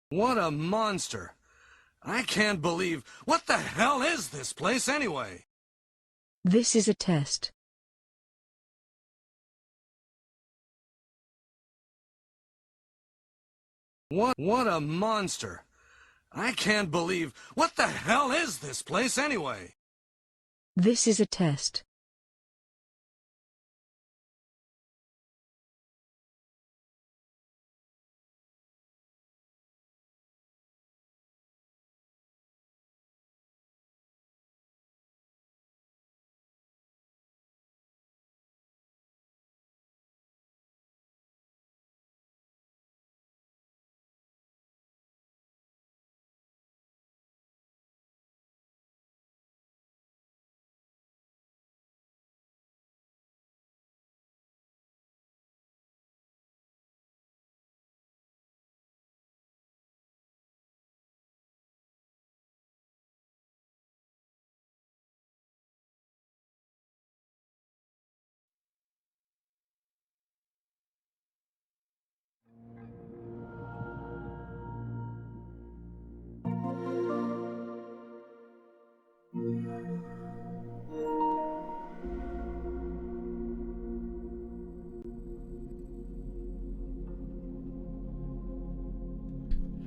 What a monster! I can't believe... What the hell is this place anyway? This is a test. What a monster! I can't believe... What the hell is this place anyway? This is a test.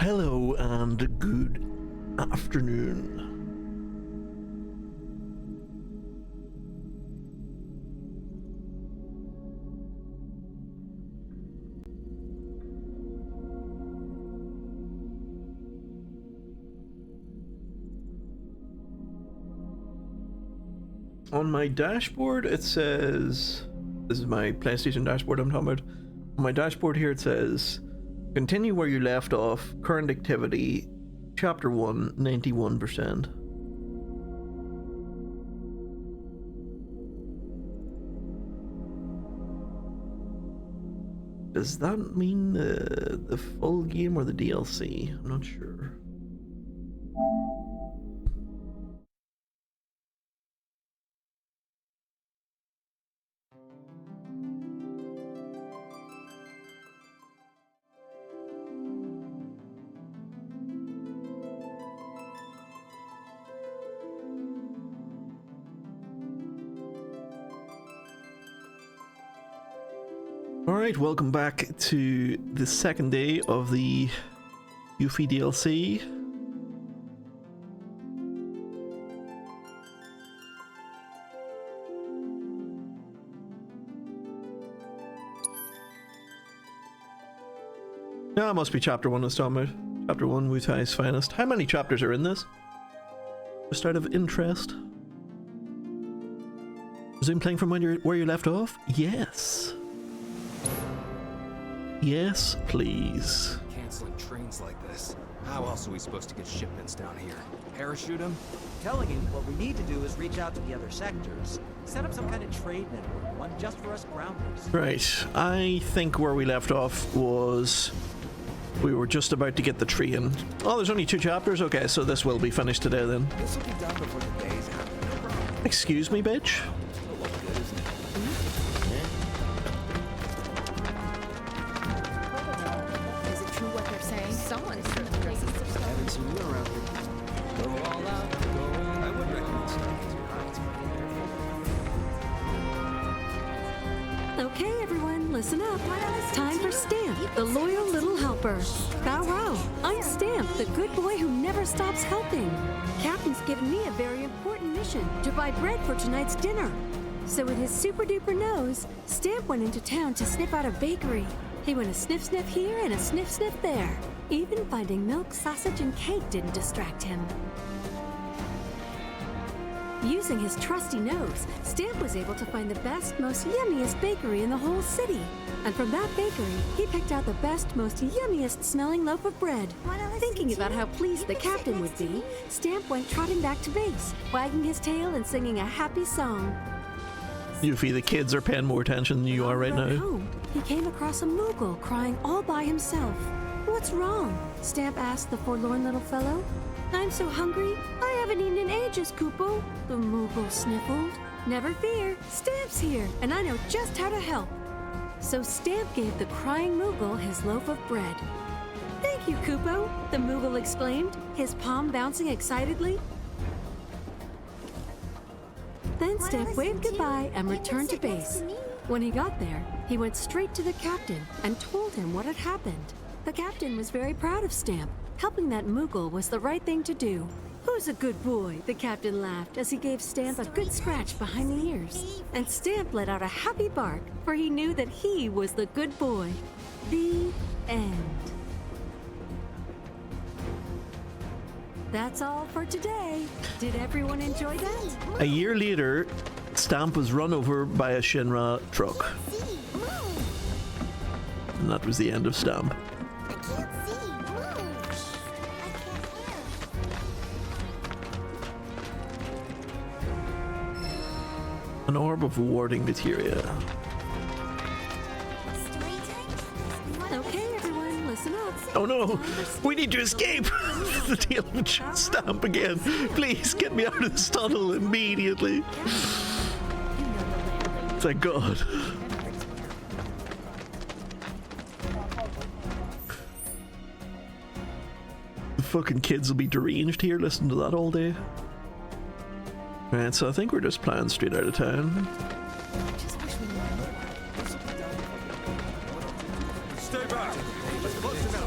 Hello and good afternoon. On my dashboard it says, this is my PlayStation dashboard I'm talking about. On my dashboard here it says, continue where you left off, current activity, chapter 1, 91%. Does that mean the full game or the DLC? I'm not sure. Alright, welcome back to the second day of the Yuffie DLC. Yeah, it must be chapter 1 it's talking about. Chapter 1, Wu Tai's Finest. How many chapters are in this? Just out of interest. Resume playing from where you left off? Yes. Yes, please. Canceling trains like this. How else are we supposed to get shipments down here? Parachute them? Telling him what we need to do is reach out to the other sectors. Set up some kind of trade network, one just for us grounders. Right, I think where we left off was we were just about to get the train. Oh, there's only 2 chapters? Okay, so this will be finished today then. This will be done before the day's out. Excuse me, bitch? It'll look good, isn't it? Is it true what they're saying? Someone's certainly raising some stuff. Haven't seen you around here. Go all out. Go in. I would recommend starting with your eyes. Okay, everyone, listen up. It's time for Stamp, the loyal little helper. Bow wow, I'm Stamp, the good boy who never stops helping. Captain's given me a very important mission to buy bread for tonight's dinner. So with his super-duper nose, Stamp went into town to sniff out a bakery. He went a sniff-sniff here and a sniff-sniff there. Even finding milk, sausage, and cake didn't distract him. Using his trusty nose, Stamp was able to find the best, most yummiest bakery in the whole city. And from that bakery, he picked out the best, most yummiest smelling loaf of bread. Thinking about how pleased the captain would be, Stamp went trotting back to base, wagging his tail and singing a happy song. Yuffie, the kids are paying more attention than you are right On the road now. home, he came across a Moogle crying all by himself. What's wrong? Stamp asked the forlorn little fellow. I'm so hungry, I haven't eaten in ages, Koopo, the Moogle sniffled. Never fear, Stamp's here, and I know just how to help. So Stamp gave the crying Moogle his loaf of bread. Thank Thank you, Kupo, the Moogle exclaimed, his palm bouncing excitedly. Then Stamp waved goodbye and returned to base. When he got there, he went straight to the captain and told him what had happened. The captain was very proud of Stamp. Helping that Moogle was the right thing to do. Who's a good boy? The captain laughed as he gave Stamp a good scratch behind the ears. And Stamp let out a happy bark, for he knew that he was the good boy. The end. That's all for today. Did everyone enjoy that? A year later, Stamp was run over by a Shinra truck. And that was the end of Stamp. I can't see. Move. I can't hear. An orb of warding materia. Okay, everyone, listen up. Oh no! We need to escape! The tail of Stamp again. Please get me out of this tunnel immediately. Thank God. The fucking kids will be deranged here listening to that all day. Right, so I think we're just playing straight out of town. Stay back. Let's close it out.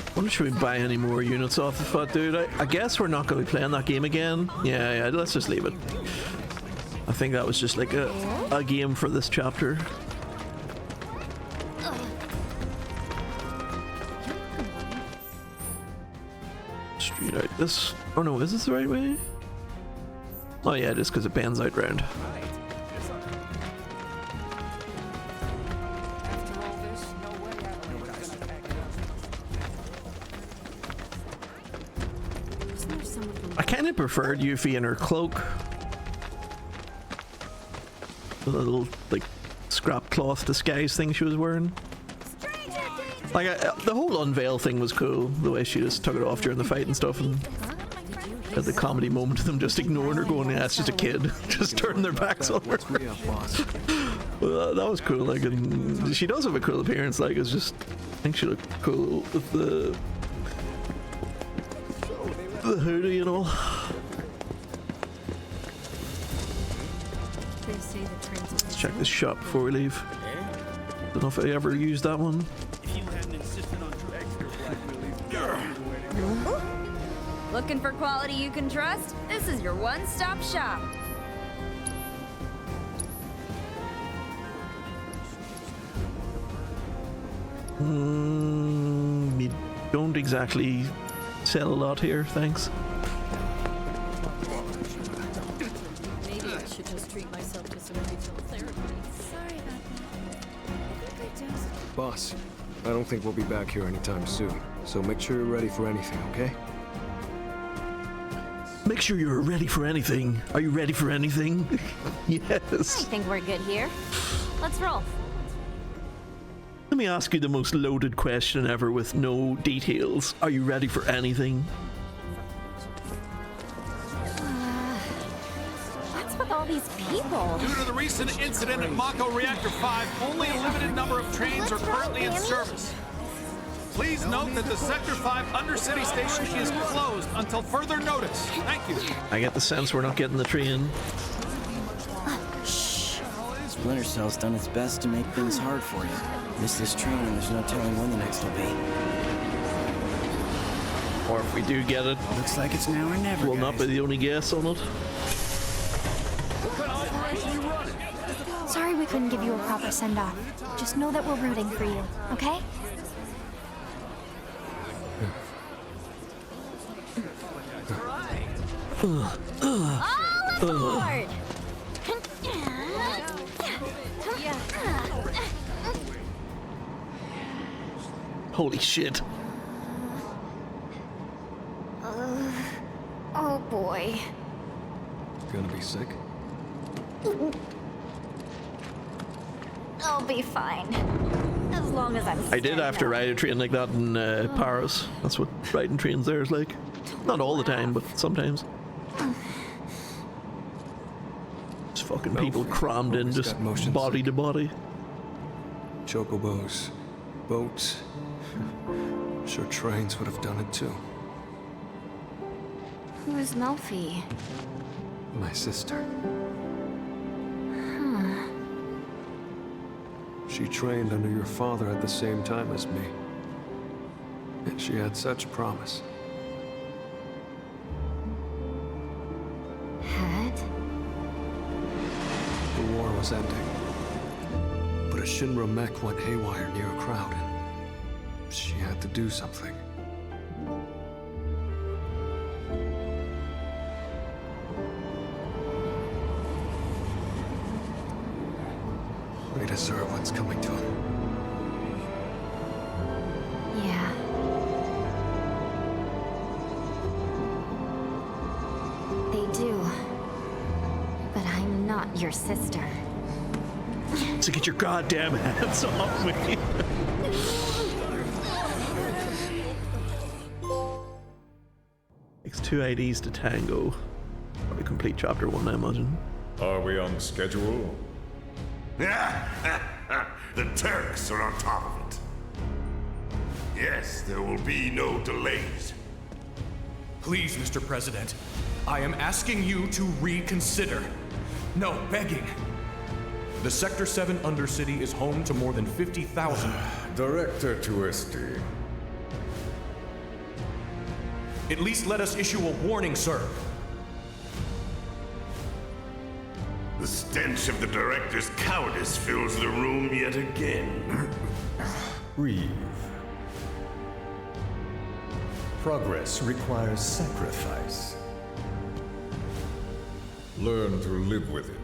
I wonder should we buy any more units off the foot, dude? I guess we're not going to be playing that game again. Yeah, let's just leave it. I think that was just like a game for this chapter. Straight out this. Oh no, is this the right way? Oh yeah, it is because it bends out round. I kind of preferred Yuffie in her cloak. The little, like, scrap cloth disguise thing she was wearing. Like, the whole unveil thing was cool. The way she just took it off during the fight and stuff. And at the comedy moment of them just ignoring her, going, yeah, it's just a kid. Just turning their backs on her. Well, that was cool. Like, and she does have a cool appearance. Like, it's just, I think she looked cool with the hoodie and all. Let's check this shop before we leave. Don't know if I ever used that one. Looking for quality you can trust? This is your one-stop shop. We don't exactly sell a lot here, thanks. Maybe I should just treat myself to some retail therapy. Sorry about that. I think I just... Boss, I don't think we'll be back here anytime soon, so make sure you're ready for anything, okay? Make sure you're ready for anything. Are you ready for anything? Yes. I think we're good here. Let's roll. Let me ask you the most loaded question ever with no details. Are you ready for anything? What's with all these people? Due to the recent incident at Mako Reactor 5, only a limited number of trains are currently in service. Please note that the Sector 5 Undercity Station is closed until further notice. Thank you. I get the sense we're not getting the train. Splinter Cell's done its best to make things hard for you. Miss this train and there's no telling when the next will be. Or if we do get it, Looks like it's now or never, we'll not be the only guess on it. Sorry we couldn't give you a proper send-off. Just know that we're rooting for you, okay? All aboard! Holy shit. Oh boy. Gonna be sick? I'll be fine. As long as I'm I did have to ride a train like that in Paris. That's what riding trains there is like. Not all the time, but sometimes. Just Fucking people crammed in, just body to body. Chocobos, boats. Sure trains would have done it too. Who is Melfi? My sister. She trained under your father at the same time as me. And she had such promise. Had? The war was ending. But a Shinra mech went haywire near a crowd, and she had to do something. We deserve what's coming to him. Yeah. They do. But I'm not your sister. So get your goddamn hands off me. Takes 2 IDs to tango. Probably complete chapter 1, I imagine. Are we on schedule? The Turks are on top of it. Yes, there will be no delays. Please, Mr. President, I am asking you to reconsider. No, begging. The Sector 7 Undercity is home to more than 50,000... Director Twisty. At least let us issue a warning, sir. The stench of the Director's cowardice fills the room yet again. Breathe. Progress requires sacrifice. Learn to live with it.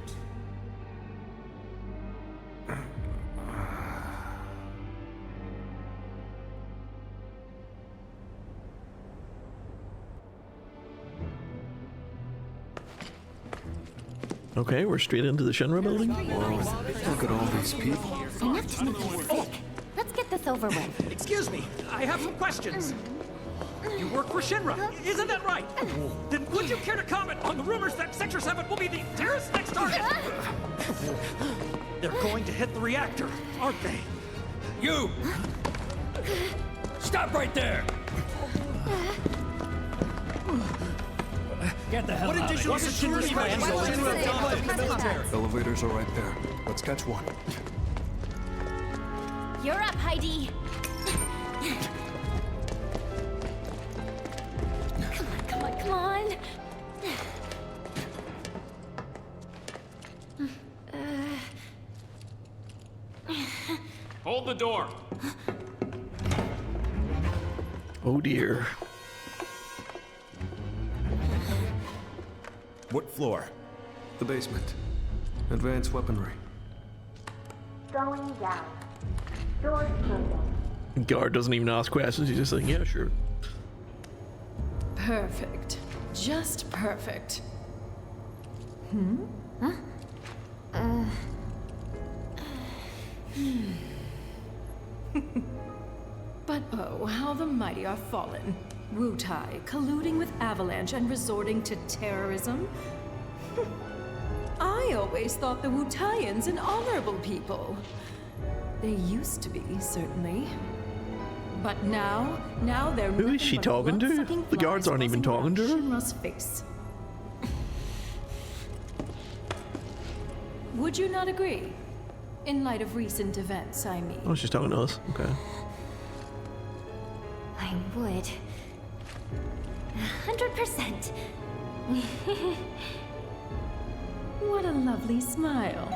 Okay, we're straight into the Shinra building. Whoa, look at all these people. Enough to make you sick. Let's get this over with. Excuse me, I have some questions. You work for Shinra, isn't that right? Then would you care to comment on the rumors that Sector 7 will be the terrorist next target? They're going to hit the reactor, aren't they? You! Stop right there! Get the hell out of here. What security measures will Shinra have in the military? Elevators are right there. Let's catch one. You're up, Heidi. Come on, come on. Hold the door. Oh dear. What floor? The basement. Advanced weaponry. Going down. Doors closing. Guard doesn't even ask questions, he's just like, yeah, sure. Perfect. Just perfect. Huh? But oh, how the mighty are fallen. Wutai colluding with Avalanche and resorting to terrorism? I always thought the Wutaians an honorable people. They used to be, certainly. But now they're Who is she talking to? The guards aren't even talking to her. Shinra's face. Would you not agree? In light of recent events, I mean. Oh, she's talking to us. Okay. I would. 100%. What a lovely smile.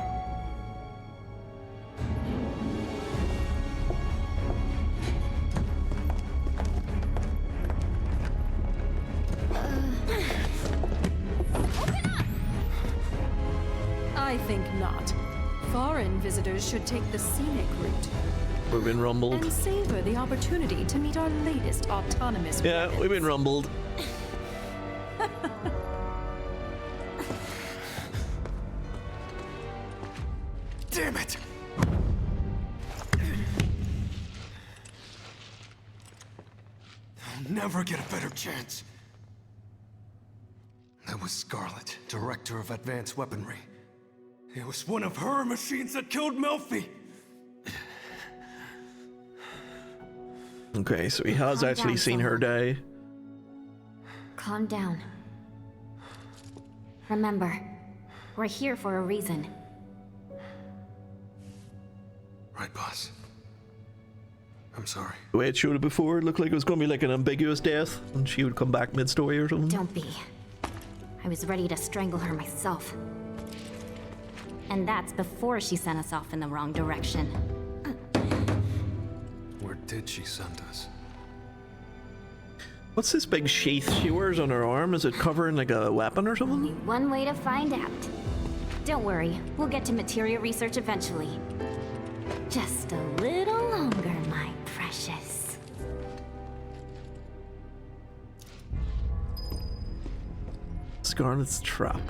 I think not. Foreign visitors should take the scenic route. We've been rumbled. And savor the opportunity to meet our latest autonomous Yeah, weapons. we've been rumbled. Damn it! I'll never get a better chance. That was Scarlet, Director of Advanced Weaponry. It was one of her machines that killed Melfi. Okay, so he has actually seen her die. Calm down. Remember, we're here for a reason. Right, boss. I'm sorry. The way it showed it before, it looked like it was going to be like an ambiguous death, and she would come back mid-story or something. Don't be. I was ready to strangle her myself. And that's before she sent us off in the wrong direction. Where did she send us? What's this big sheath she wears on her arm? Is it covering like a weapon or something? Only one way to find out. Don't worry, we'll get to materia research eventually. Just a little longer, my precious. Scarlet's trap.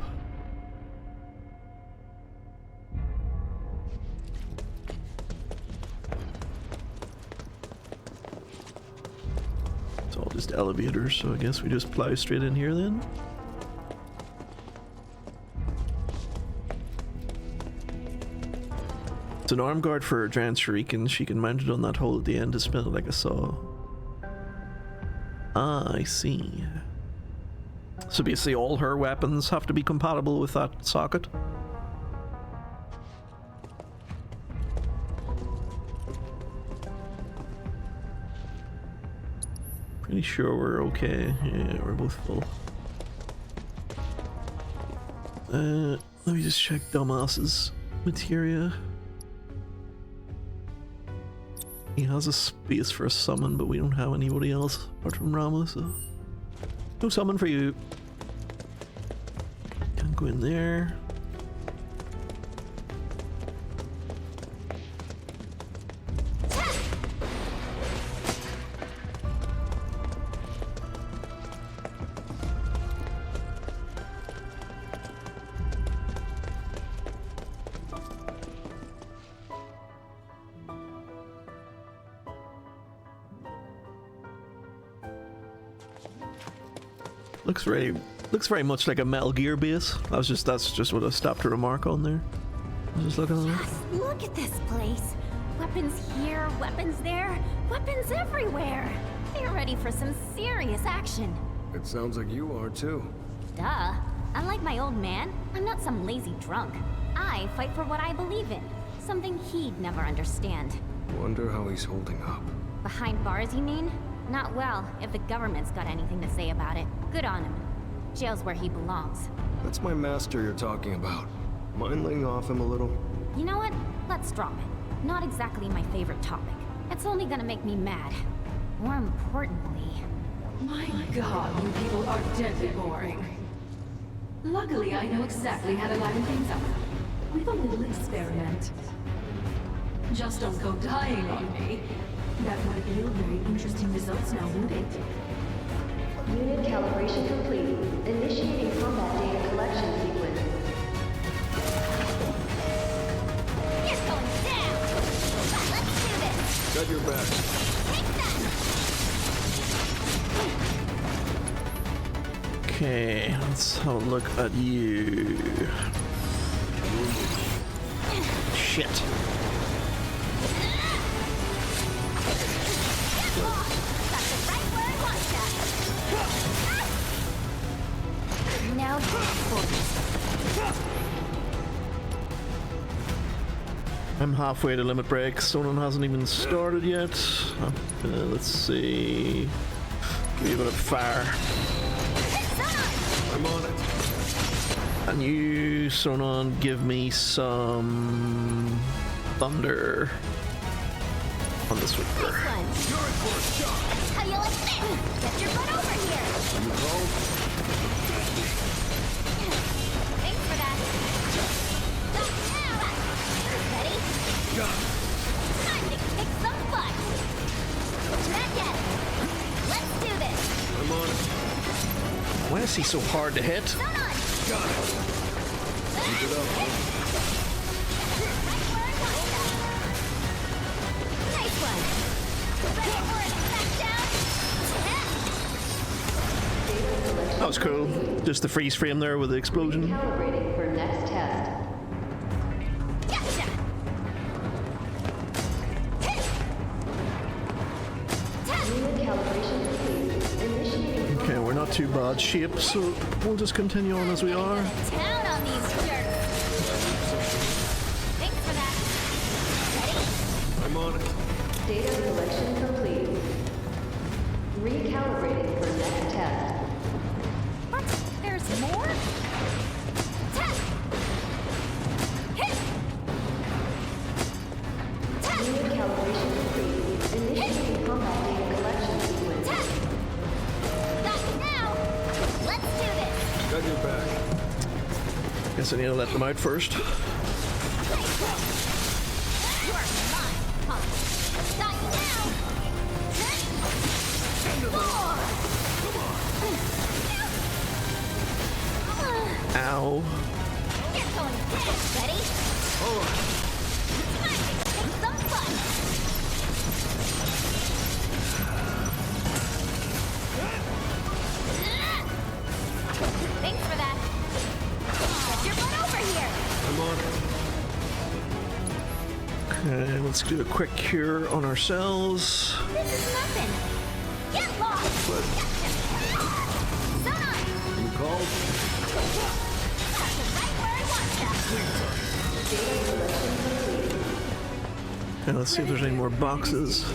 It's all just elevators, so I guess we just plow straight in here then. It's an arm guard for giant shuriken. She can mount it on that hole at the end to spin it like a saw. Ah, I see. So basically all her weapons have to be compatible with that socket. Pretty sure we're okay. Yeah, we're both full. Let me just check dumbass's materia. He has a space for a summon, but we don't have anybody else apart from Rama, so no summon for you. Can't go in there. Looks very much like a Metal Gear base. That's just what I stopped to remark on there. I was just looking at it. Just look at this place. Weapons here, weapons there, weapons everywhere. They're ready for some serious action. It sounds like you are too. Duh. Unlike my old man, I'm not some lazy drunk. I fight for what I believe in. Something he'd never understand. Wonder how he's holding up. Behind bars, you mean? Not well, if the government's got anything to say about it. Good on him. Jail's where he belongs. That's my master you're talking about. Mind laying off him a little? You know what? Let's drop it. Not exactly my favorite topic. It's only gonna make me mad. More importantly... My God, you people are deadly boring. Luckily, I know exactly how to liven things up. With a little experiment. Just don't go dying on me. That might yield very interesting results now, wouldn't it? Unit calibration complete. Initiating combat data collection sequence. You're going down! Let's do this! Got your back. Take that! Okay, let's have a look at you. Shit. Now I'm halfway to limit break. Sonon hasn't even started yet. Let's see. Give me a bit of fire. I'm on it. And you, Sonon, give me some thunder on the sweeper. how you like this? Get your butt over here! Thanks for that. Ready? Time to kick some butt. Not yet. Let's do this. I'm on it. Why is he so hard to hit? Got it. Keep it up. Nice one. Ready for it, smackdown? That was cool. Just the freeze frame there with the explosion. Calibrating for next test. not too bad shape, so we'll just continue on as we are. Down on these jerks. Thanks for that. Ready? I'm on it. Data collection complete. Recalibrating for next test. What? There's more? Test! Hit! Test! Unit calibration complete. Initiating combat data collection sequence. Test! Got you now! Let's do this! Got your back. Guess I need to let them out first. You're mine, punk. Got you now! More! Ow. You're going down, ready? Hold on. Time to kick some butt! Thanks for that. Get your butt over here! I'm on it. Okay, let's do a quick cure on ourselves. This is nothing. Get lost! Gotcha! Sonar! You called? That's right where I want Okay, let's see if there's any more boxes.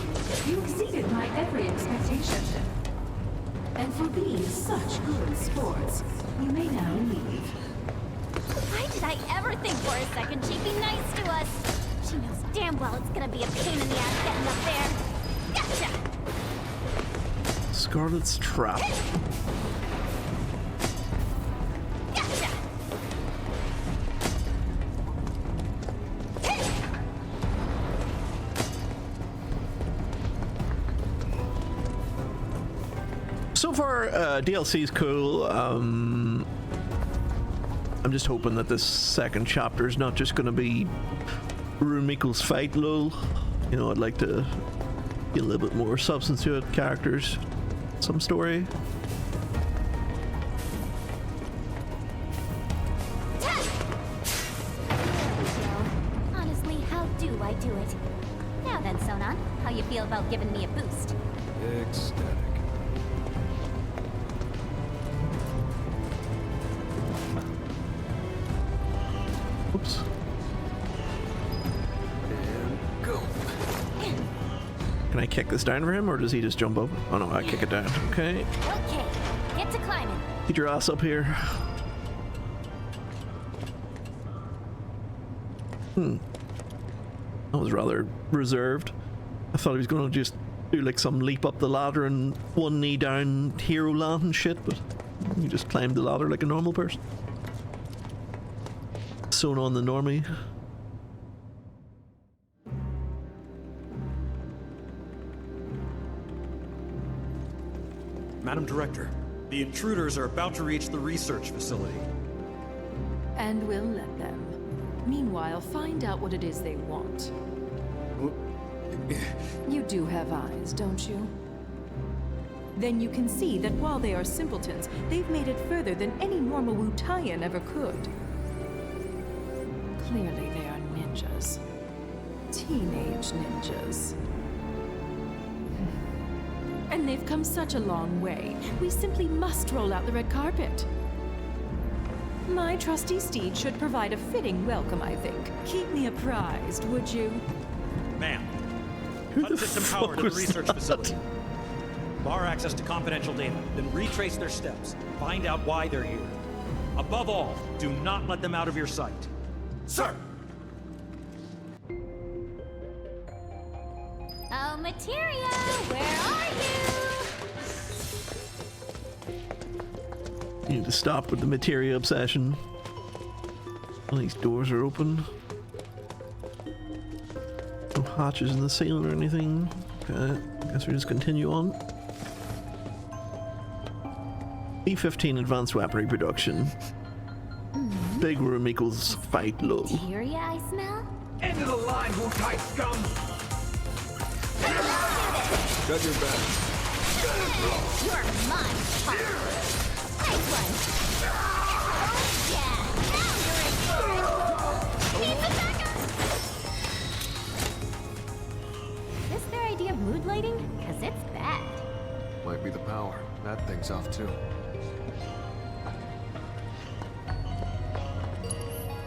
You exceeded my every expectation. And for being such good sports, you may now leave. Why did I ever think for a second she'd be nice to us? She knows damn well it's gonna be a pain in the ass getting up there. Gotcha! Scarlet's Trap. Gotcha! So far, DLC's cool. I'm just hoping that this second chapter is not just going to be Rumiko's fight lol. You know, I'd like to get a little bit more substance to it, characters, some story. Honestly, how do I do it? Now then, Sonan, how you feel about giving me a boost? Ecstatic. Oops. And go. Can I kick this down for him, or does he just jump up? Oh no, I kick it down. Okay. Okay, get to climbing. Get your ass up here. That was rather reserved. I thought he was going to just do like some leap up the ladder and one knee down hero land and shit, but he just climbed the ladder like a normal person. Sewn on the normie. Madam Director, the intruders are about to reach the research facility. And we'll let them. Meanwhile, find out what it is they want. You do have eyes, don't you? Then you can see that while they are simpletons, they've made it further than any normal Wutaian ever could. Clearly they are ninjas. Teenage ninjas. And they've come such a long way. We simply must roll out the red carpet. My trusty steed should provide a fitting welcome, I think. Keep me apprised, would you? Ma'am, cut system power to the research facility. Bar access to confidential data, then retrace their steps. Find out why they're here. Above all, do not let them out of your sight. Sir! Oh, Materia, where are you? You need to stop with the materia obsession. All these doors are open. No hatches in the ceiling or anything. Okay, guess we just continue on. B-15 advanced weaponry production. Big room equals fight low. Materia, I smell? End of the line, Wutai scum! Got your back. You're mine, punk. Nice one. Oh, yeah. Now you're in for it. Need some backup. This their idea of mood lighting? Cause it's bad. Might be the power. That thing's off too.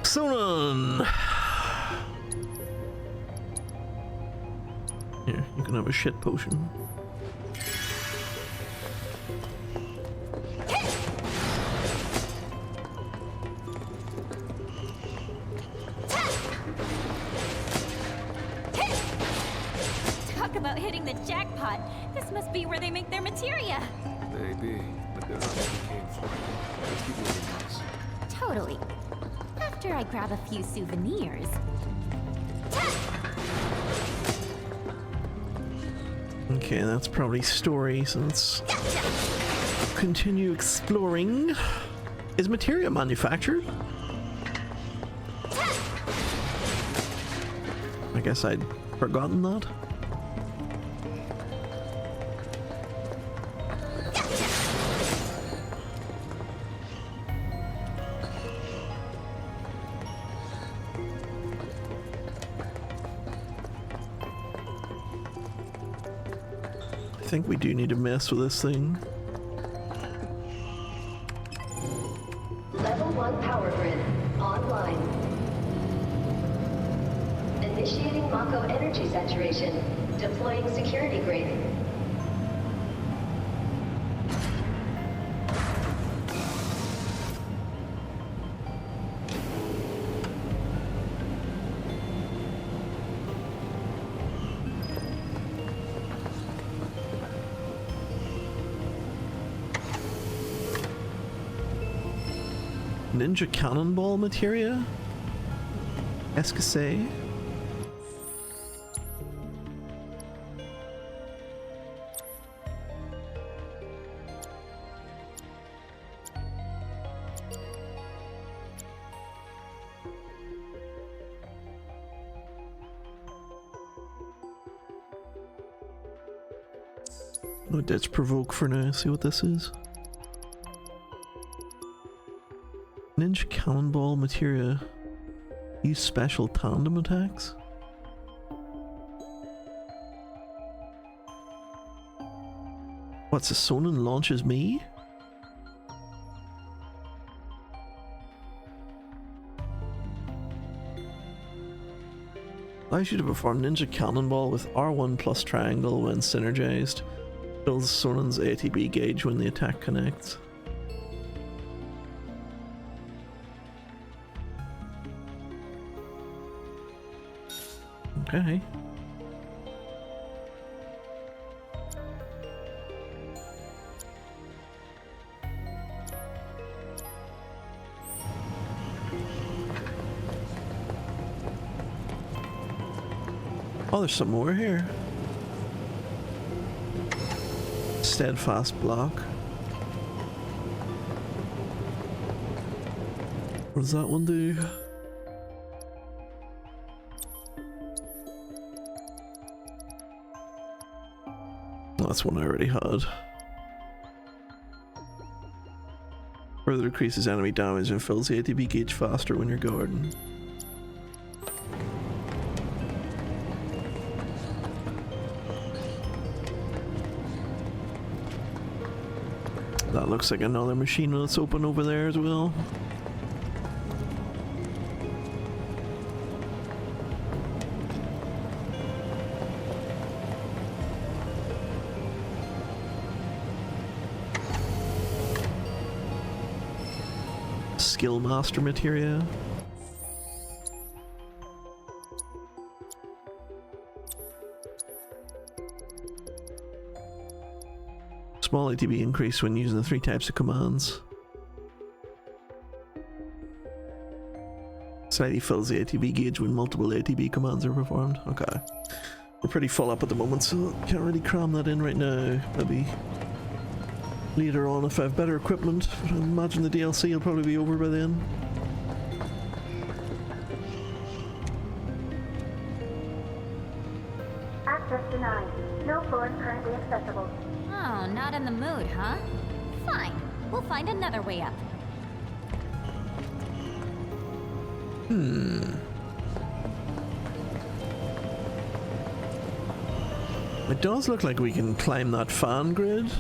Sonon! Here, you can have a shit potion. Talk about hitting the jackpot. This must be where they make their materia. Maybe, but they're not what we came for. Let's keep moving else. Totally. After I grab a few souvenirs. Okay, that's probably story, so let's continue exploring. Is materia manufactured? I guess I'd forgotten that. I think we do need to mess with this thing. Level 1 power grid online. Initiating Mako energy saturation. Deploying security grading. Ninja cannonball materia? Escasay? Oh, let's provoke for now, see what this is. Ninja cannonball materia. Use special tandem attacks. What's a Sonon launches me? Allows you to perform ninja cannonball with R1 plus triangle when synergized. Fills Sonon's ATB gauge when the attack connects. Okay. Oh, there's some more here. Steadfast block. What does that one do? That's one I already had. Further decreases enemy damage and fills the ATB gauge faster when you're guarding. That looks like another machine that's open over there as well. Skill master materia. Small ATB increase when using the 3 types of commands. Slightly fills the ATB gauge when multiple ATB commands are performed. Okay. We're pretty full up at the moment, so can't really cram that in right now. Maybe later on if I have better equipment, but I imagine the DLC will probably be over by then. Access denied. No floors currently accessible. Oh, not in the mood, huh? Fine. We'll find another way up. It does look like we can climb that fan grid.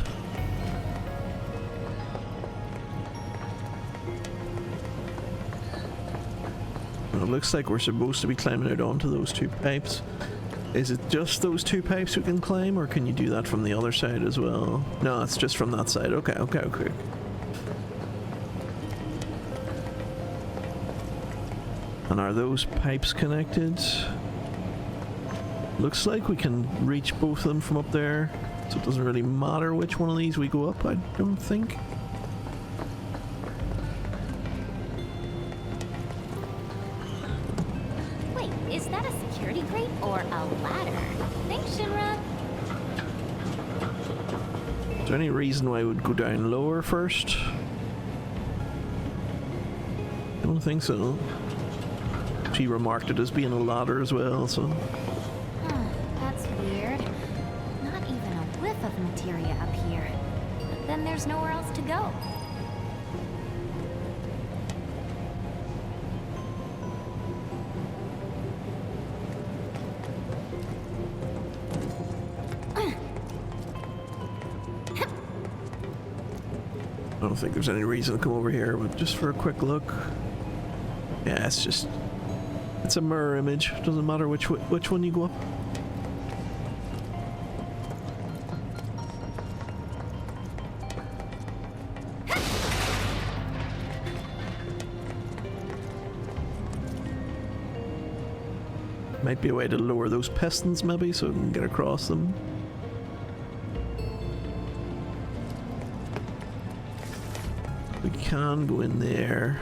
Well, it looks like we're supposed to be climbing out onto those two pipes. Is it just those two pipes we can climb, or can you do that from the other side as well? No, it's just from that side. Okay. And are those pipes connected? Looks like we can reach both of them from up there, so it doesn't really matter which one of these we go up, I don't think. Wait, is that a security grate or a ladder? Thanks, Shinra. Is there any reason why I would go down lower first? I don't think so. She remarked it as being a ladder as well, so... That's weird. Not even a whiff of materia up here. But then there's nowhere else to go. I don't think there's any reason to come over here, but just for a quick look. Yeah, it's a mirror image. Doesn't matter which one you go up. Might be a way to lower those pistons maybe so we can get across them. We can go in there.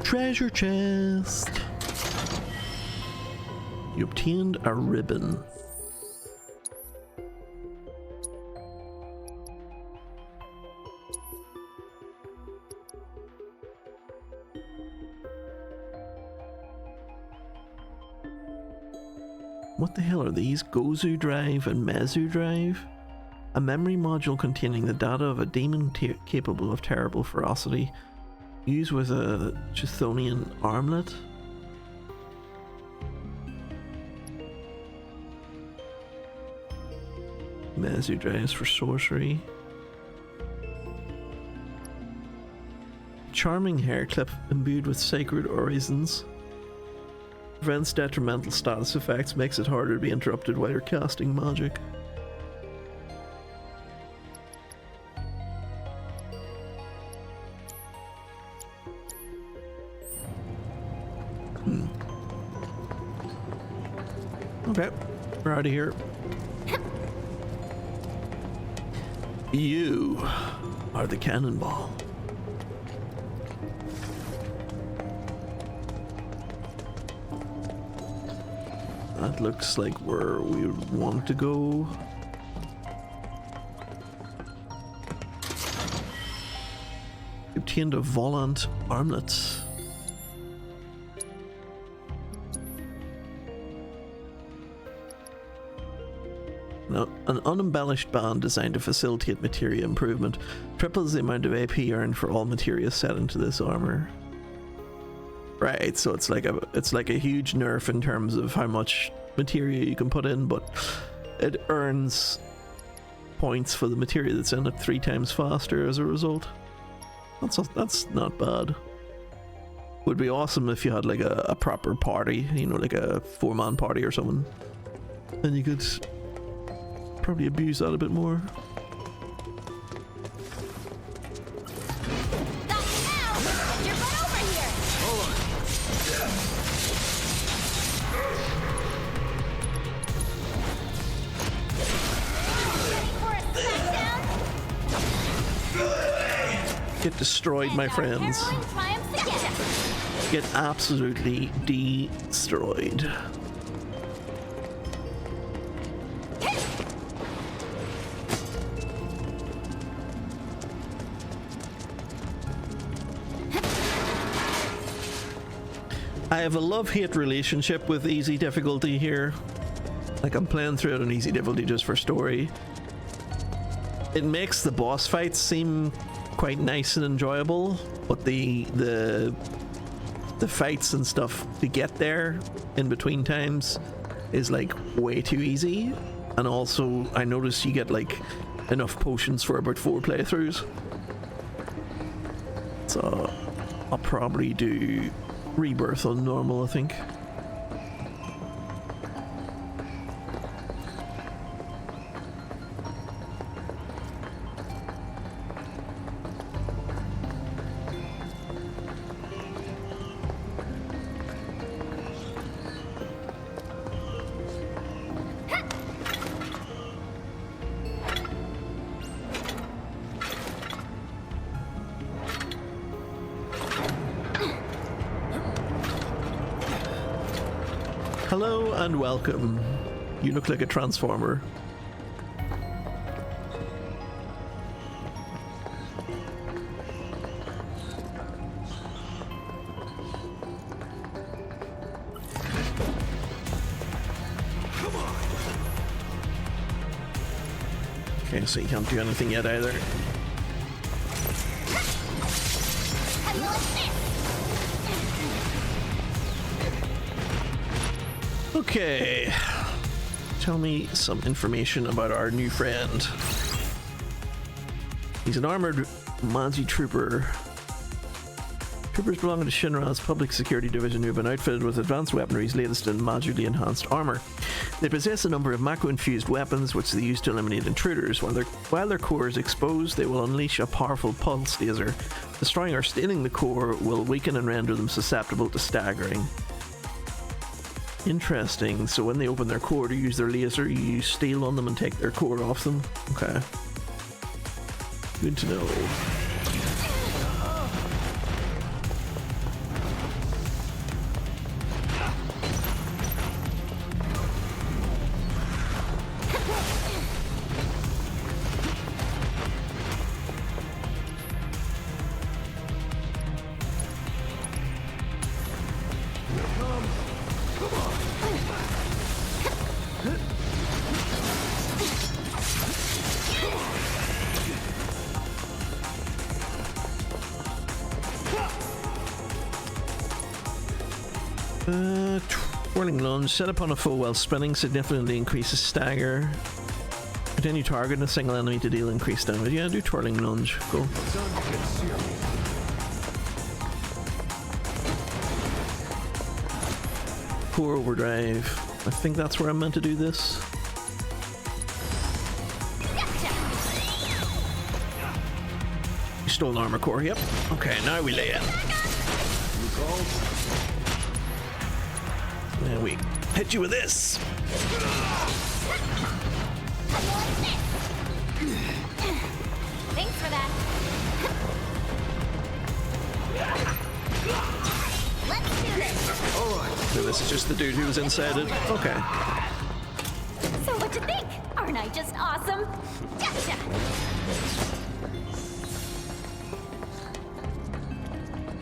Treasure chest. You obtained a ribbon. What the hell are these? Gozu drive and Mezu drive? A memory module containing the data of a demon capable of terrible ferocity. Used with a Chthonian armlet. Mezu drives for sorcery. Charming hair clip imbued with sacred orisons. Prevents detrimental status effects, makes it harder to be interrupted while you're casting magic. Okay, we're out of here. You are the cannonball. That looks like where we want to go. Obtained a volant armlet. Now, an unembellished band designed to facilitate materia improvement triples the amount of AP earned for all materia set into this armor. Right, so it's like a huge nerf in terms of how much materia you can put in, but it earns points for the materia that's in it 3 times faster as a result. That's not bad. Would be awesome if you had like a proper party, you know, like a 4-man party or something. Then you could probably abuse that a bit more. Get destroyed, my friends. Get absolutely destroyed. I have a love-hate relationship with easy difficulty here. Like, I'm playing through it on easy difficulty just for story. It makes the boss fights seem quite nice and enjoyable, but the fights and stuff to get there in between times is like way too easy, and also I noticed you get like enough potions for about 4 playthroughs. So I'll probably do Rebirth on normal, I think. Hello and welcome. You look like a transformer. Okay, so you can't do anything yet either. Okay, tell me some information about our new friend. He's an armored Manji trooper. Troopers belonging to Shinra's public security division who have been outfitted with advanced weaponry's latest and magically enhanced armor. They possess a number of macro-infused weapons which they use to eliminate intruders. While their core is exposed, they will unleash a powerful pulse laser. Destroying or staining the core will weaken and render them susceptible to staggering. Interesting. So when they open their core to use their laser, you use steel on them and take their core off them. Okay. Good to know. Twirling lunge, set upon a foe while spinning, significantly increases stagger. Continue targeting a single enemy to deal increased damage. Yeah, do twirling lunge. Cool. Core overdrive. I think that's where I'm meant to do this. You stole an armor core, yep. Okay, now we lay it. And we hit you with this. Thanks for that. Let's do this. Alright. So this is just the dude who was inside it. Okay. So what you think? Aren't I just awesome? Gotcha.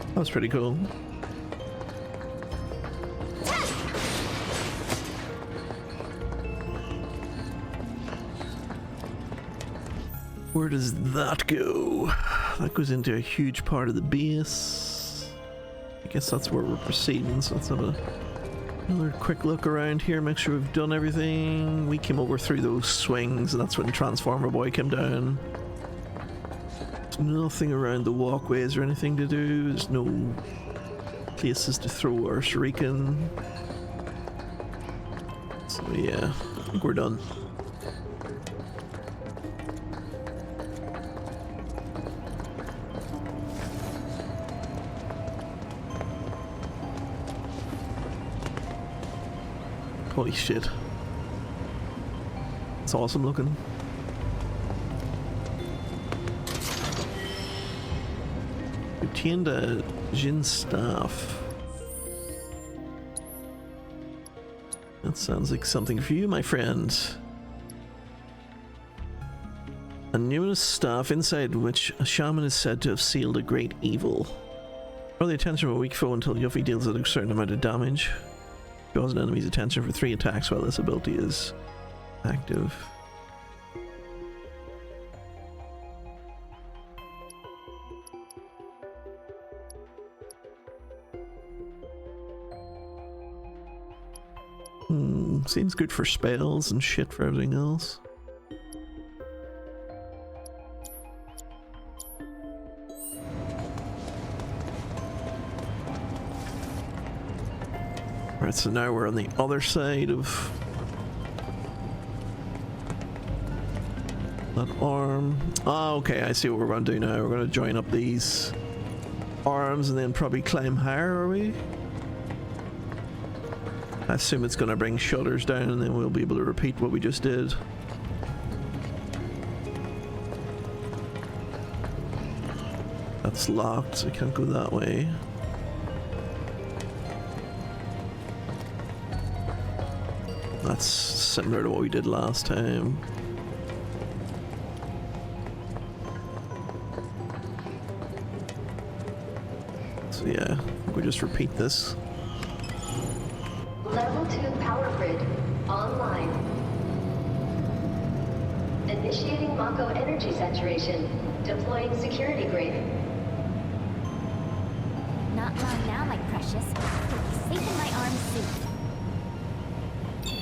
That was pretty cool. Where does that go? That goes into a huge part of the base. I guess that's where we're proceeding, so let's have another quick look around here, make sure we've done everything. We came over through those swings, and that's when Transformer Boy came down. There's nothing around the walkways or anything to do. There's no places to throw our shuriken. So yeah, I think we're done. Holy shit. It's awesome looking. Obtained a Jin staff. That sounds like something for you, my friend. A numinous staff inside which a shaman is said to have sealed a great evil. Draw the attention of a weak foe until Yuffie deals it a certain amount of damage. Draws an enemy's attention for 3 attacks while this ability is active. Seems good for spells and shit for everything else. Right, so now we're on the other side of that arm. Ah, okay, I see what we're going to do now. We're going to join up these arms and then probably climb higher, are we? I assume it's going to bring shutters down and then we'll be able to repeat what we just did. That's locked, so I can't go that way. That's similar to what we did last time. So yeah, we just repeat this. Level 2 power grid online. Initiating Mako energy saturation. Deploying security grid. Not long now, my precious. Safe in my arms soon.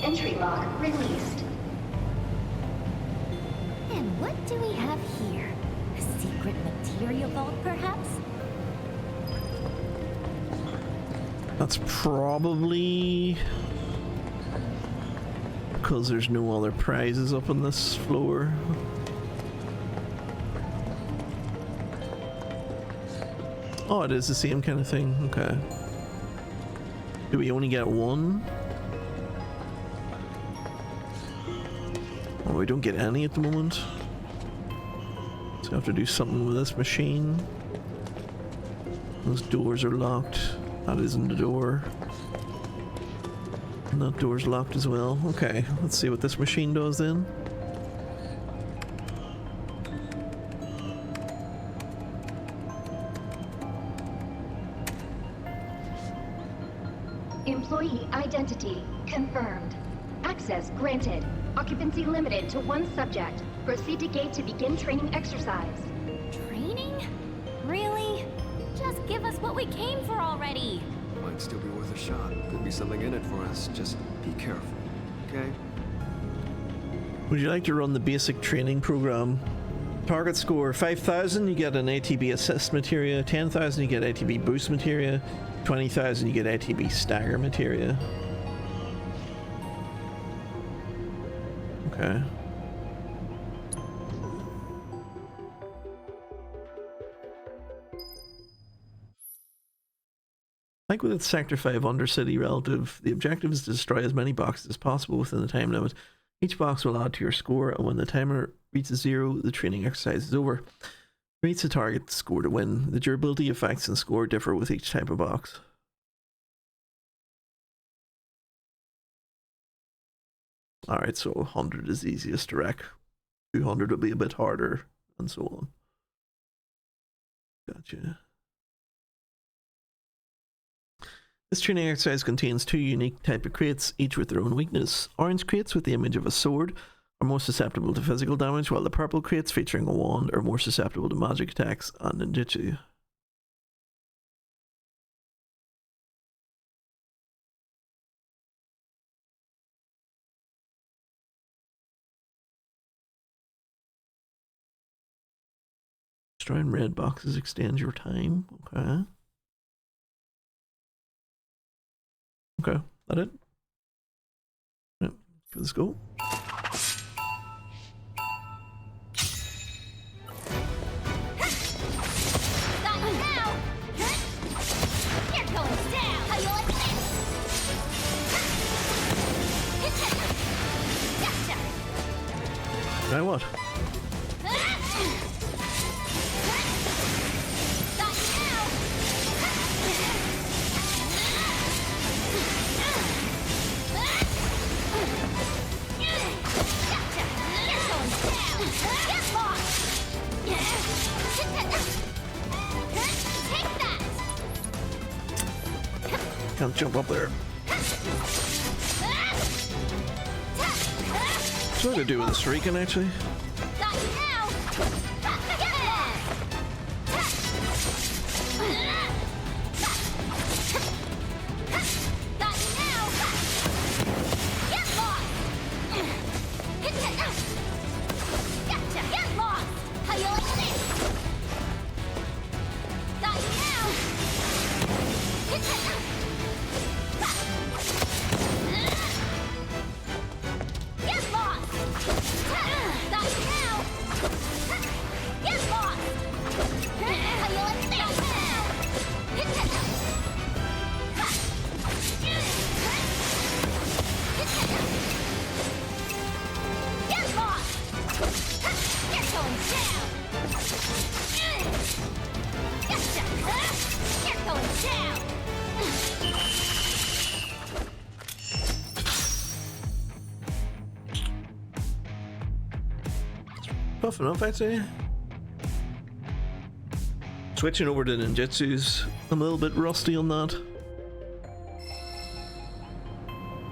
Entry lock released. And what do we have here? A secret material vault, perhaps? That's probably because there's no other prizes up on this floor. Oh, it is the same kind of thing. Okay. Do we only get one? Oh, we don't get any at the moment. So I have to do something with this machine. Those doors are locked. That isn't the door. And that door's locked as well. Okay, let's see what this machine does then. Employee identity confirmed. Access granted. Occupancy limited to 1 subject. Proceed to gate to begin training exercise. Training? Really? Just give us what we came for already. Might still be worth a shot. Could be something in it for us. Just be careful, okay? Would you like to run the basic training program? Target score 5,000, you get an ATB assist materia. 10,000, you get ATB boost materia. 20,000, you get ATB stagger materia. Okay. Like with its Sector 5 Undercity relative, the objective is to destroy as many boxes as possible within the time limit. Each box will add to your score, and when the timer reaches 0, the training exercise is over. Reach the target score to win. The durability effects and score differ with each type of box. Alright, so 100 is easiest to wreck. 200 will be a bit harder, and so on. Gotcha. This training exercise contains 2 unique type of crates, each with their own weakness. Orange crates with the image of a sword are more susceptible to physical damage, while the purple crates featuring a wand are more susceptible to magic attacks and ninjutsu. Destroying red boxes extends your time. Okay. Okay, that it? Yep, let's go. Now what? Can't jump up there. So what to do with this Rican actually? Get lost! Not now! Get lost! How you like that? Get lost! You're going down! Gotcha! You're going down! Tough enough, I'd say. Switching over to ninjutsus, I'm a little bit rusty on that.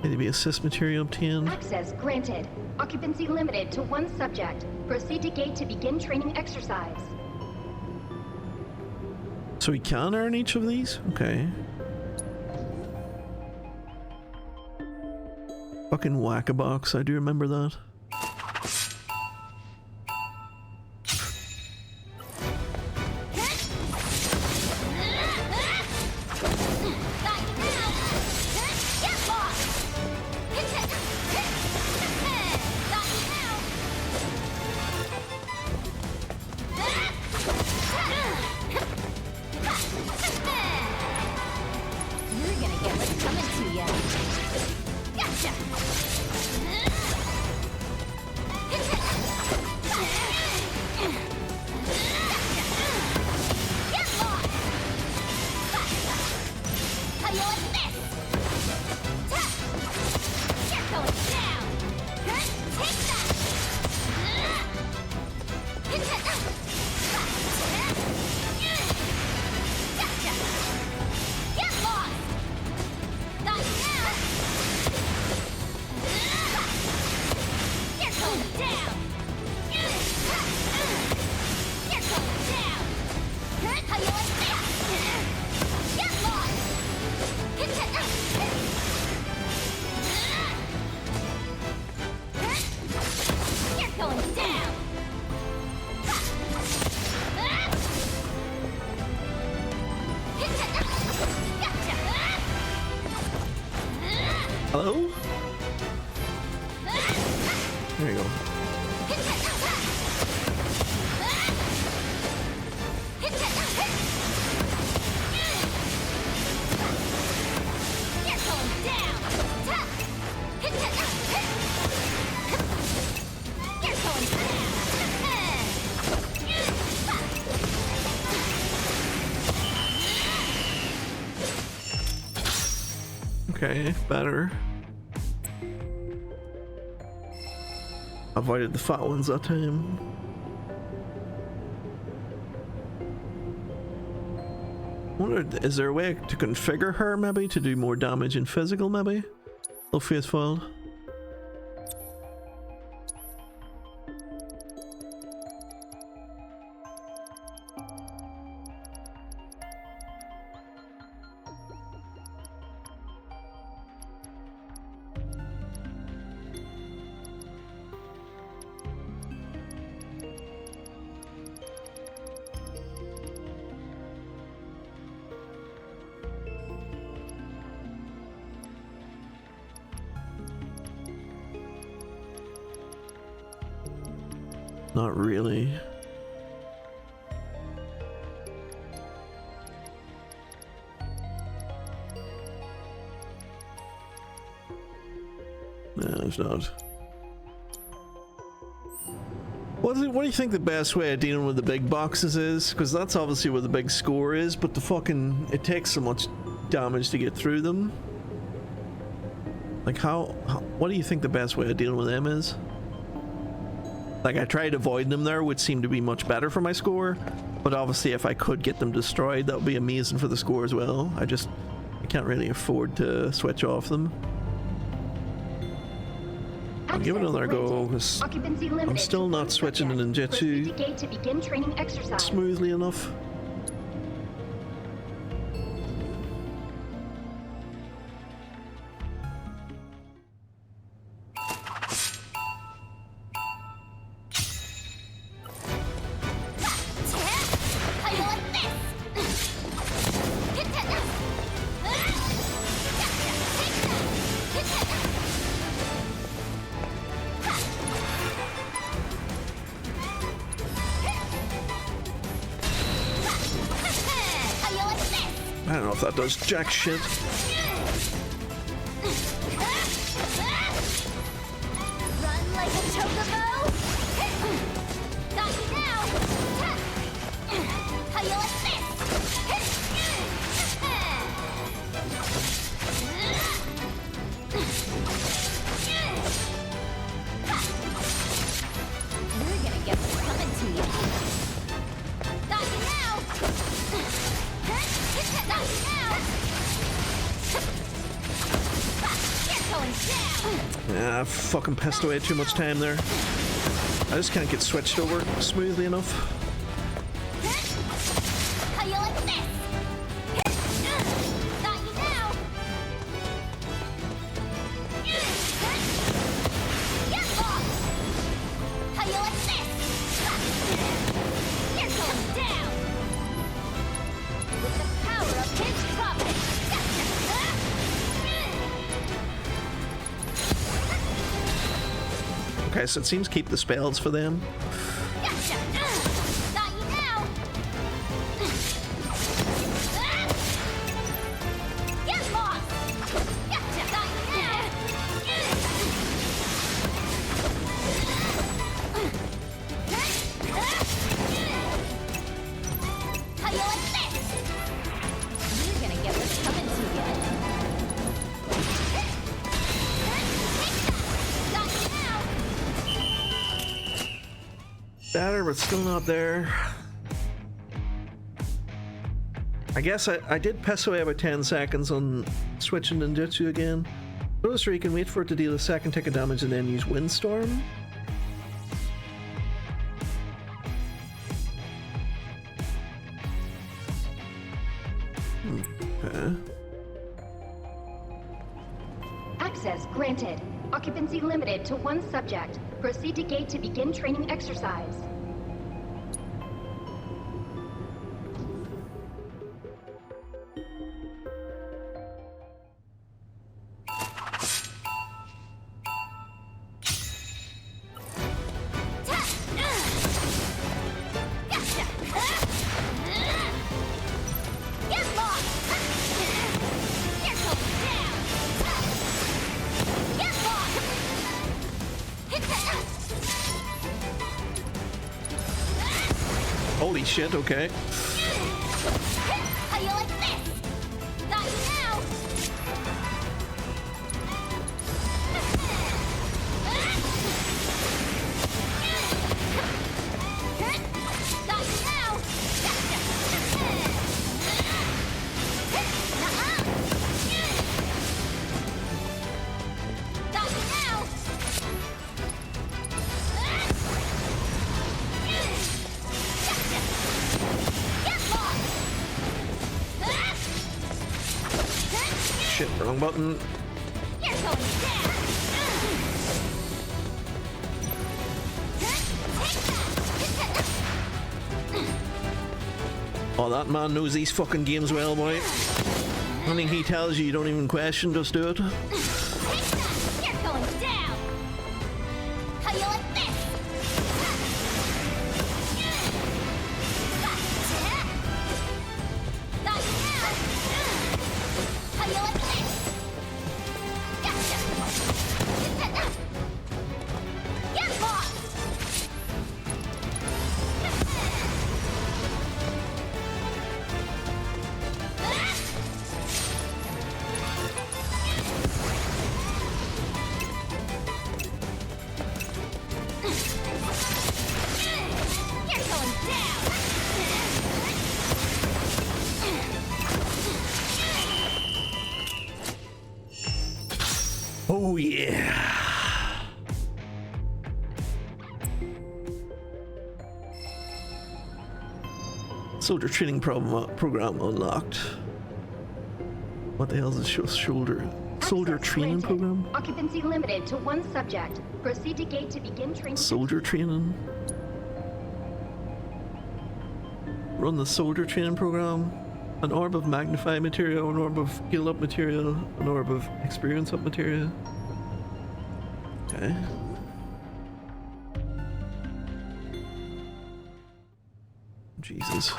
Maybe assist material obtained. Access granted. Occupancy limited to one subject. Proceed to gate to begin training exercise. So we can earn each of these? Okay. Fucking whack-a-box, I do remember that. You're gonna get what's coming to you. Gotcha! Get lost! How you like this? You're going down! Take that! Gotcha! Get lost! Not now! You're going down! You're going down! How you like that? Get lost! You're going down! Hello? There you go. You're going down! You're going Okay, better. Avoided the fat ones that time. Wonder, is there a way to configure her maybe to do more damage in physical maybe? Little faithful. Not really. No, it's not. What do you think the best way of dealing with the big boxes is? Because that's obviously where the big score is, but the fucking... it takes so much damage to get through them. Like what do you think the best way of dealing with them is? Like, I tried avoiding them there, which seemed to be much better for my score, but obviously if I could get them destroyed, that would be amazing for the score as well. I can't really afford to switch off them. I'll give it another go, because I'm still not switching to ninjutsu smoothly enough. That does jack shit. Run like a chocobo. Got you now. How you like this? You're gonna get what's coming to you. Got you now. Got you now. You're going down. Yeah, I fucking pissed away too much time there. I just can't get switched over smoothly enough. How you like this? Got you now. Get off. How you like this? You're going down. With the power of his providence. Okay, so it seems keep the spells for them. Gotcha. Got you now. Get lost. Gotcha. Got you now. How you like this? You're gonna get what's coming to you. Got you now. Better, but still not there. I guess I did piss away about 10 seconds on switching ninjutsu again. Notice where you can wait for it to deal a second tick of damage and then use Windstorm. Okay. Access granted. Occupancy limited to one subject. Proceed to gate to begin training exercise. Get lost. You're going down. Get lost. Holy shit, okay. How you like this? Got you now. Got you now. Got you now. Shit, wrong button. You're going down. Oh, that man knows these fucking games well, boy. Anything he tells you, you don't even question, just do it. You're going down. How you like this? Got you now. How you like this? Gotcha. Get lost. You're going down. Oh yeah. Soldier training program unlocked. What the hell is this shoulder? Soldier Access training granted. program? Occupancy limited to one subject. Proceed to gate to begin training. Soldier training? Run the soldier training program. An orb of magnify material, an orb of skill up material, an orb of experience up material. Okay. Jesus.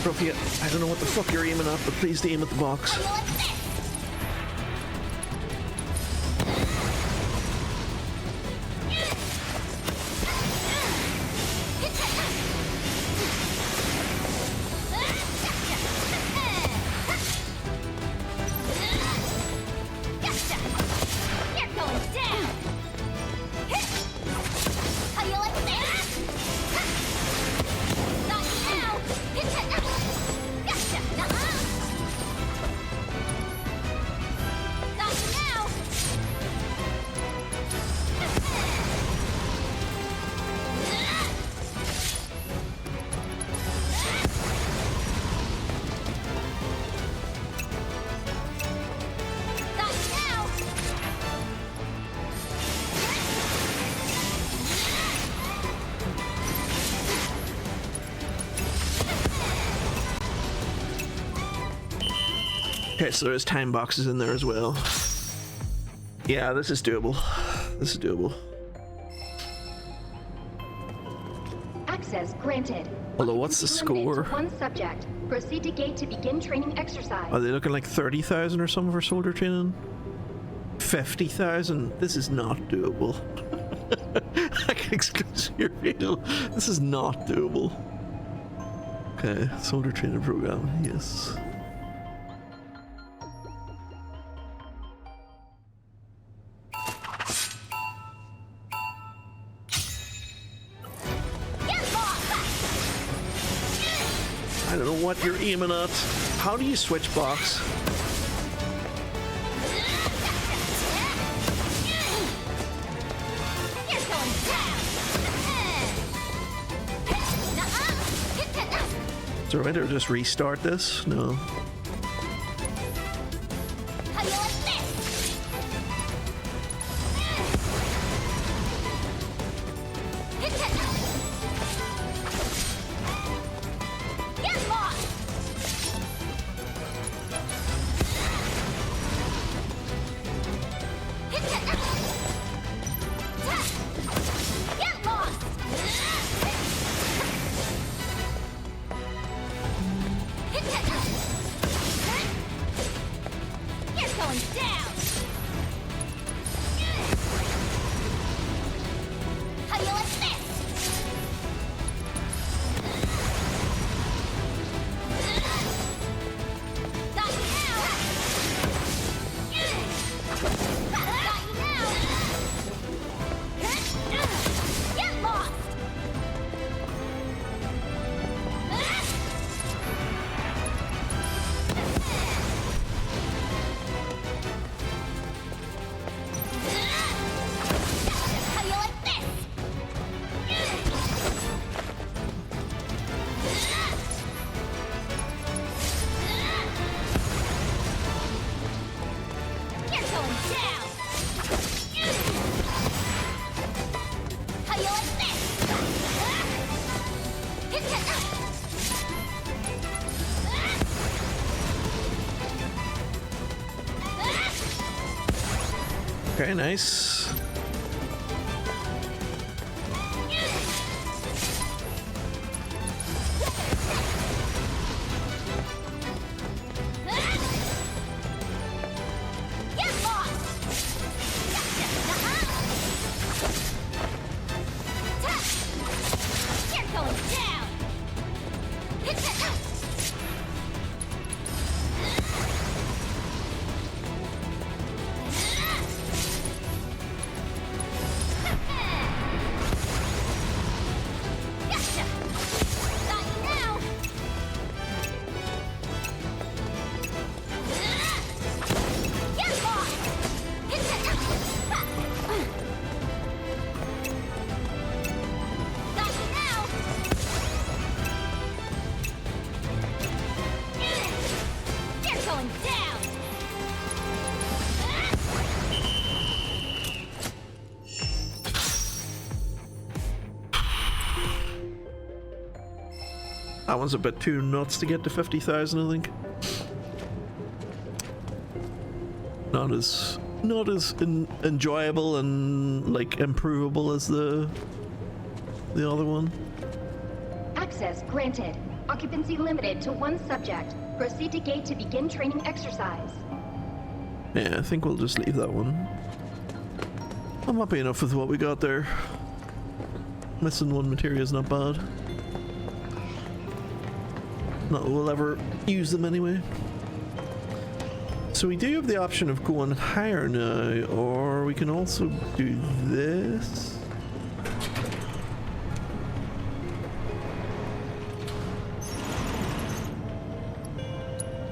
Ruffy, I don't know what the fuck you're aiming at, but please aim at the box. Okay, so there's time boxes in there as well. Yeah, this is doable. This is doable. Access granted. Although, what's the score? One subject. Proceed to gate to begin training exercise. Are they looking like 30,000 or something for soldier training? 50,000? This is not doable. I can exclude your video. This is not doable. Okay, soldier training program, yes. I don't know what you're aiming at. How do you switch box? Is there a way to just restart this? No. Okay, nice. That one's a bit too nuts to get to 50,000, I think. Not as enjoyable and like improvable as the other one. Access granted. Occupancy limited to 1 subject. Proceed to gate to begin training exercise. Yeah, I think we'll just leave that one. I'm happy enough with what we got there. Missing 1 materia is not bad. Not that we'll ever use them anyway. So we do have the option of going higher now, or we can also do this.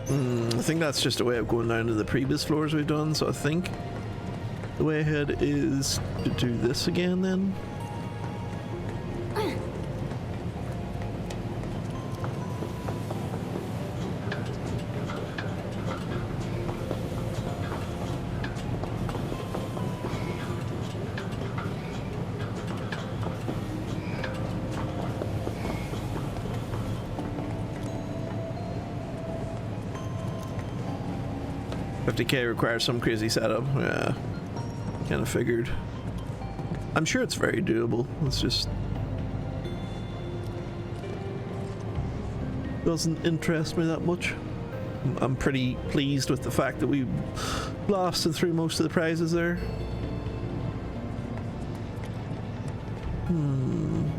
I think that's just a way of going down to the previous floors we've done, so I think the way ahead is to do this again then. $50K requires some crazy setup. Yeah, kind of figured. I'm sure it's very doable. It's just doesn't interest me that much. I'm pretty pleased with the fact that we blasted through most of the prizes there. You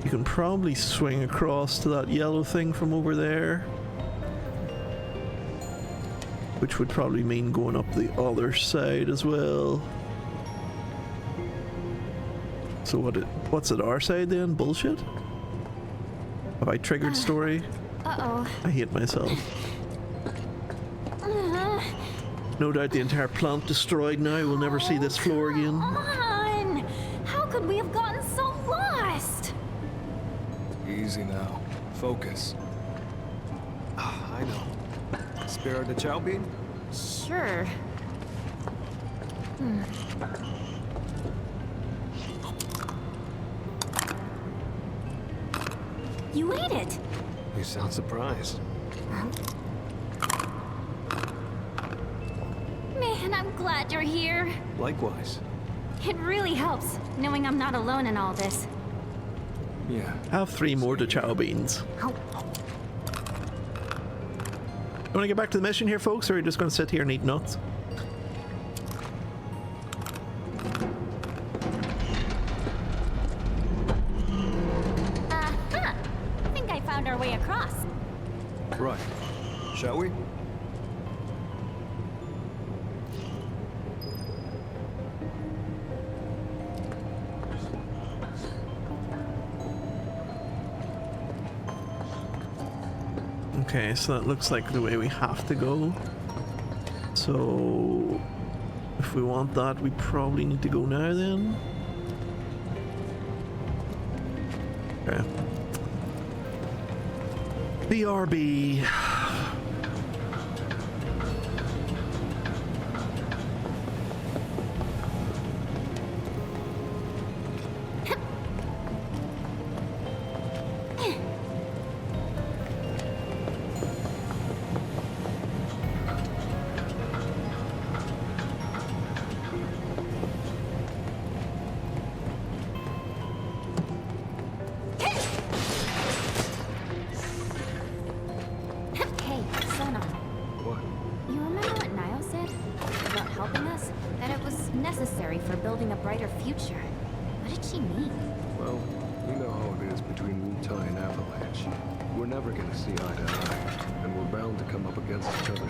can probably swing across to that yellow thing from over there, which would probably mean going up the other side as well. So what's at our side then? Bullshit? Have I triggered story? Uh-oh. I hate myself. No doubt the entire plant destroyed now. We'll never see this floor again. Come on! How could we have gotten so lost? Easy now. Focus. I know. Spare the chow bean? Sure. You ate it! You sound surprised. Man, I'm glad you're here. Likewise. It really helps, knowing I'm not alone in all this. Yeah. Have 3 more to chow beans. Oh. Want to get back to the mission here, folks, or are you just going to sit here and eat nuts? Uh-huh. I think I found our way across. Right. Shall we? Okay, so that looks like the way we have to go. So if we want that, we probably need to go now then. Okay. BRB.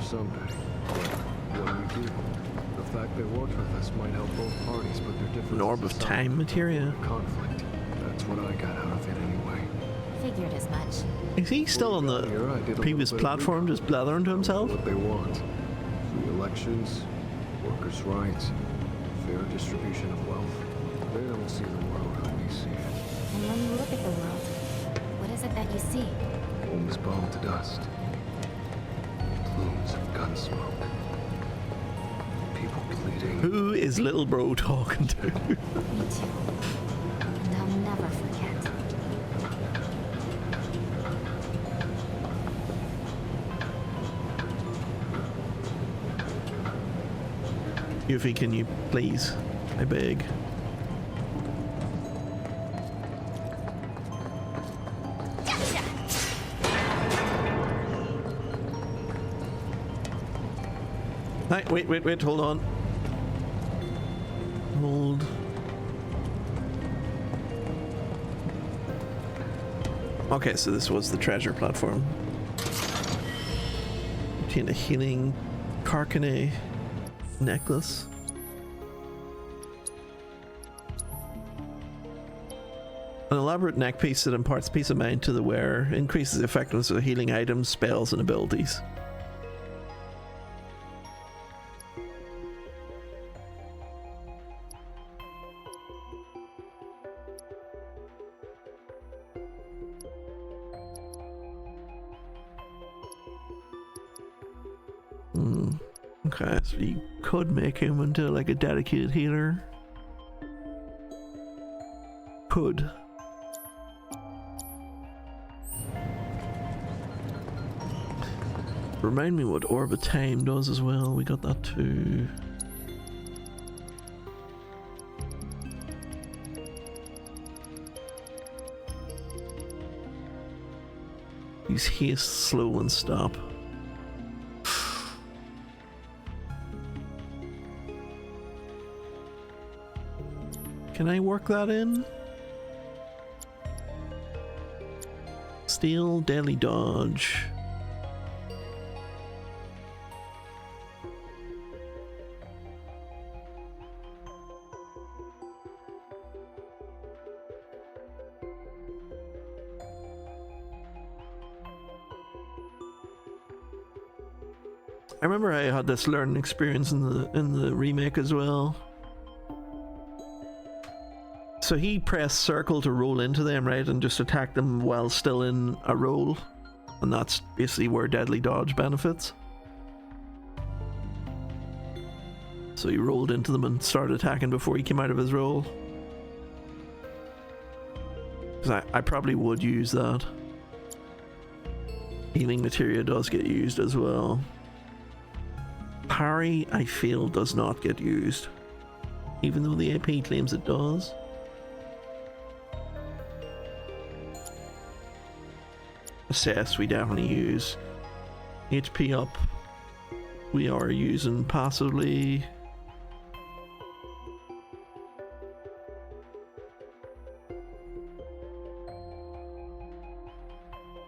Someday. But when we do, the fact they worked with us might help both parties put their differences An orb of time materia. Conflict. That's what I got out of it anyway. Figured as much. Is he still on the previous platform just blathering to himself? What they want. Free elections, workers' rights, fair distribution of wealth. They don't see the world how we see it. And when you look at the world, what is it that you see? Homes bombed to dust. Plumes of gun smoke. People bleeding. Who is little bro talking to? Me too. And I'll never forget. Yuffie, can you please? I beg. Wait, hold on. Hold. Okay, so this was the treasure platform. Obtain a healing Carcane necklace. An elaborate neck piece that imparts peace of mind to the wearer, increases the effectiveness of healing items, spells, and abilities. Okay, so you could make him into like a dedicated healer. Could. Remind me what Orb of Time does as well. We got that too. Use haste, slow, and stop. Can I work that in? Steal, deadly dodge. I remember I had this learning experience in the remake as well. So he pressed circle to roll into them, right, and just attack them while still in a roll, and that's basically where deadly dodge benefits. So he rolled into them and started attacking before he came out of his roll. Because I probably would use that. Healing materia does get used as well. Parry, I feel, does not get used, even though the AP claims it does. Assess, we definitely use. HP up, we are using passively.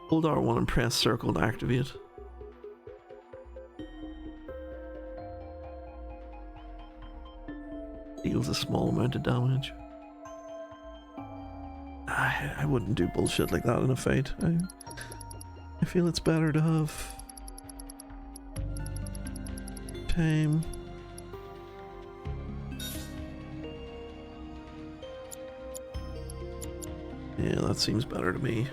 Hold R1 and press circle to activate. Deals a small amount of damage. I wouldn't do bullshit like that in a fight. I feel it's better to have time. Yeah, that seems better to me.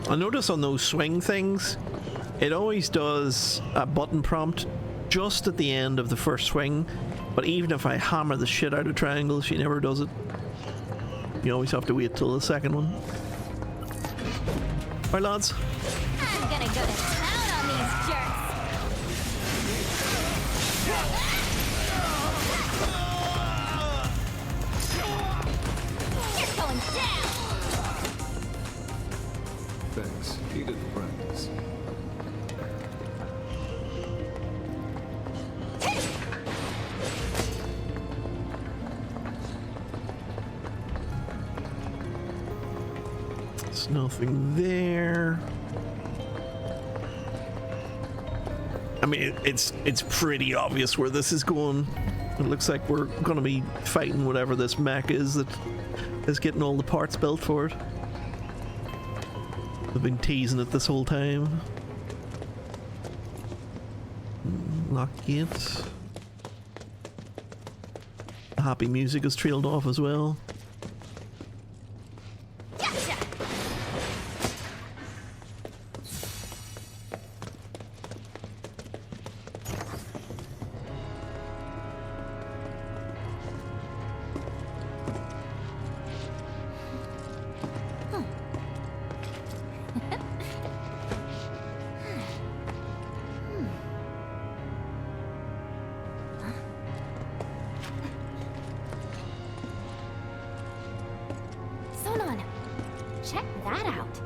I notice on those swing things, it always does a button prompt just at the end of the first swing, but even if I hammer the shit out of triangles, she never does it. You always have to wait till the second one. Right, lads? I'm gonna go to town on these jerks. You're going down. Thanks. Needed practice. There's nothing there. I mean, it's pretty obvious where this is going. It looks like we're gonna be fighting whatever this mech is that is getting all the parts built for it. I've been teasing it this whole time. Lock gate. The happy music is trailed off as well. Gotcha. Check that out.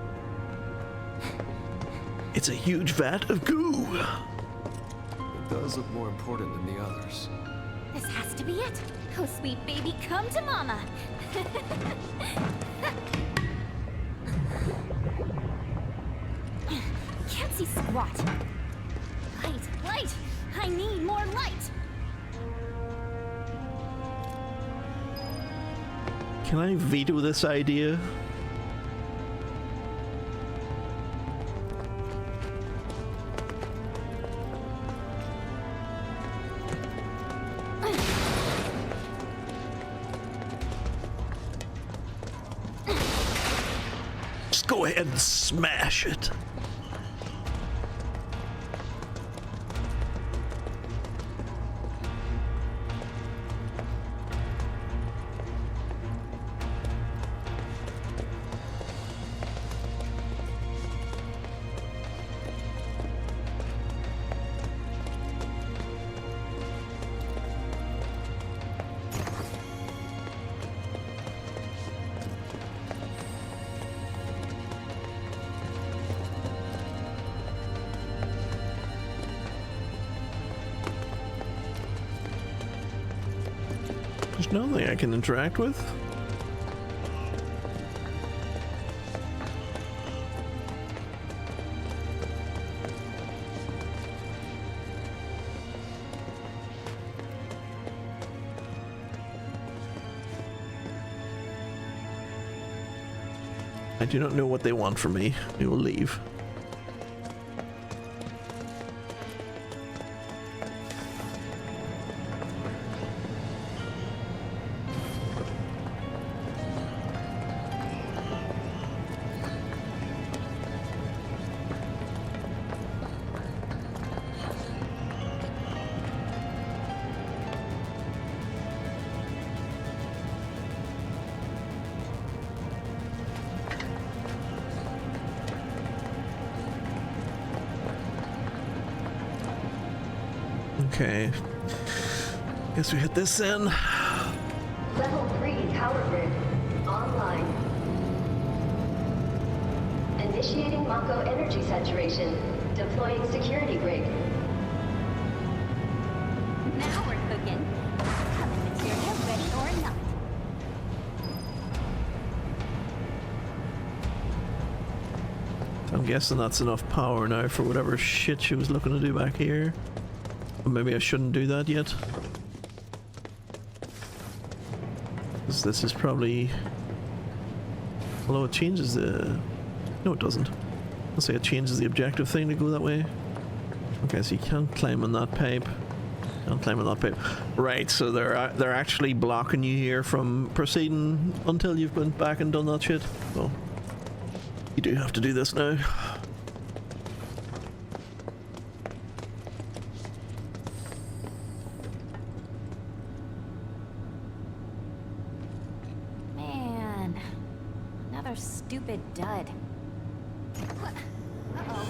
It's a huge vat of goo. It does look more important than the others. This has to be it. Oh, sweet baby, come to mama. Can't see squat. Light! I need more light! Can I veto this idea? Just go ahead and smash it. There's nothing I can interact with. I do not know what they want from me. We will leave. Okay. Guess we hit this in. Level 3 power grid online. Initiating Mako energy saturation. Deploying security rig. Now we're cooking. Coming material ready or not. I'm guessing that's enough power now for whatever shit she was looking to do back here. Or maybe I shouldn't do that yet. Because this is probably... Although it changes the... No, it doesn't. Let's say it changes the objective thing to go that way. Okay, so you can't climb on that pipe. Can't climb on that pipe. Right, so they're actually blocking you here from proceeding until you've been back and done that shit. Well, you do have to do this now. Man, another stupid dud. Uh-oh.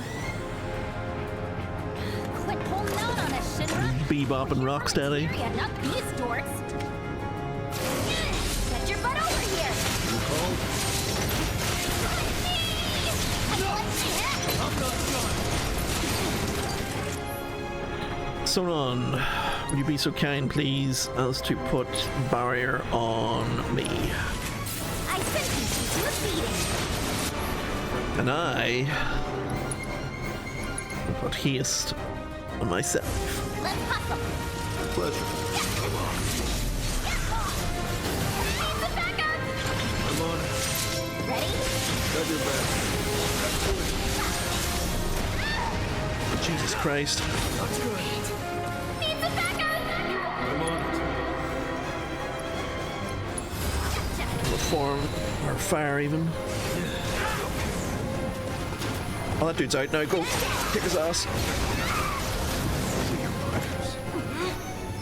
Quit holding out on us, Shinra. Bebop and Rocksteady. Yeah, not these dorks. Get your butt over here. Sonon, would you be so kind, please, as to put barrier on me? I sent you to a beating. And I will put haste on myself. Let's hustle. Pleasure. Come on. Need some backup. I'm on it. Ready? Got your back. Jesus Christ. That's good. Need some backup. I'm on it. Reform or fire even. Oh, that dude's out now. Go kick his ass.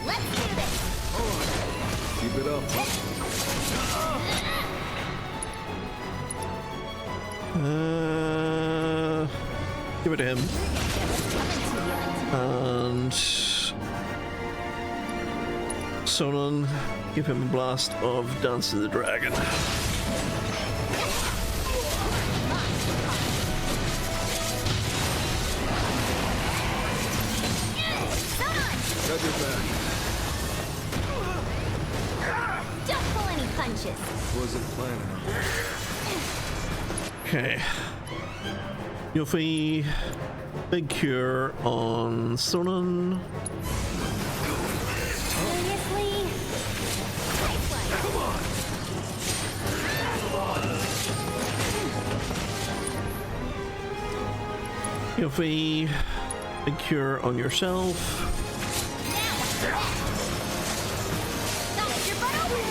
Let's do this. Keep it up. Give it to him. And Sonon, give him a blast of Dance of the Dragon. Got your back. Don't pull any punches. Wasn't planning on that. Okay. Yuffie, big cure on Sonon. Seriously? Nice one. Come on. Yuffie, big cure on yourself. That's your butt open.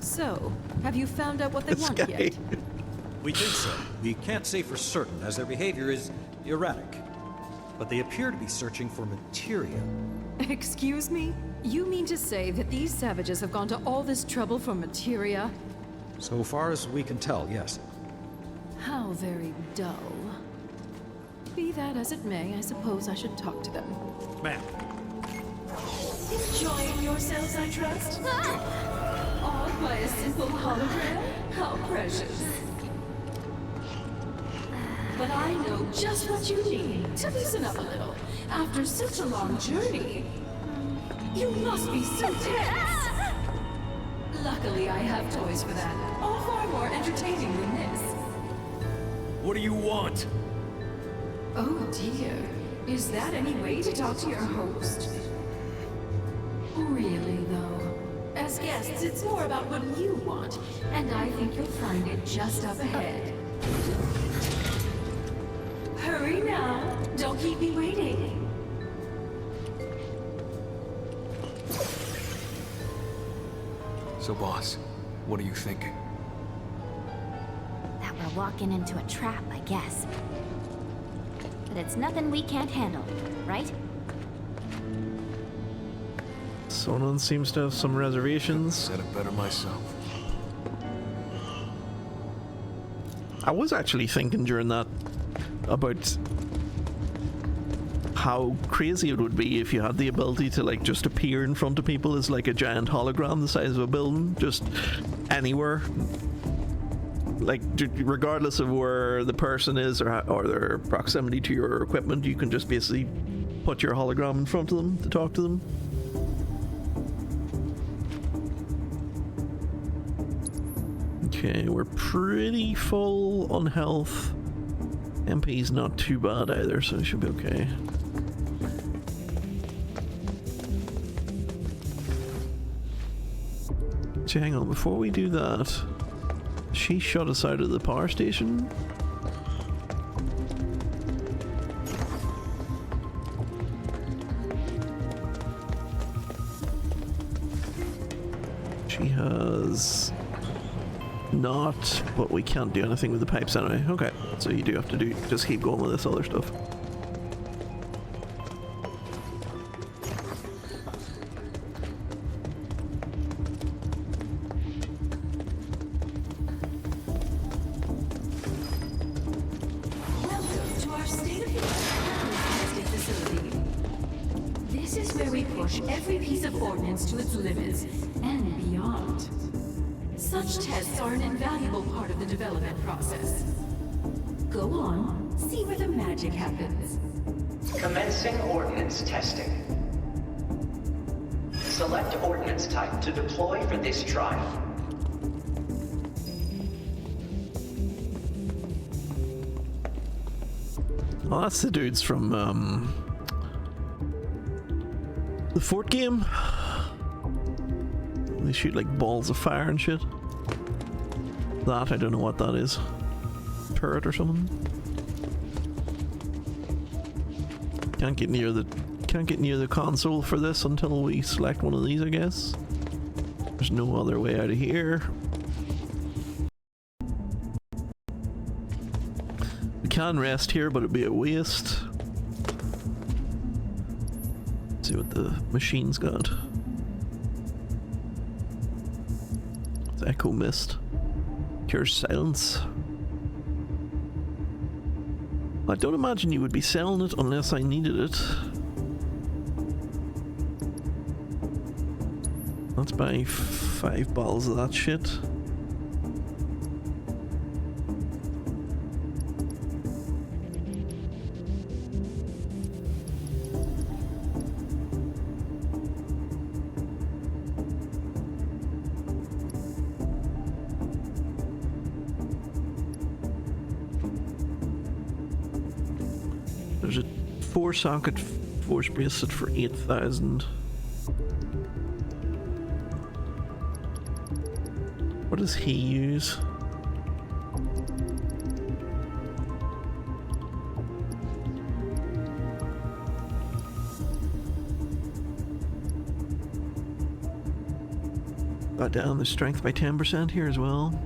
So, have you found out what they want yet? We think so. We can't say for certain, as their behavior is erratic. But they appear to be searching for materia. Excuse me? You mean to say that these savages have gone to all this trouble for materia? So far as we can tell, yes. How very dull. Be that as it may, I suppose I should talk to them. Ma'am. Enjoying yourselves, I trust? Awed by a simple hologram? How precious. But I know just what you need to loosen up a little. After such a long journey, you must be so tense. Luckily, I have toys for that. All far more entertaining than this. What do you want? Oh dear. Is that any way to talk to your host? Really, though. As guests, it's more about what you want, and I think you'll find it just up ahead. Hurry now. Don't keep me waiting. So, boss, what are you thinking? That we're walking into a trap, I guess. But it's nothing we can't handle, right? Sonon seems to have some reservations. Said it better myself. I was actually thinking during that about how crazy it would be if you had the ability to like just appear in front of people as like a giant hologram the size of a building, just anywhere, like regardless of where the person is or their proximity to your equipment. You can just basically put your hologram in front of them to talk to them. Okay, we're pretty full on health. MP's not too bad either, so it should be okay. So hang on, before we do that, she shut us out of the power station. She has not, but we can't do anything with the pipes anyway. Okay, so you do have to just keep going with this other stuff. Welcome to our state-of-the-art testing facility. This is where we push every piece of ordnance to its limits and beyond. Such tests are an invaluable part of the development process. Go on, see where the magic happens. Commencing ordnance testing. Select ordnance type to deploy for this trial. Oh, that's the dudes from the Fort game. They shoot like balls of fire and shit. That, I don't know what that is. Turret or something. Can't get near the console for this until we select one of these, I guess. There's no other way out of here. We can rest here, but it'd be a waste. Let's see what the machine's got. It's Echo Mist. Cures silence. I don't imagine you would be selling it unless I needed it. Let's buy 5 bottles of that shit. There's a 4-socket force bracelet for 8,000. What does he use? Got down the strength by 10% here as well.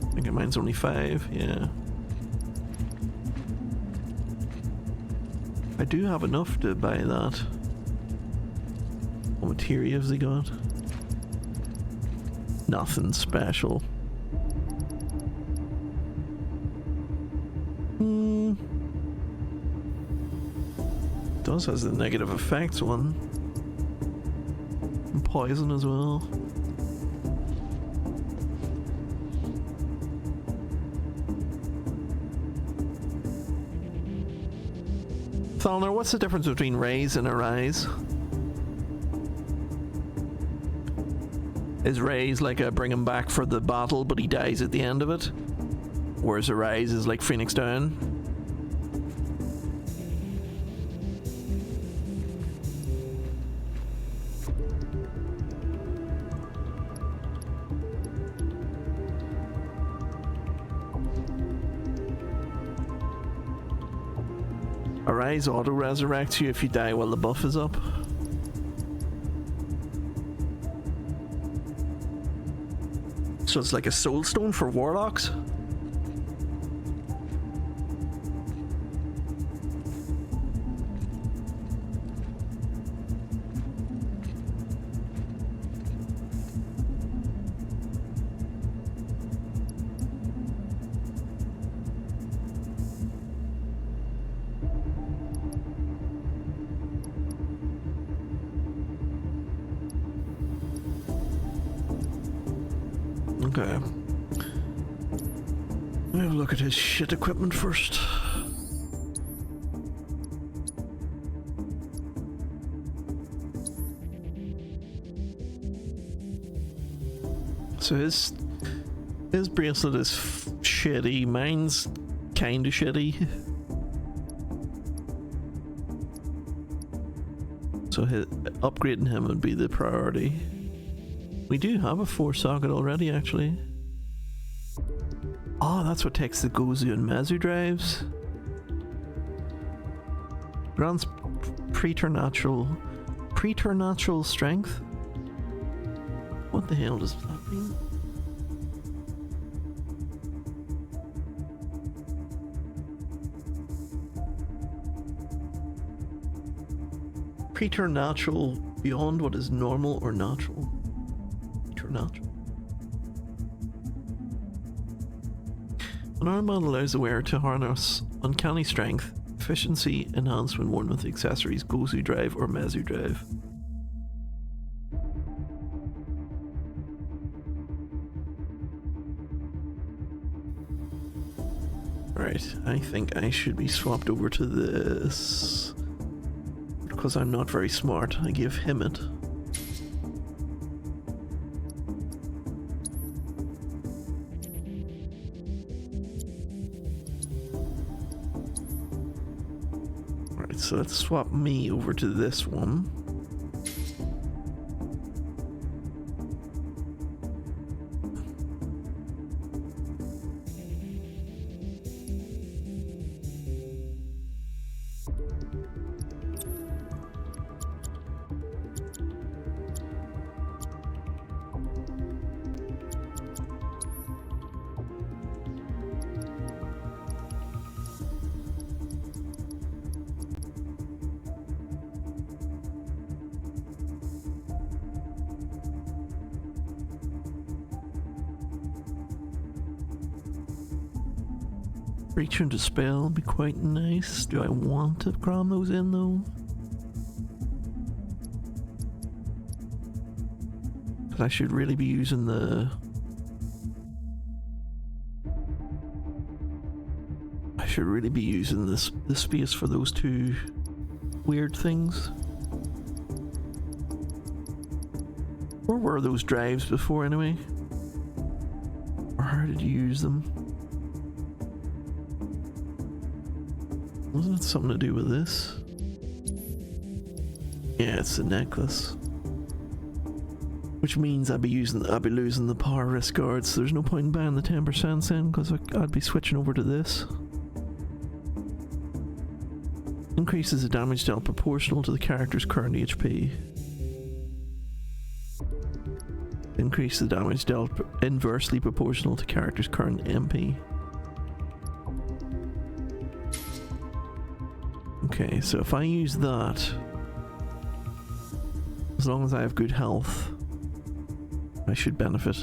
I think mine's only 5, yeah. I do have enough to buy that. What material has he got? Nothing special. Does has the negative effects one. And poison as well. Thalner, what's the difference between raise and arise? Is raise like a bring him back for the battle but he dies at the end of it? Whereas arise is like Phoenix Down? Arise auto-resurrects you if you die while the buff is up. So it's like a soul stone for warlocks? Okay. Let me have a look at his shit equipment first. So his bracelet is shitty. Mine's kinda shitty. So upgrading him would be the priority. We do have a 4-socket already, actually. Oh, that's what takes the Gozu and Mezu drives. Grants preternatural strength. What the hell does that mean? Preternatural beyond what is normal or natural. Preternatural. An armband allows the wearer to harness uncanny strength, efficiency enhanced when worn with accessories Gozu drive or Mezu drive. Right, I think I should be swapped over to this. Because I'm not very smart, I give him it. Right, so let's swap me over to this one. Reach and Dispel would be quite nice. Do I want to cram those in though? Because I should really be using the... I should really be using this space for those two weird things. Where were those drives before anyway? Or how did you use them? Wasn't it something to do with this? Yeah, it's the necklace. Which means I'd be losing the power risk guards, so there's no point in buying the 10% then, because I'd be switching over to this. Increases the damage dealt proportional to the character's current HP. Increase the damage dealt inversely proportional to character's current MP. Okay, so if I use that, as long as I have good health, I should benefit.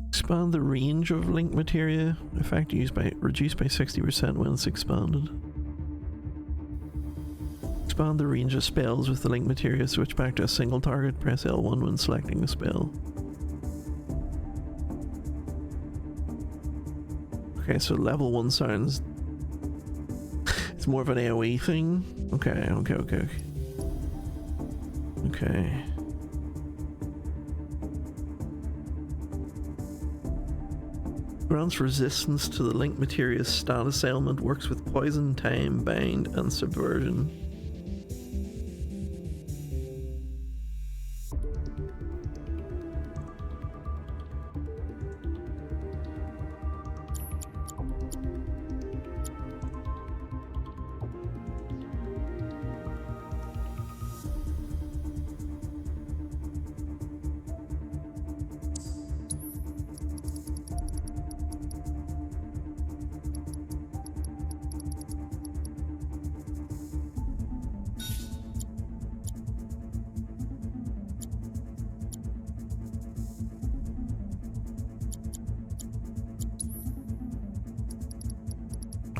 Expand the range of link materia. Effect reduced by 60% when it's expanded. Expand the range of spells with the link materia. Switch back to a single target. Press L1 when selecting the spell. Okay, so level 1 sounds... it's more of an AoE thing. Okay. Grants resistance to the link materia's status ailment, works with poison, time, bind, and subversion.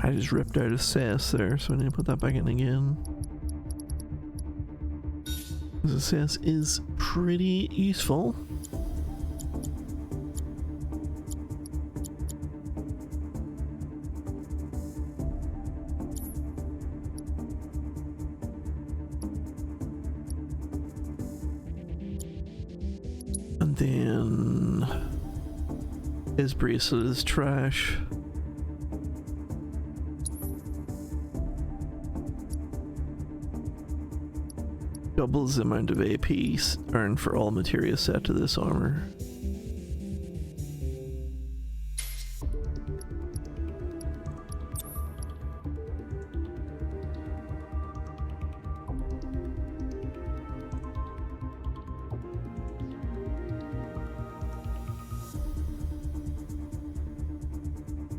I just ripped out a SAS there, so I need to put that back in again. The SAS is pretty useful. And then his bracelet is trash. Doubles the amount of AP earned for all materia set to this armor.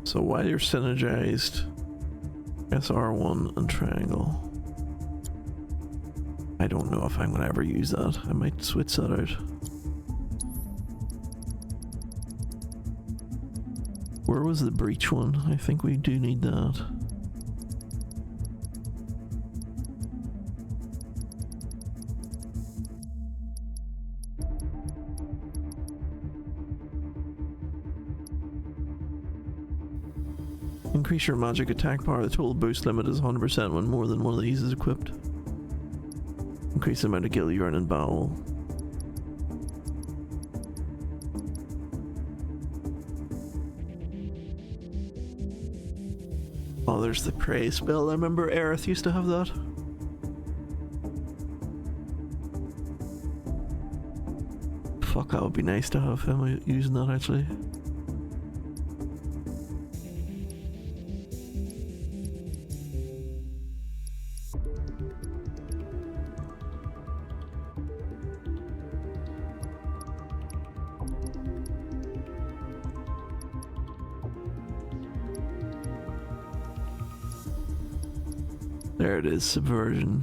So while you're synergized, press R1 and triangle. I don't know if I'm going to ever use that. I might switch that out. Where was the breach one? I think we do need that. Increase your magic attack power. The total boost limit is 100% when more than one of these is equipped. Increase the amount of gil you earn in battle. Oh, there's the prey spell. I remember Aerith used to have that. Fuck, that would be nice to have him using that actually. There it is, subversion.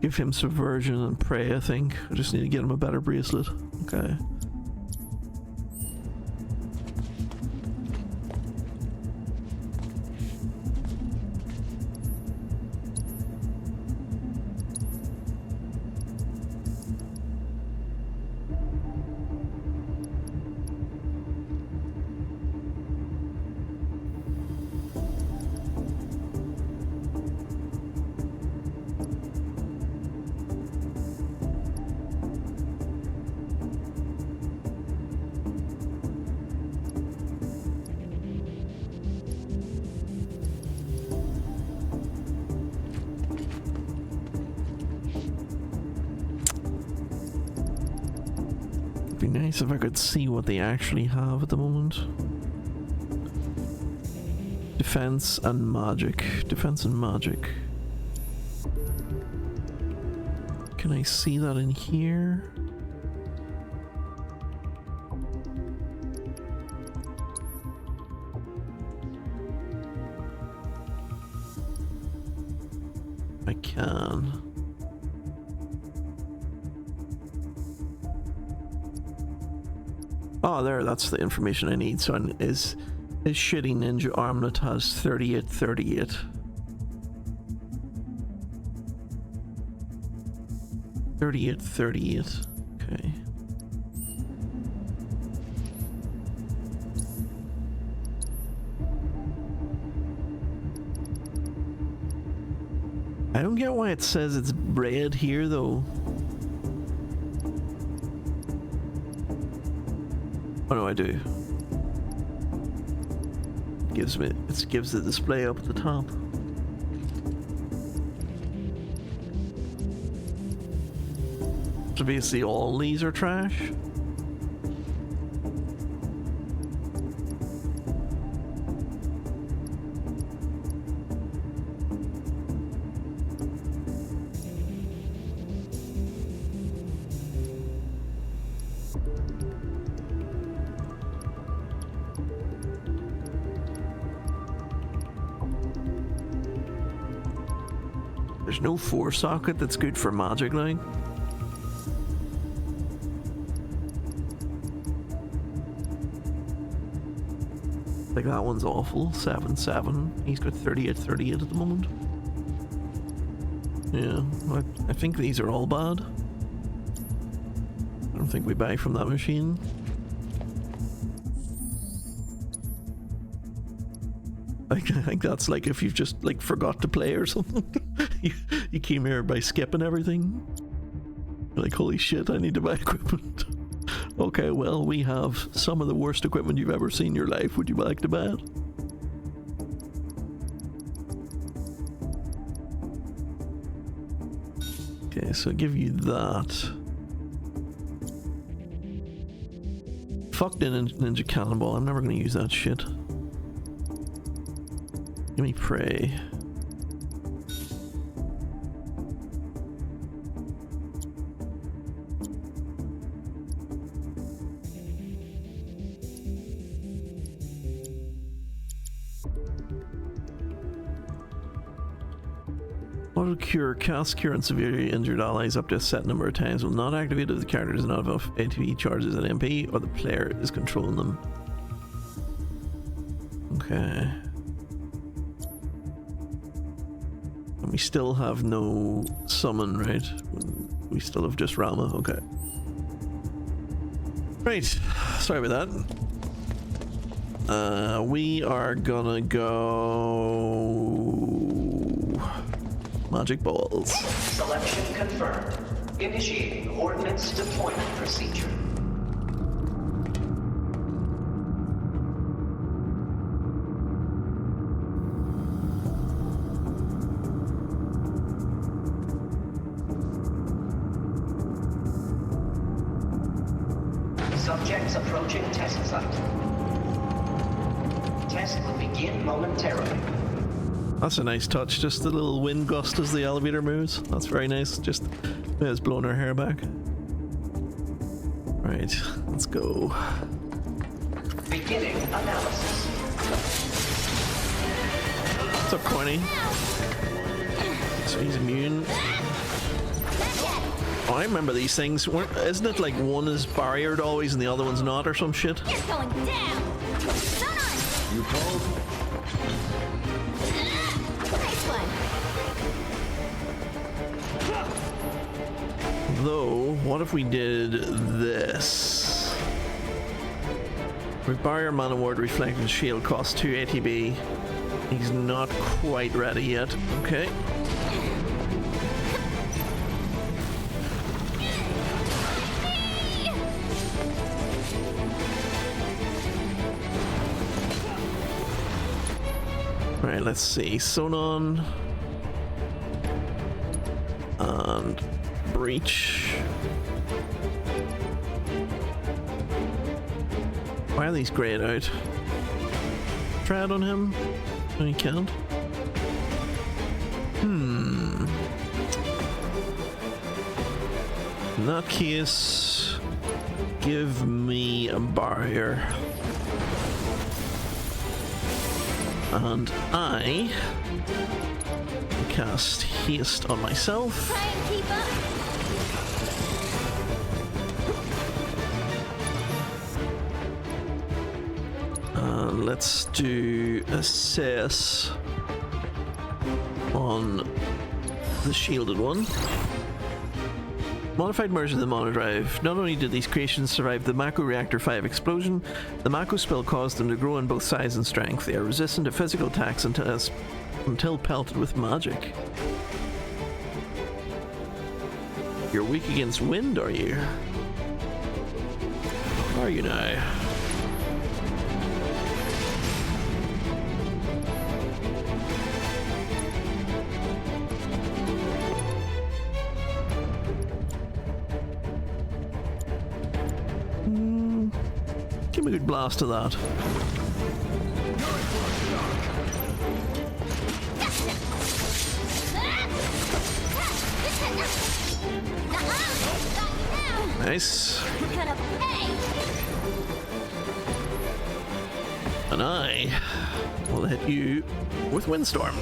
Give him subversion and prey, I think. I just need to get him a better bracelet. Okay. nice if I could see what they actually have at the moment. Defense and magic. Defense and magic. Can I see that in here? I can. Oh, there, that's the information I need. So his shitty ninja armlet has 3838. 3838. Okay. I don't get why it says it's red here though. What do I do? It gives the display up at the top. So basically all these are trash. There's no 4 socket that's good for magic line. Like that one's awful. 7-7. He's got 38-38 at the moment. Yeah, I think these are all bad. I don't think we buy from that machine. I think that's like if you've just like forgot to play or something. you came here by skipping everything. You're like, holy shit, I need to buy equipment. Okay, well, we have some of the worst equipment you've ever seen in your life. Would you like to buy it? Okay, so I'll give you that. Fuck the Ninja Cannonball. I'm never going to use that shit. Give me Prey. Auto cure casts cure on severely injured allies up to a set number of times. Will not activate if the character does not have enough ATB charges an MP or the player is controlling them. Okay. And we still have no summon, right? We still have just Rama. Okay. Right. Sorry about that. We are gonna go magic balls. Selection confirmed. Initiating ordnance deployment procedure. Subjects approaching test site. Test will begin momentarily. That's a nice touch, just the little wind gust as the elevator moves. That's very nice, just it's blowing her hair back. Right, let's go. Beginning analysis. What's up, Corny? So he's immune. Oh, I remember these things. Isn't it like one is barriered always and the other one's not or some shit? You're going down. You called? Nice one. Though, what if we did this? With barrier mana ward reflecting shield costs 2 ATB. He's not quite ready yet. Okay. Right, let's see. Sonon and Breach. Why are these grayed out? Try it on him? No, you can't. In that case, give me a bar here. And I cast haste on myself. Try and keep up. And let's do assess on the shielded one. Modified merge of the monodrive. Not only did these creations survive the Mako Reactor 5 explosion, the Mako spell caused them to grow in both size and strength. They are resistant to physical attacks until pelted with magic. You're weak against wind, are you? Are you now? Give me a good blast of that. Nice. And I will hit you with Windstorm.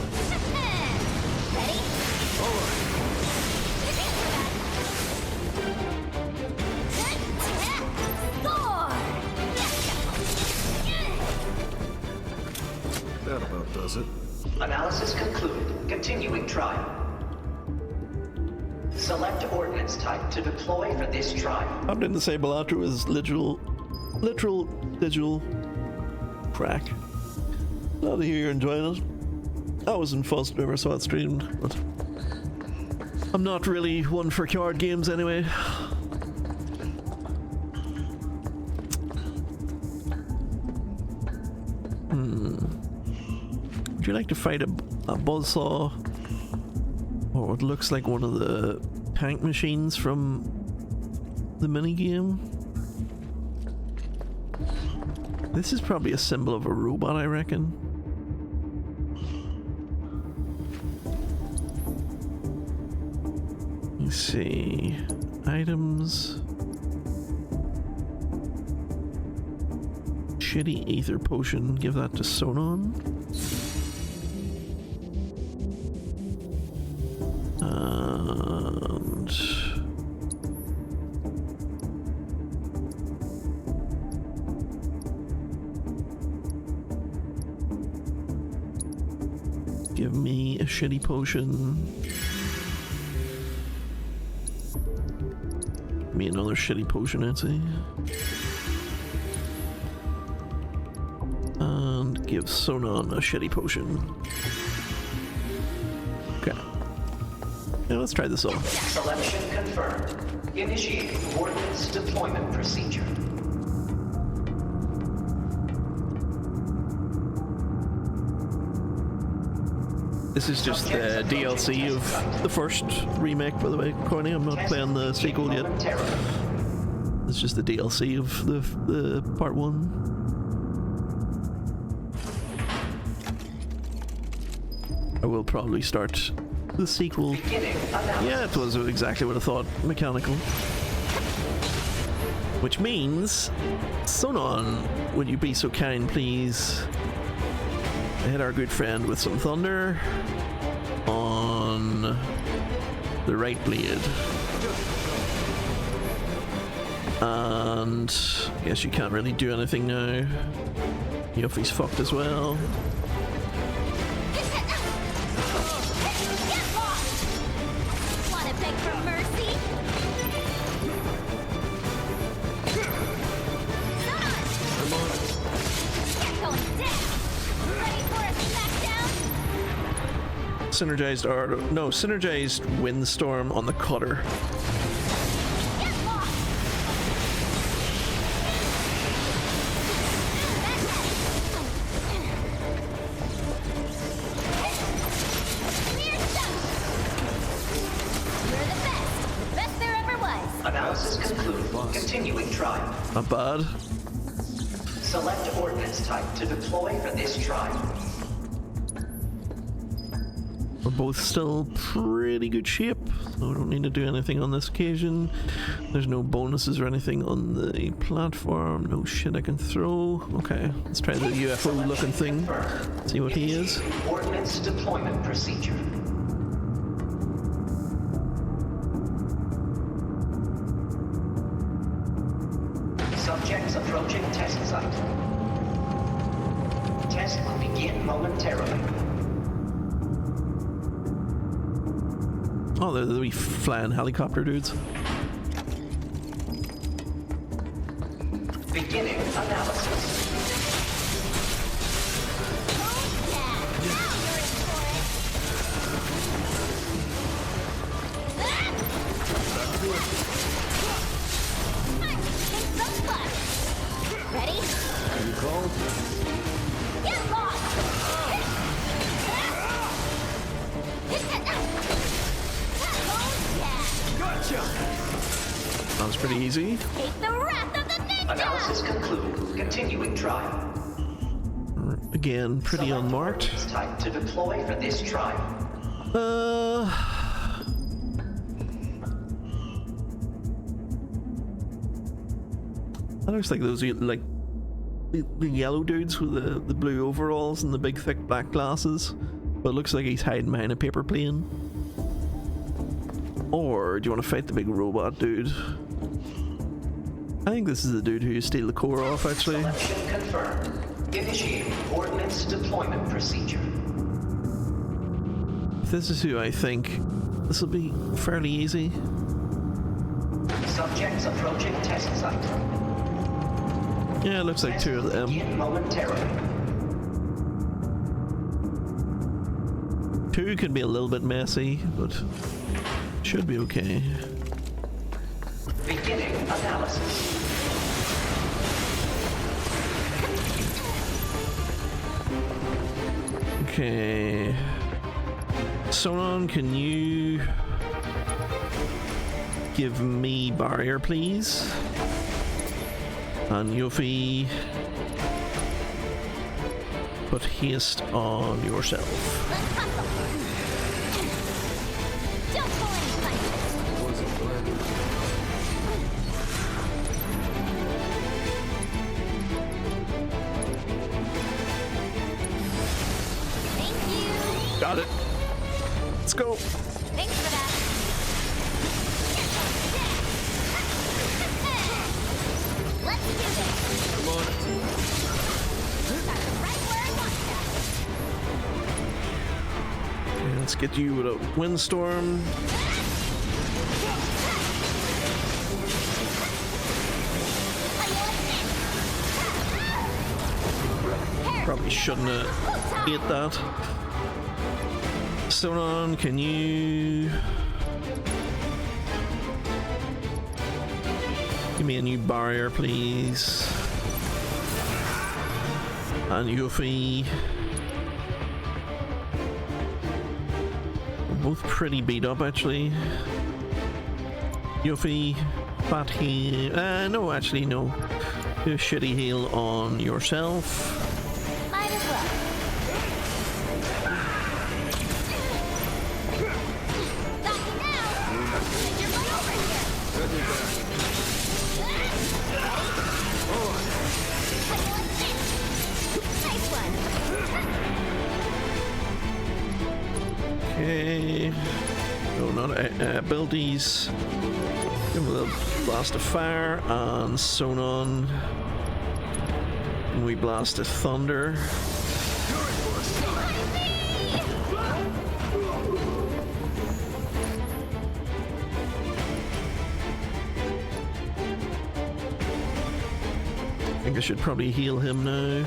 That about does it. Analysis concluded. Continuing trial. Select ordnance type to deploy for this trial. I'm going to say Balatro is literal digital crack. Glad to hear you're enjoying it. I wasn't fussed whenever I saw it streamed, but I'm not really one for card games anyway. Would you like to fight a buzzsaw? Or what looks like one of the tank machines from the minigame? This is probably a symbol of a robot, I reckon. Let's see. Items. Shitty ether potion. Give that to Sonon. And give me a shitty potion. Give me another shitty potion, I'd say. And give Sonon a shitty potion. Okay. Yeah, let's try this off. Selection confirmed. Initiating ordnance deployment procedure. This is just the DLC of the first remake, by the way, Corny. I'm not playing the sequel yet. It's just the DLC of the part 1. I will probably start the sequel. Yeah, it was exactly what I thought. Mechanical. Which means, Sonon, would you be so kind, please hit our good friend with some thunder on the right blade. And I guess you can't really do anything now. Yuffie's fucked as well. Synergized windstorm on the cutter. Analysis concluded. Continuing trial. Not bad. Select ordnance type to deploy for this trial. We're both still pretty good shape, so we don't need to do anything on this occasion. There's no bonuses or anything on the platform. No shit I can throw. Okay, let's try the UFO looking thing. See what he is. Ordnance deployment procedure. Subjects approaching test site. Test will begin momentarily. Oh, they're the wee flying helicopter dudes. Beginning analysis. Ready? You called? Get lost! Gotcha! That was pretty easy. Take the wrath of the ninja! Analysis concluded. Continuing trial. Again, pretty unmarked. Type to deploy for this trial. That looks like those like the yellow dudes with the blue overalls and the big thick black glasses. But it looks like he's hiding behind a paper plane. Or do you want to fight the big robot dude? I think this is the dude who you steal the core off, actually. Selection confirmed. Initiating ordnance deployment procedure. If this is who I think, this will be fairly easy. Subjects approaching test site. Yeah, it looks like two of them. Begin momentarily. Two can be a little bit messy, but should be okay. Beginning analysis. Okay. Sonon, can you give me barrier, please? And Yuffie, put haste on yourself. Don't pull any punches! Wasn't planned. Thank you! Got it. Let's go. Thanks for that! Let's do this! Come on. That's right where I want that! Okay, let's get you with a windstorm. Probably shouldn't have ate that. Sonon, can you give me a new barrier, please? And Yuffie. We're both pretty beat up, actually. Yuffie, fat heal. No, actually, no. Do a shitty heal on yourself. Might as well. Got you now! Get your butt over here! Send me back. Nice one! Okay. No, not abilities. Give him a little blast of fire and Sonon. And we blast of thunder. I think I should probably heal him now.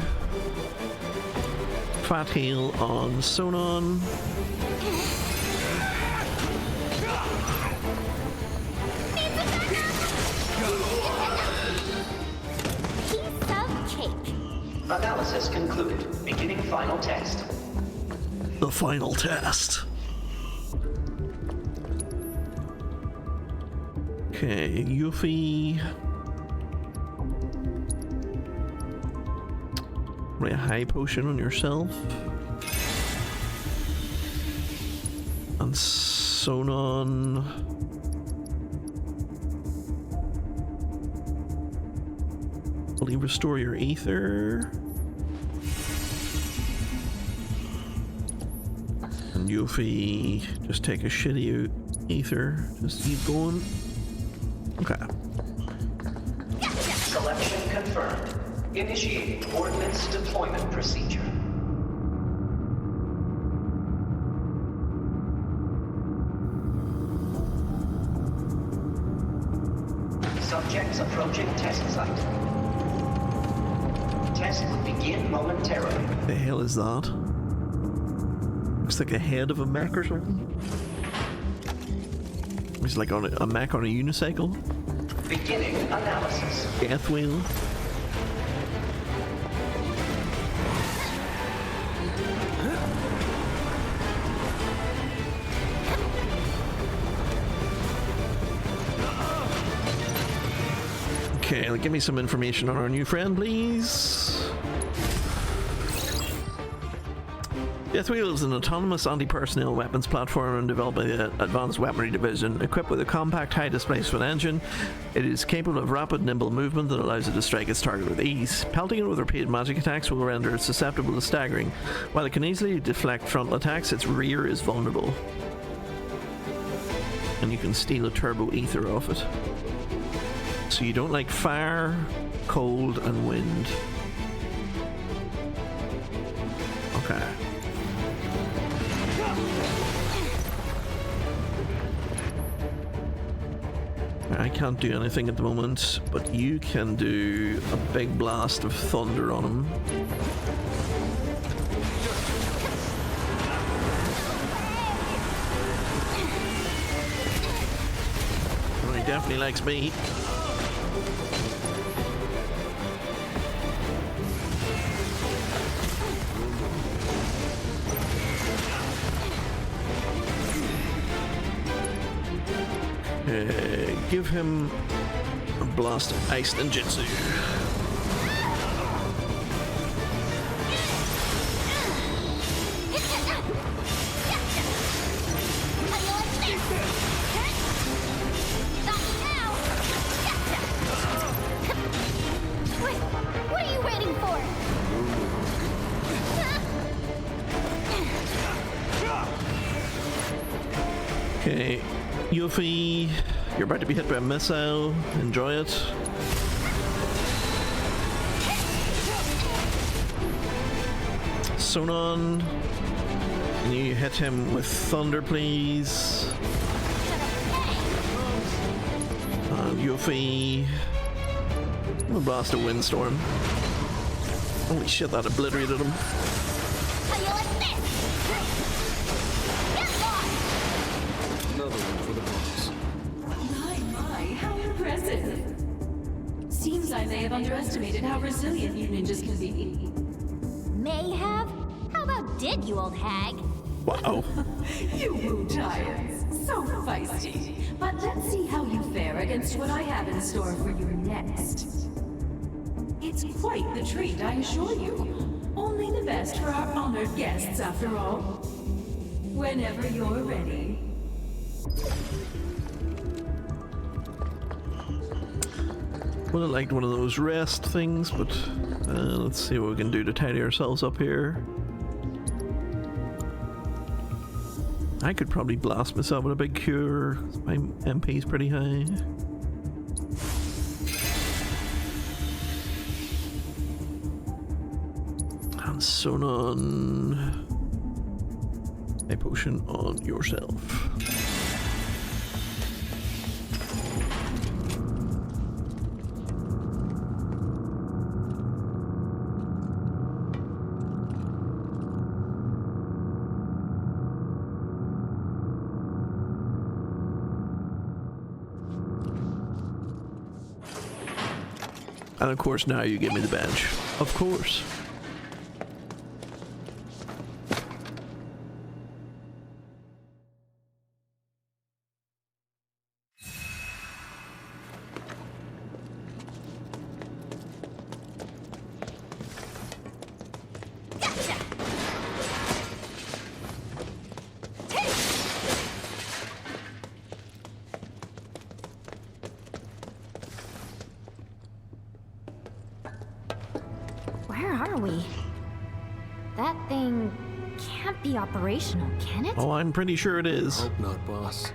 Fat heal on Sonon. Piece of cake. Analysis concluded. Beginning final test. The final test. Okay, Yuffie. Probably a high potion on yourself. And Sonon. Will he restore your ether? And Yuffie, just take a shitty ether. Just keep going. Okay. Selection confirmed. Initiating ordnance deployment procedure. Subjects approaching test site. Test will begin momentarily. The hell is that? Looks like a head of a mech or something. It's like on a mech on a unicycle. Beginning analysis. Death wheel. Okay, give me some information on our new friend, please. Deathwheel is an autonomous anti-personnel weapons platform developed by the Advanced Weaponry Division. Equipped with a compact, high-displacement engine, it is capable of rapid, nimble movement that allows it to strike its target with ease. Pelting it with repeated magic attacks will render it susceptible to staggering. While it can easily deflect frontal attacks, its rear is vulnerable. And you can steal a turbo ether off it. So you don't like fire, cold, and wind. Okay. I can't do anything at the moment, but you can do a big blast of thunder on him. Well, he definitely likes me. Give him a blast of ice ninjutsu. What are you waiting for? Okay, Yuffie, you're about to be hit by a missile. Enjoy it. Sonon, can you hit him with thunder, please? And Yuffie, I'm gonna blast a windstorm. Holy shit, that obliterated him. Another one for the boss. My, how impressive. Seems I may have underestimated how resilient you ninjas can be. May have? How about did, you old hag? Wow. You woo giants. So feisty. But let's see how you fare against what I have in store for you next. It's quite the treat, I assure you. Only the best for our honored guests, after all. Whenever you're ready. Would have liked one of those rest things, but let's see what we can do to tidy ourselves up here. I could probably blast myself with a big cure. My MP's pretty high. And Sonon, a potion on yourself. And of course now you give me the badge. Of course. can't be operational, can it? Oh, I'm pretty sure it is. Hope not, boss.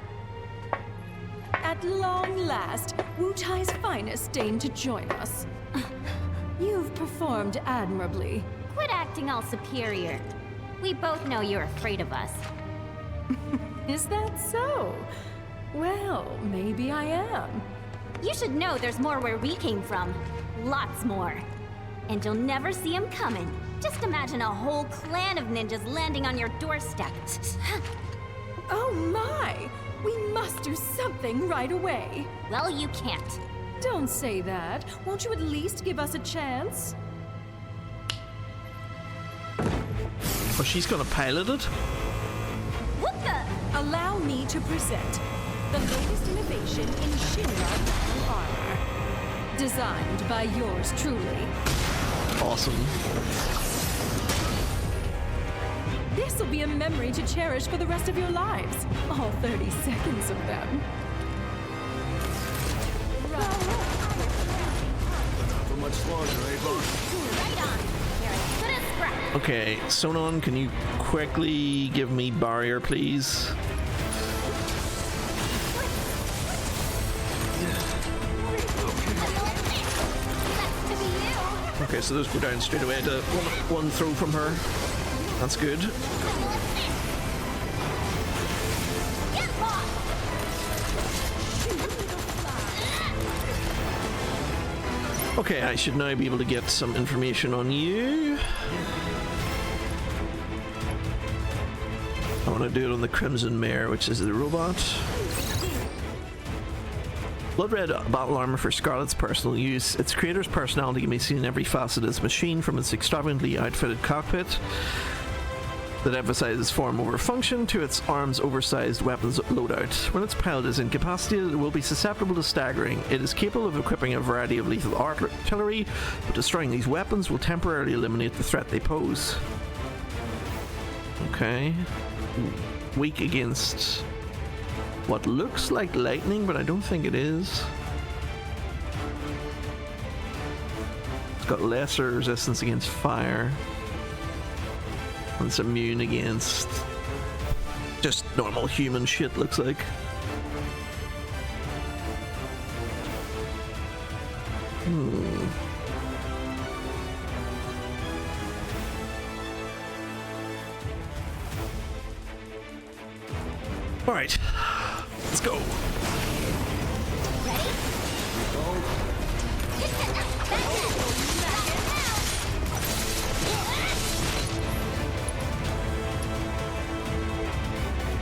At long last, Wu Tai's finest deigned to join us. You've performed admirably. Quit acting all superior. We both know you're afraid of us. Is that so? Well, maybe I am. You should know there's more where we came from. Lots more. And you'll never see them coming. Just imagine a whole clan of ninjas landing on your doorstep. Oh my! We must do something right away. Well, you can't. Don't say that. Won't you at least give us a chance? Oh, she's gonna pilot it? What the? Allow me to present the latest innovation in Shinra battle armor. Designed by yours truly. Awesome. This will be a memory to cherish for the rest of your lives. All 30 seconds of them. Not for much longer, eh, boss? Right on. You're as good as scrap. Okay, Sonon, can you quickly give me barrier, please? Okay, so those go down straight away to one throw from her. That's good. Okay, I should now be able to get some information on you. I want to do it on the Crimson Mare, which is the robot. Blood Red battle armor for Scarlet's personal use. Its creator's personality can be seen in every facet of its machine, from its extravagantly outfitted cockpit that emphasizes form over function to its arm's oversized weapons loadout. When its pilot is incapacitated, it will be susceptible to staggering. It is capable of equipping a variety of lethal artillery, but destroying these weapons will temporarily eliminate the threat they pose. Okay. Weak against what looks like lightning, but I don't think it is. It's got lesser resistance against fire. And it's immune against just normal human shit, looks like. Alright, let's go.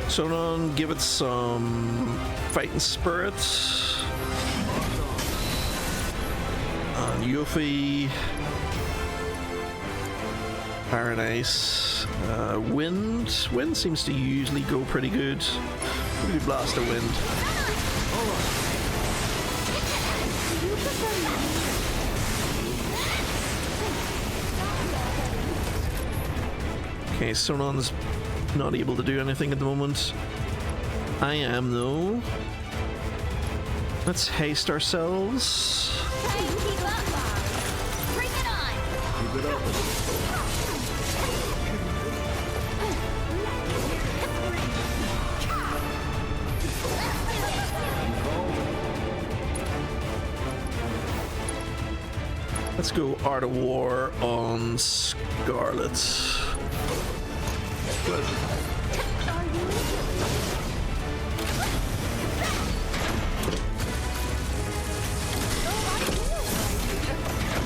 Sonon, give it some fighting spirit. And Yuffie. Paradise. Wind. Wind seems to usually go pretty good. Pretty good blast of wind. Okay, Sonon's not able to do anything at the moment. I am, though. Let's haste ourselves. Bring it on. Keep it up. Let's go Art of War on Scarlet. Good.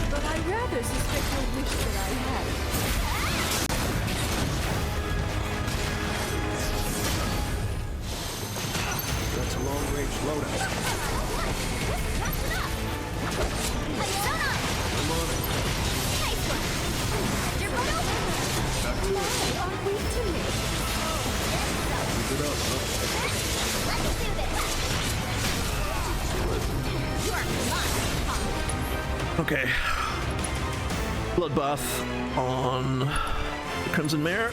But I rather suspect a wish that I had. That's a long-range loadout. I'm on it. Why are we to me? Keep it up, Okay. Bloodbath on the Crimson Mare.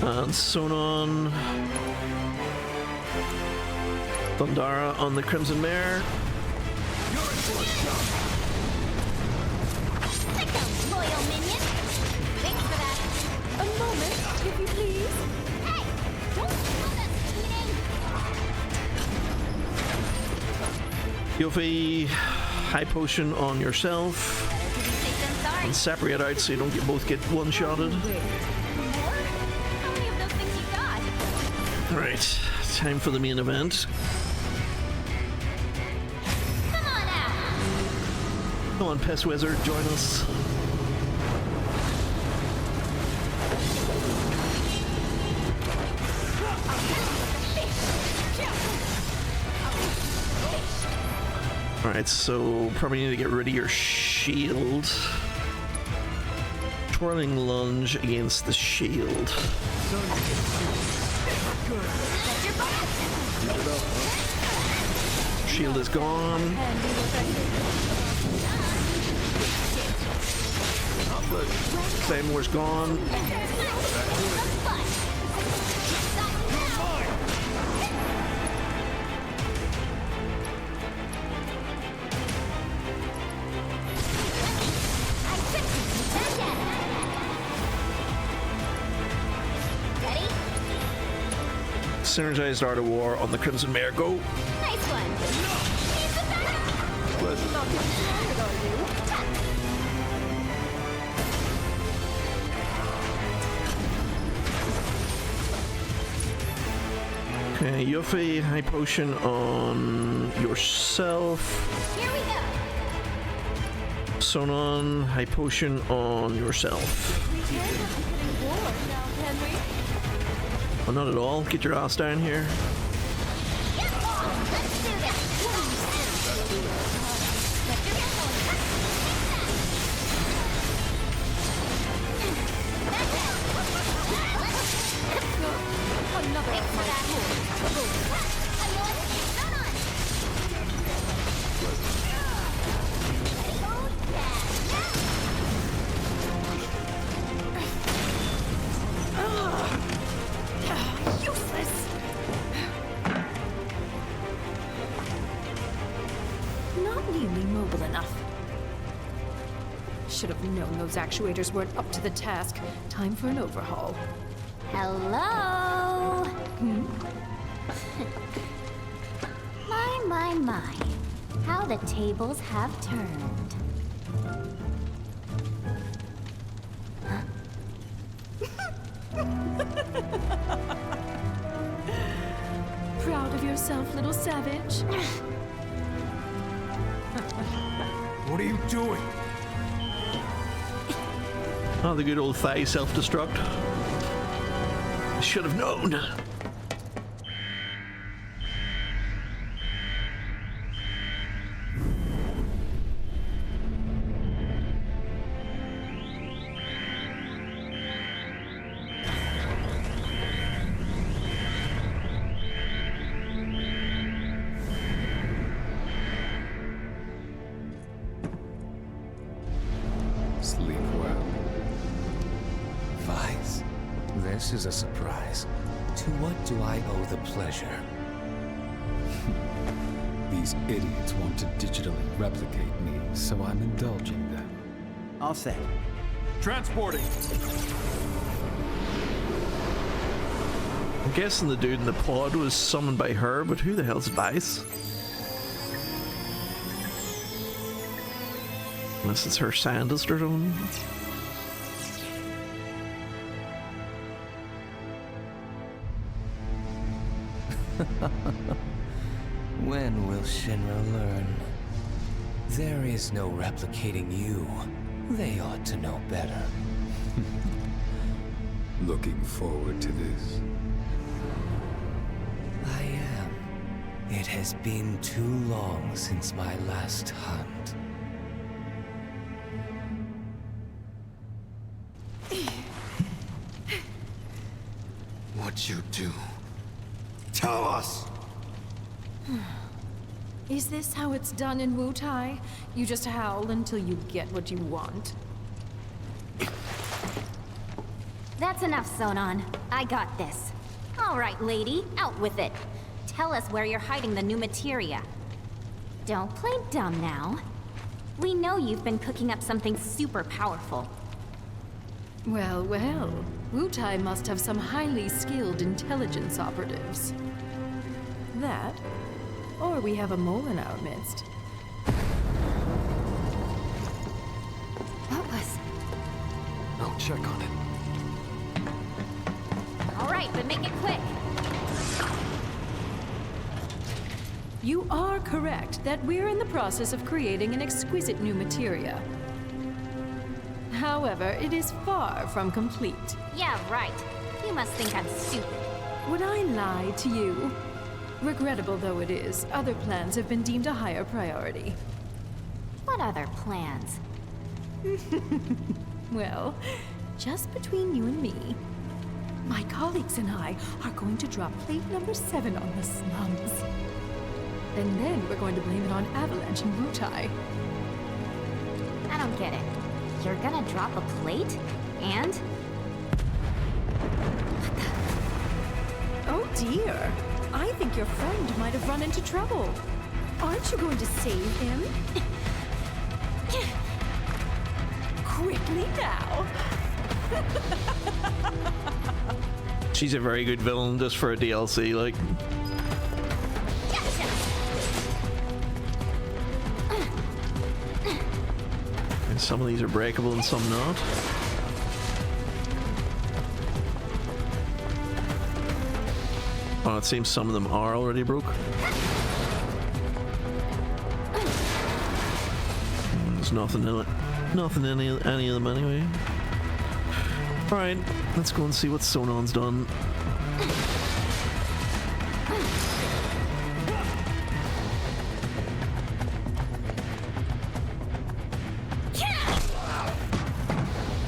And Sonon. Thundara on the Crimson Mare. Loyal minion. You have a high potion on yourself. And separate out so you don't both get one-shotted. Alright, time for the main event. Come on, Pest Wizard, join us. Alright, so probably need to get rid of your shield. Twirling lunge against the shield. Shield is gone. Claymore's gone. Synergized Art of War on the Crimson Mare. Go. Nice one. Okay, you have a high potion on yourself. Here we go. Sonon, high potion on yourself. Oh, not at all. Get your ass down here. Should have known those actuators weren't up to the task. Time for an overhaul. Hello? My. How the tables have turned. Proud of yourself, little savage? What are you doing? Oh, the good old thigh self-destruct. Should have known. Sleep well. VII, this is a surprise. To what do I owe the pleasure? These idiots want to digitally replicate me, so I'm indulging them. All set. Transporting. I'm guessing the dude in the pod was summoned by her, but who the hell's VII? Unless it's her scientist or something. When will Shinra learn? There is no replicating you. They ought to know better. Looking forward to this. I am. It has been too long since my last hunt. What'd you do? Tell us! Is this how it's done in Wutai? You just howl until you get what you want? That's enough, Sonon. I got this. All right, lady, out with it. Tell us where you're hiding the new materia. Don't play dumb now. We know you've been cooking up something super powerful. Well, Wutai must have some highly skilled intelligence operatives. That Or we have a mole in our midst. What was... I'll check on it. All right, but make it quick. You are correct that we're in the process of creating an exquisite new materia. However, it is far from complete. Yeah, right. You must think I'm stupid. Would I lie to you? Regrettable though it is, other plans have been deemed a higher priority. What other plans? Well, just between you and me, my colleagues and I are going to drop plate number 7 on the slums. And then we're going to blame it on Avalanche and Wutai. I don't get it. You're gonna drop a plate? And? Oh dear. I think your friend might have run into trouble. Aren't you going to save him? Quickly now. She's a very good villain just for a DLC, like. And some of these are breakable and some not. Oh, it seems some of them are already broke. There's nothing in it. Nothing in any of them anyway. Alright, let's go and see what Sonon's done.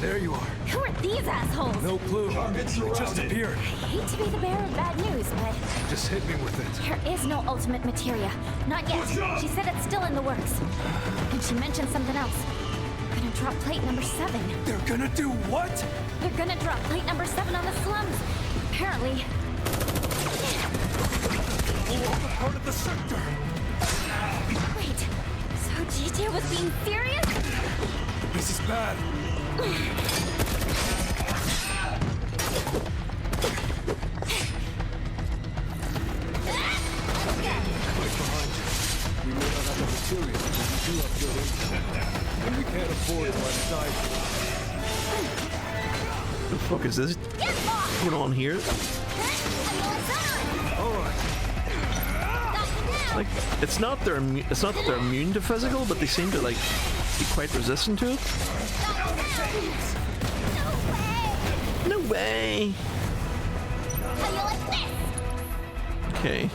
There you are. Who are these assholes? No clue. It just appeared. I hate to be the bearer of bad news, but... Just hit me with it. There is no ultimate materia. Not yet. She said it's still in the works. And she mentioned something else. Gonna drop plate number 7. They're gonna do what? They're gonna drop plate number 7 on the slums. Apparently. Blow up a part of the sector. Wait. So GJ was being serious? This is bad. We may not have the material, but we do have good intel. And we can't afford to let die. The fuck is this going on here? Like, it's not that they're immune to physical, but they seem to like be quite resistant to it. No way! Okay.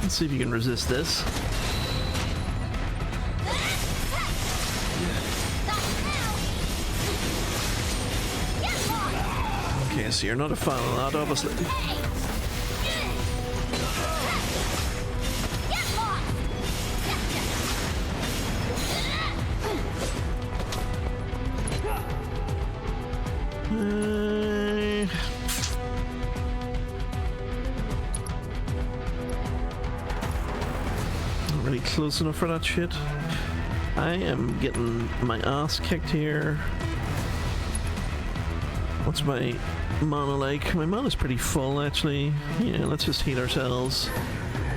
Let's see if you can resist this. Okay, so you're not a fan of that, obviously. Not really close enough for that shit. I am getting my ass kicked here. What's my mana like? My mana's pretty full, actually. Yeah, let's just heal ourselves.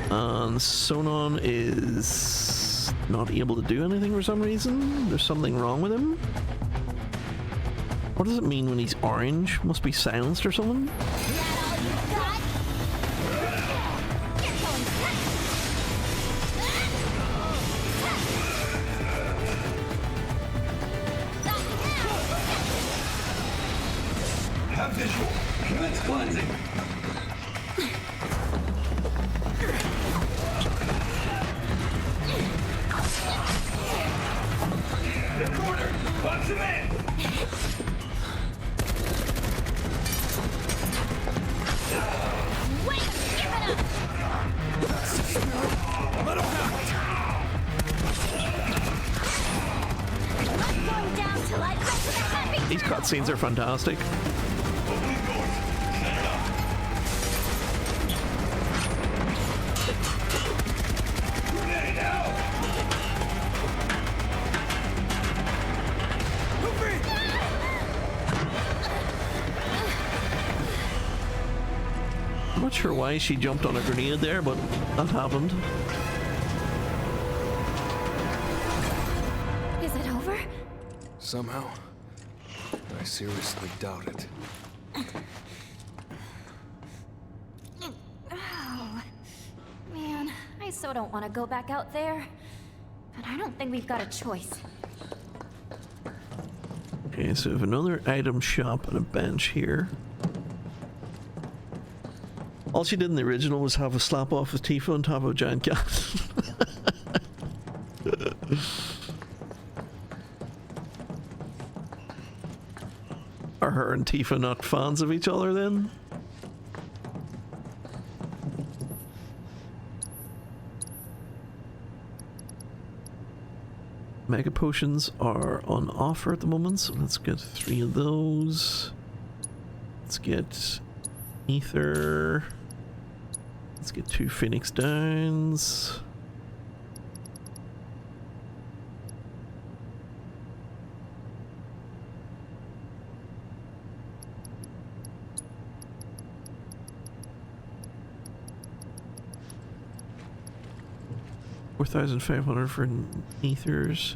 And Sonon is not able to do anything for some reason. There's something wrong with him. What does it mean when he's orange? Must be silenced or something? Have visual. Commence cleansing. Recorder, punch him in. Wait! Give it up! Let him out! I'm not going down till I get to the happy. These cutscenes are fantastic. How not sure why she jumped on a grenade there, but that happened. Is it over? Somehow, I seriously doubt it. Oh, man, I so don't want to go back out there. But I don't think we've got a choice. Okay, so we have another item shop and a bench here. All she did in the original was have a slap off with Tifa on top of a giant cat. Are her and Tifa not fans of each other then? Mega potions are on offer at the moment, so let's get 3 of those. Let's get ether. Let's get 2 Phoenix Downs. $4,500 for ethers.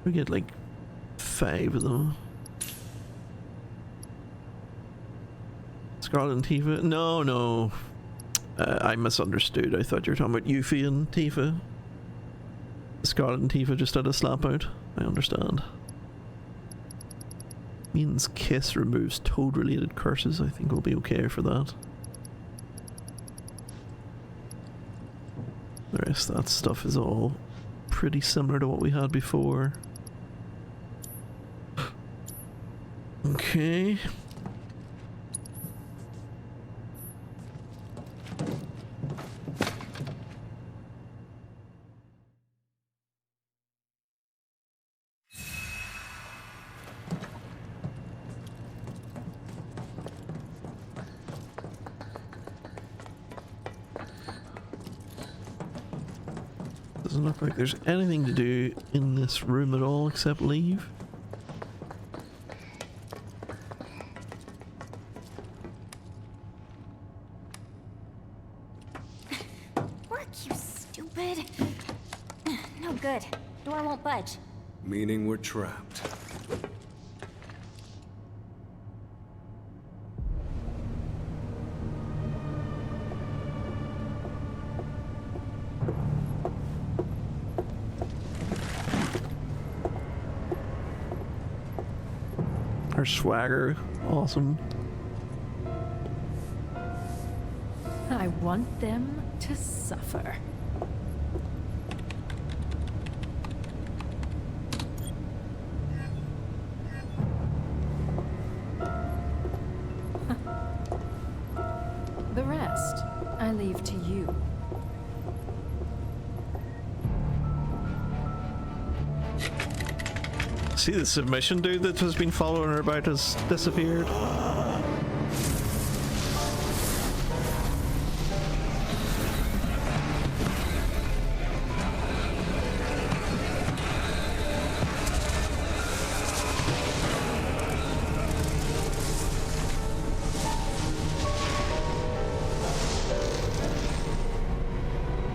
We get like 5 of them. Scarlet and Tifa? No. I misunderstood. I thought you were talking about Yuffie and Tifa. Scarlet and Tifa just had a slap out. I understand. Means Kiss removes toad-related curses. I think we'll be okay for that. The rest of that stuff is all pretty similar to what we had before. Okay. Doesn't look like there's anything to do in this room at all except leave. Work, you stupid. No good. Door won't budge. Meaning we're trapped. Her swagger, awesome. I want them to suffer. The rest, I leave to you. See, the submission dude that has been following her about has disappeared.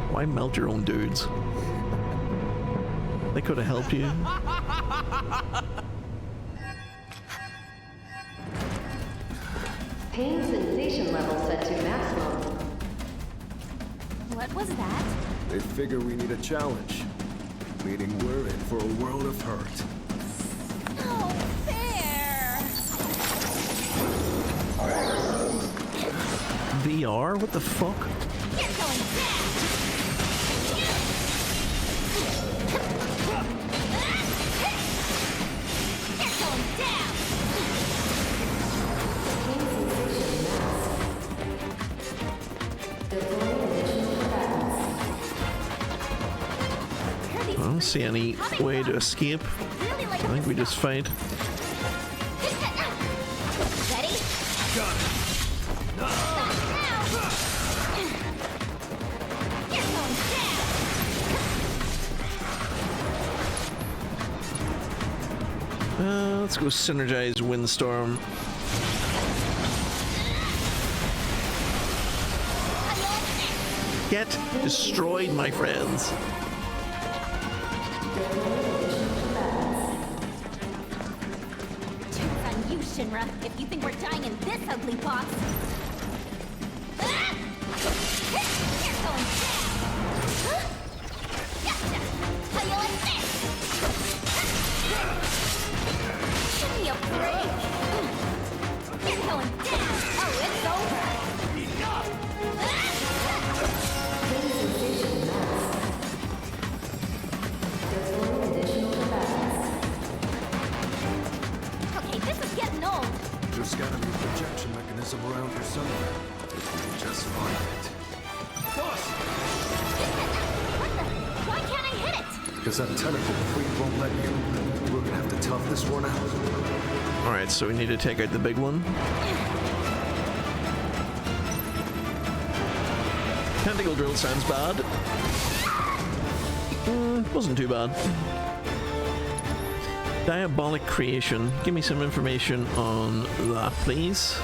Why melt your own dudes? They could have helped you. Pain sensation level set to maximum. What was that? They figure we need a challenge. Meaning we're in for a world of hurt. No fair! VR? What the fuck? You're going down! You're going down! I don't see any way to escape. I think we just fight. Ready? Got it. You're going down! Let's go synergize Windstorm. Get destroyed, my friends. Joke's on you, Shinra, if you think we're dying in this ugly box. Ah! You're going down! Huh? Gotcha! How you like this? Give me a break! You're going down! Oh, it's over! Enough! Okay, this is getting old. There's gotta be a projection mechanism around here somewhere. We'll just find it. Boss! Why can't I hit it? Because that tentacle freak won't let you. We're gonna have to tough this one out. Alright, so we need to take out the big one. Tentacle drill sounds bad. Wasn't too bad. Diabolic creation. Give me some information on that, please.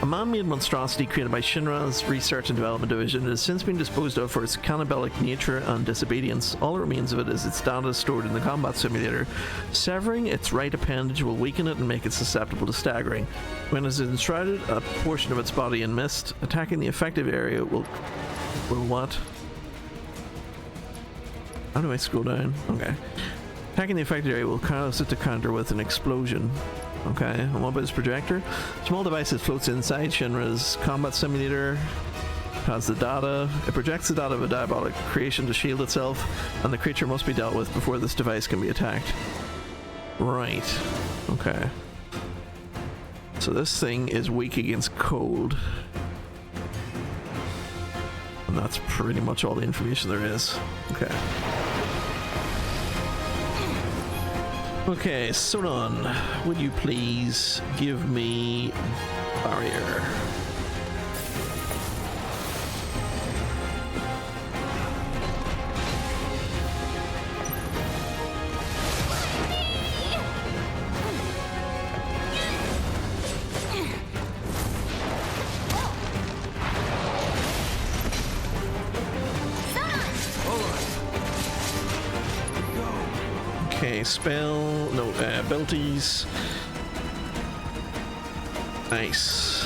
A man-made monstrosity created by Shinra's Research and Development Division has since been disposed of for its cannibalic nature and disobedience. All that remains of it is its data stored in the combat simulator. Severing its right appendage will weaken it and make it susceptible to staggering. When it is enshrouded a portion of its body in mist, attacking the affected area will what? How do I scroll down? Okay. Attacking the affected area will cause it to counter with an explosion. Okay, and what about his projector? Small device that floats inside Shinra's combat simulator has the data. It projects the data of a diabolic creation to shield itself, and the creature must be dealt with before this device can be attacked. Right. Okay. So this thing is weak against cold. And that's pretty much all the information there is. Okay. Okay, Sonon, would you please give me barrier? Okay, spell, no, abilities. Nice.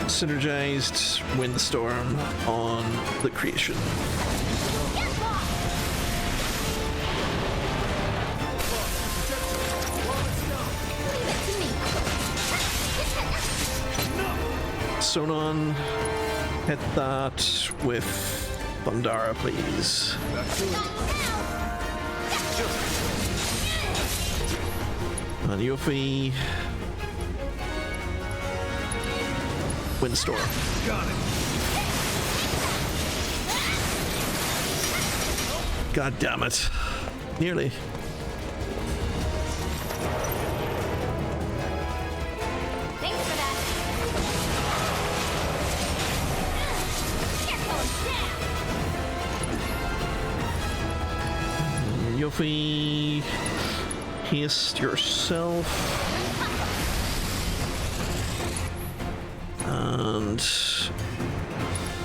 Synergized windstorm on the creation. Sonon, hit that with Thundara, please. And Yuffie, Windstorm. Got it. God damn it. Nearly. Yuffie, haste yourself. And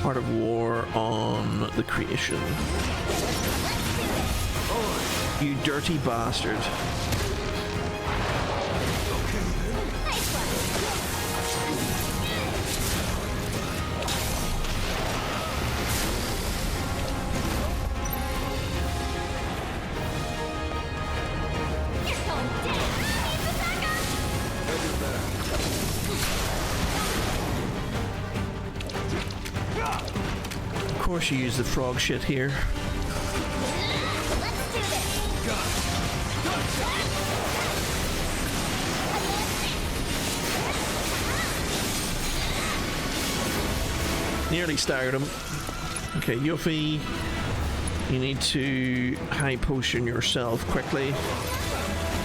Art of War on the creation. You dirty bastard. Of course you use the frog shit here. Nearly staggered him. Okay, Yuffie, you need to high potion yourself quickly.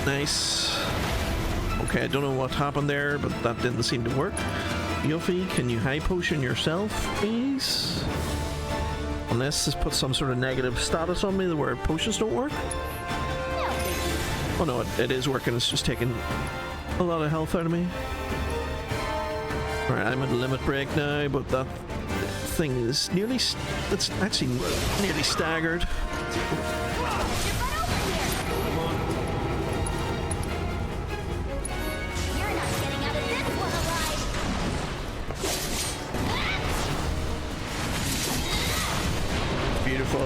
Nice. Okay, I don't know what happened there, but that didn't seem to work. Yuffie, can you high potion yourself, please? Unless this puts some sort of negative status on me where potions don't work. Oh no, it is working. It's just taking a lot of health out of me. Alright, I'm at a limit break now, but that thing is nearly... it's actually nearly staggered. Beautiful.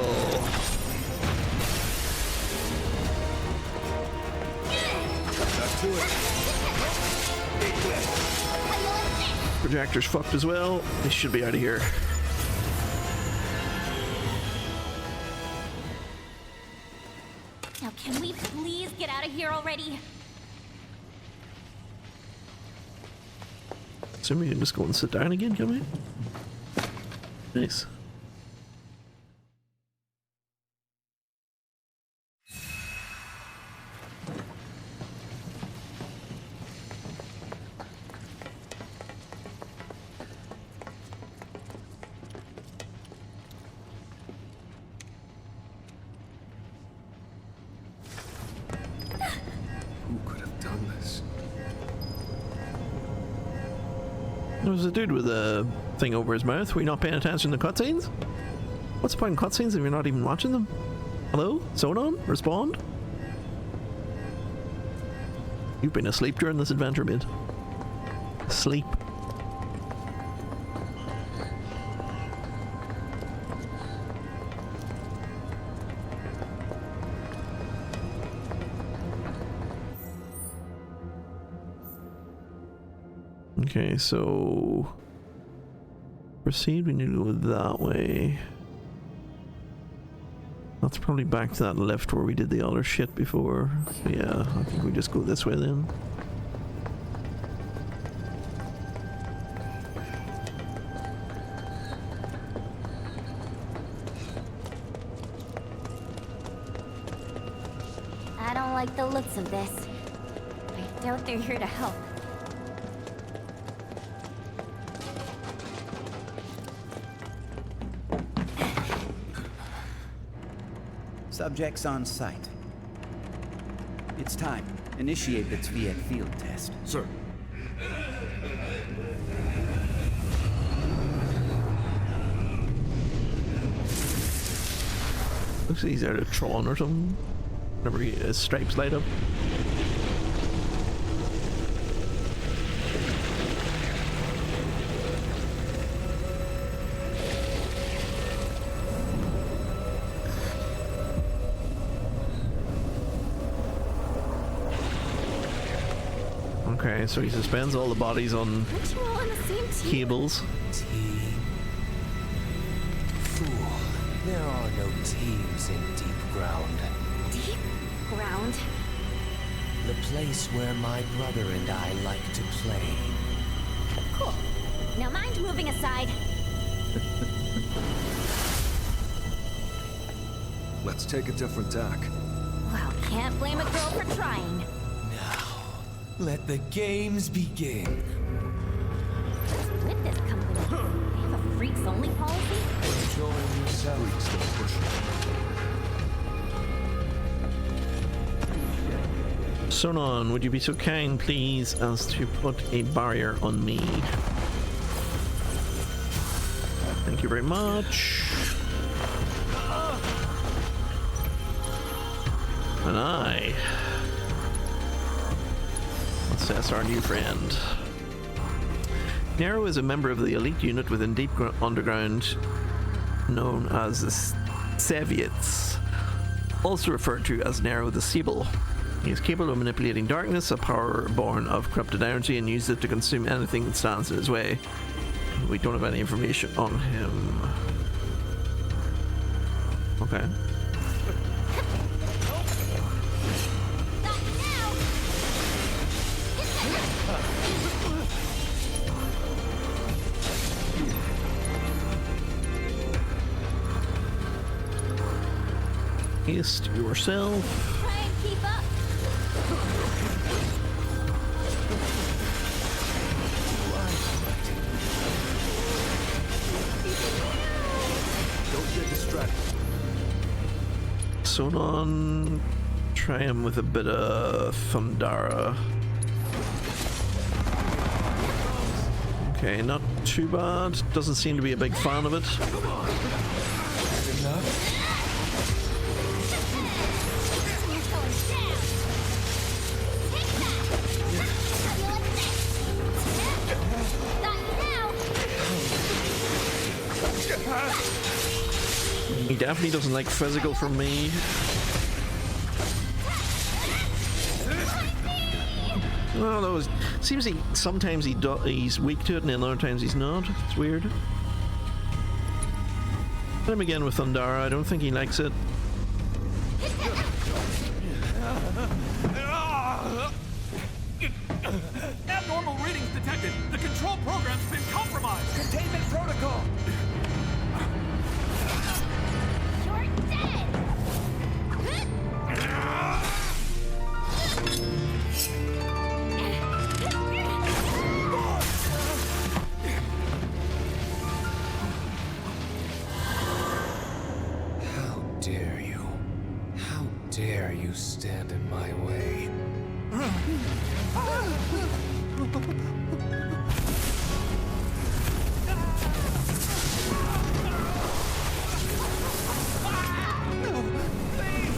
Back to it. Projector's fucked as well. This should be out of here. Now, can we please get out of here already? So we can just go and sit down again, can we? Nice. There was a dude with a thing over his mouth. Were you not paying attention to cutscenes? What's the point in cutscenes if you're not even watching them? Hello? Sonon? Respond? You've been asleep during this adventure, mate. Sleep. Okay, so proceed, we need to go that way. That's probably back to that left where we did the other shit before. So yeah, I think we just go this way then. I don't like the looks of this. I doubt they're here to help. Subjects on site. It's time. Initiate the VII field test. Sir. Looks like he's out of Tron or something. Whenever his stripes light up. Okay, so he suspends all the bodies on cables. Team. Fool. There are no teams in deep ground. Deep ground? The place where my brother and I like to play. Cool. Now mind moving aside. Let's take a different tack. Well, can't blame a girl for trying. Let the games begin. What's with this company? They have a freaks-only policy? Enjoy yourself. Freaks don't push it. Sonon, would you be so kind, please, as to put a barrier on me? Thank you very much. And I... That's our new friend. Nero is a member of the elite unit within deep underground known as the Soviets, also referred to as Nero the Sibyl. He is capable of manipulating darkness, a power born of corrupted energy, and uses it to consume anything that stands in his way. We don't have any information on him. Okay. Haste yourself. Try and keep up. Don't get distracted. Sonon, try him with a bit of Thundara. Okay, not too bad. Doesn't seem to be a big fan of it. He definitely doesn't like physical from me. Well, though, seems sometimes he's weak to it, and then other times he's not. It's weird. Hit him again with Thundara. I don't think he likes it. Abnormal readings detected. The control program's been compromised. Containment protocol. You're dead! How dare you? How dare you stand in my way?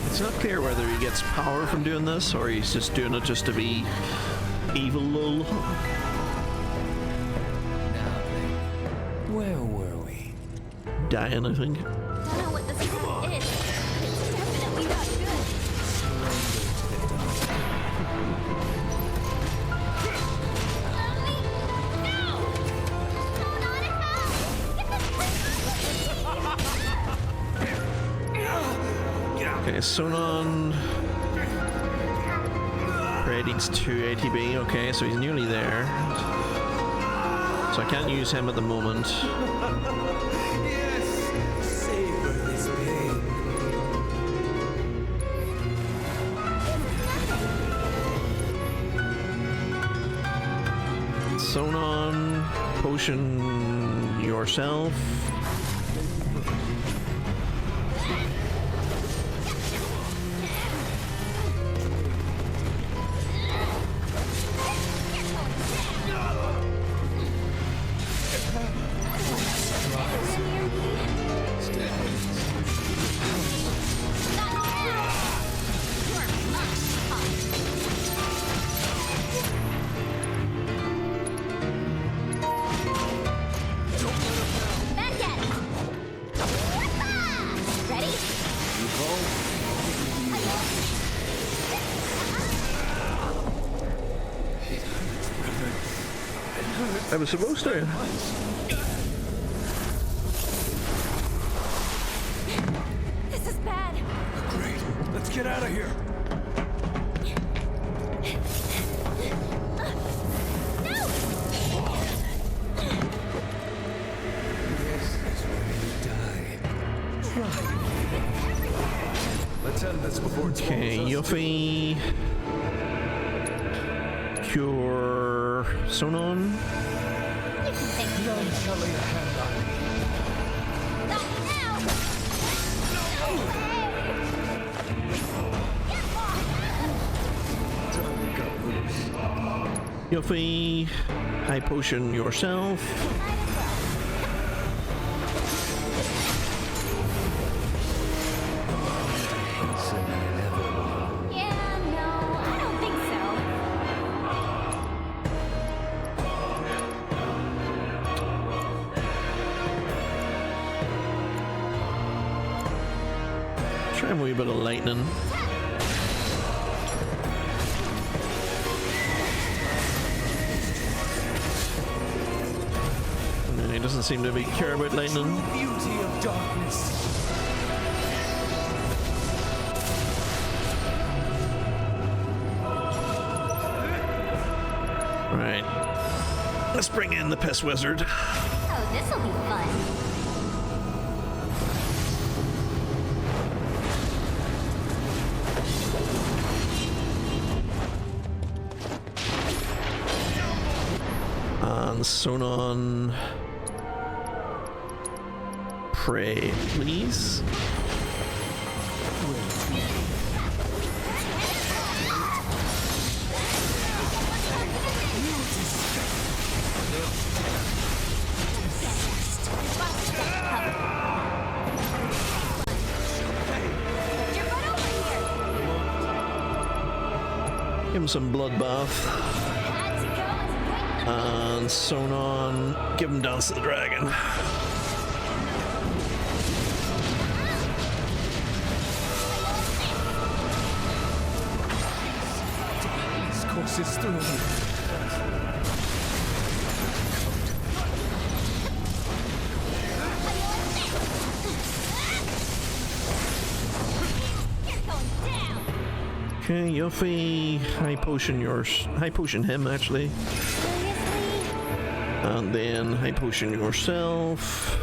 It's not clear whether he gets power from doing this, or he's just doing it just to be evil lol. Now then, where were we? Dying, I think. Don't know what this stuff is. It's definitely not good. Okay, Sonon. Ratings 2 ATB. Okay, so he's nearly there. So I can't use him at the moment. Yes, savor this pain. Sonon, potion yourself. I was supposed to. This is bad. Great. Let's get out of here. Let's end this before it's Okay, Yuffie. Cure Sonon. None shall lay a hand on me. Yuffie, high potion yourself. Yeah, no, I don't think so. Try a wee bit of lightning. No, he doesn't seem to be care about lightning. Beauty of darkness. Right. Let's bring in the Piss Wizard. Oh, this'll be fun. And Sonon. Pray, please. him some bloodbath. And Sonon, give him Dance to the Dragon. This course is through. Okay, Yuffie, high potion him actually. And then high potion yourself.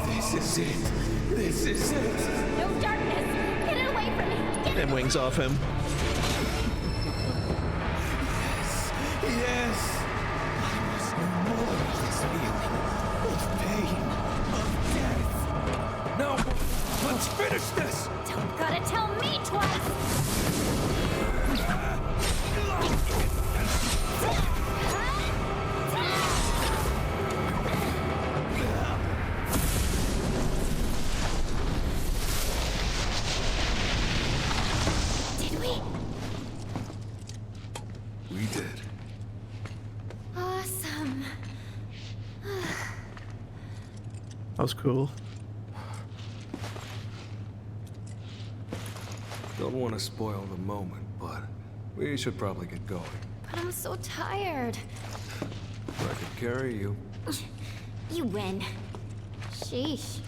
This is it. This is it. No darkness! Get it away from me! Get Then wings off him. Yes! I must know more of this feeling. Of pain. Of death. Now, let's finish this! Don't gotta tell me twice! Did we? We did. Awesome. That was cool. Don't want to spoil the moment, but we should probably get going. But I'm so tired. I could carry you. You win. Sheesh.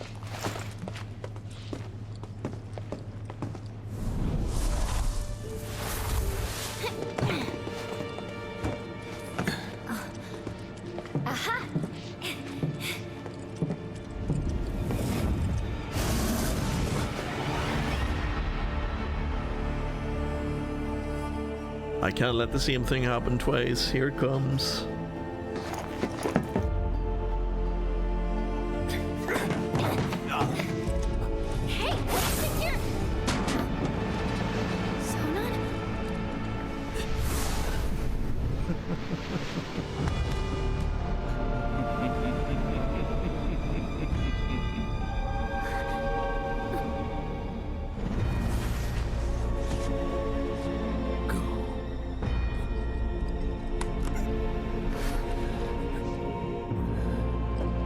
Aha! I can't let the same thing happen twice. Here it comes. Hey, what's in here? Sonon?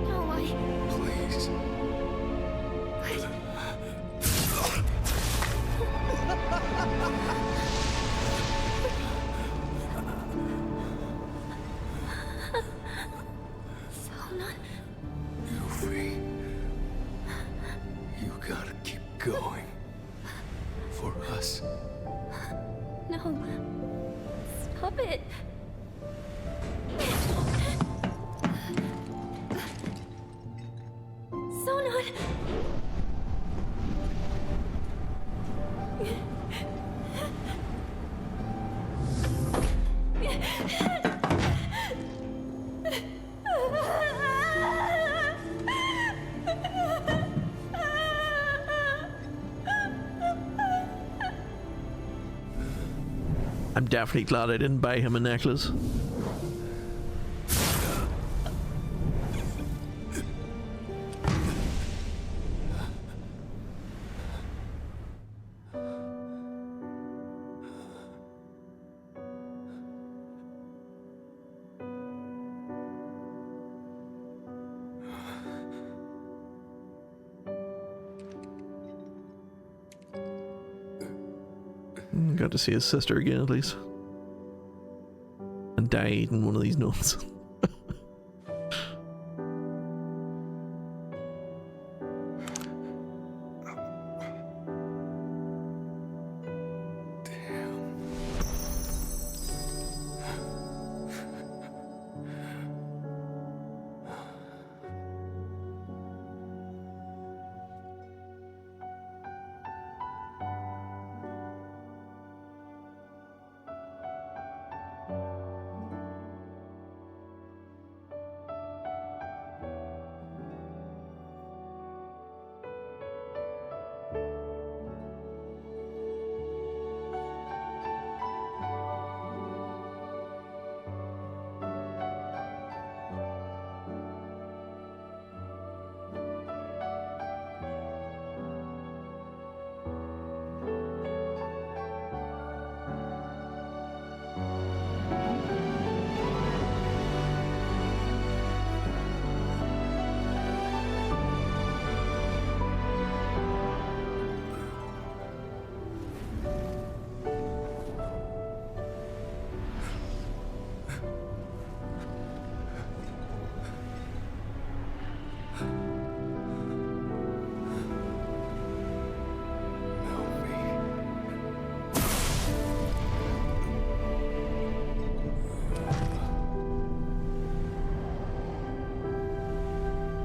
No, Please. Sonon? Yuffie. You gotta keep going. For us. No. Stop it. Sonon! I'm definitely glad I didn't buy him a necklace. Got to see his sister again at least. And died in one of these nuns.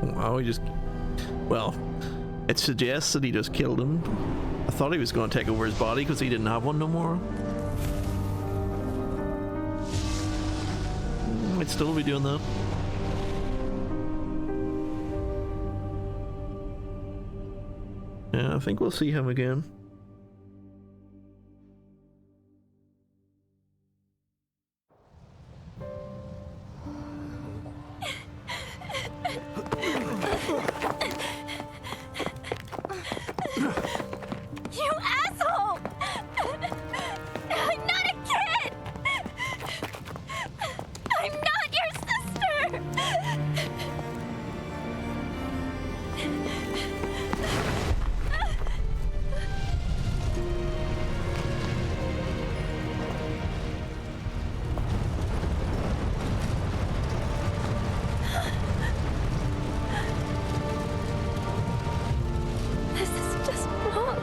Wow, he just... Well, it suggests that he just killed him. I thought he was going to take over his body because he didn't have one no more. Might still be doing that. Yeah, I think we'll see him again. You asshole! I'm not a kid! I'm not your sister! This is just wrong.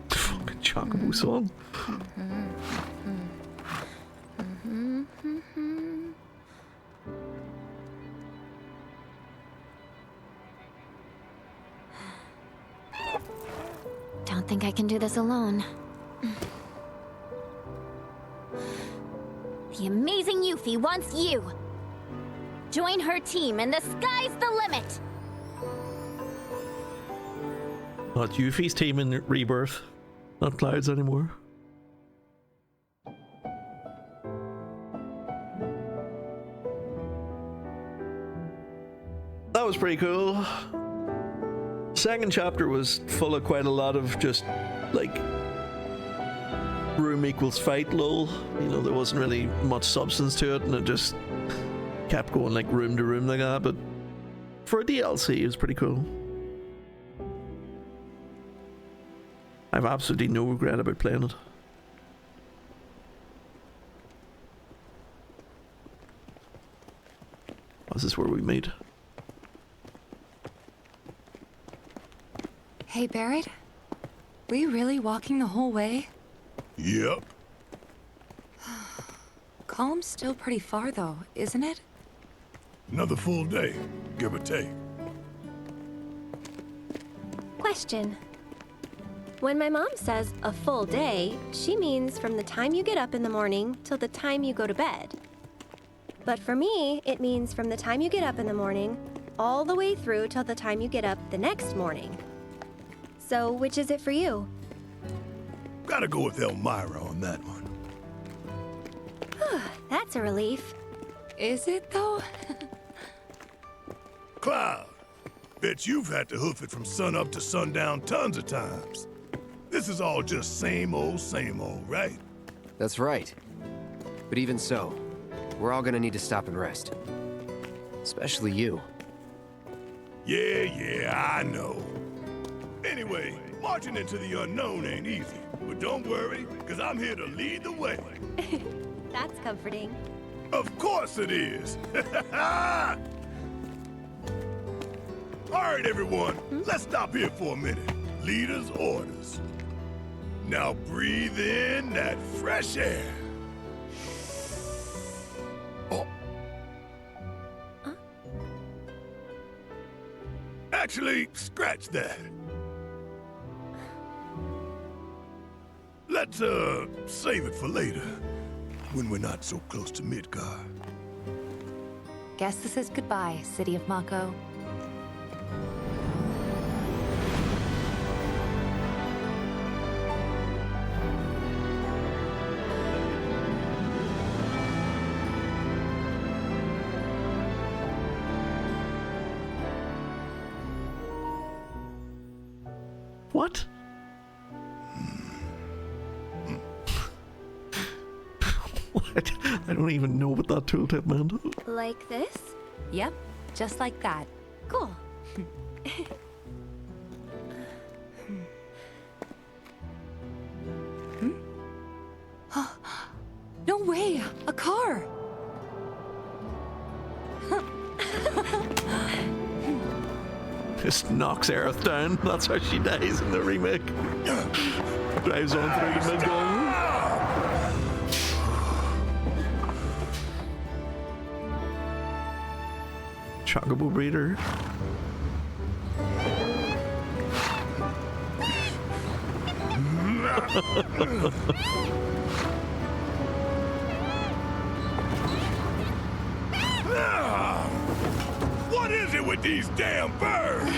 Fucking Chocobo song. Don't think I can do this alone. The amazing Yuffie wants you! Join her team and the sky's the limit! Not Yuffie's team in Rebirth. Not Cloud's anymore. That was pretty cool. Second chapter was full of quite a lot of just like room equals fight lol. You know, there wasn't really much substance to it and it just kept going like room to room like that, but for a DLC it was pretty cool. I've absolutely no regret about playing it. This is where we meet. Hey, Barrett? Were you really walking the whole way? Yep. Calm's still pretty far, though, isn't it? Another full day, give or take. Question. When my mom says a full day, she means from the time you get up in the morning till the time you go to bed. But for me, it means from the time you get up in the morning all the way through till the time you get up the next morning. So, which is it for you? Gotta go with Elmira on that one. That's a relief. Is it, though? Cloud, bet you've had to hoof it from sunup to sundown tons of times. This is all just same old, right? That's right. But even so, we're all gonna need to stop and rest. Especially you. Yeah, I know. Anyway, marching into the unknown ain't easy. But don't worry, because I'm here to lead the way. That's comforting. Of course it is. All right, everyone. Let's stop here for a minute. Leader's orders. Now breathe in that fresh air. Oh. Actually, scratch that. Let's, save it for later, when we're not so close to Midgard. Guess this is goodbye, City of Mako. What? I don't even know what that tooltip meant. Like this? Yep, just like that. Cool. No way! A car! Just knocks Aerith down. That's how she dies in the remake. Drives on through the mid-gong. Chocobo breeder. What is it with these damn birds?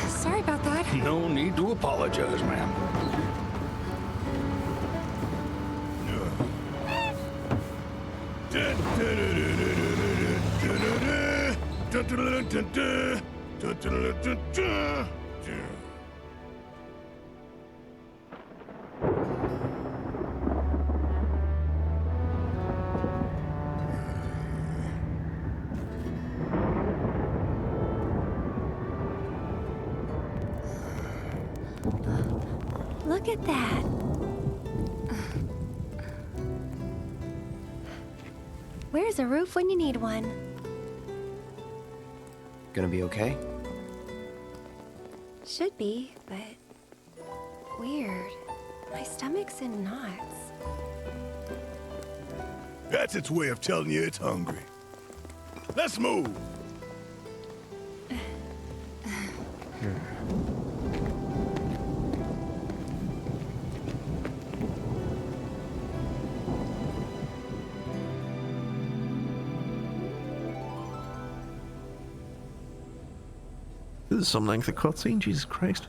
Sorry about that. No need to apologize, ma'am. Look at that. Where's a roof when you need one? Gonna be okay? Should be, but weird. My stomach's in knots. That's its way of telling you it's hungry. Let's move. This is some length of cutscene, Jesus Christ.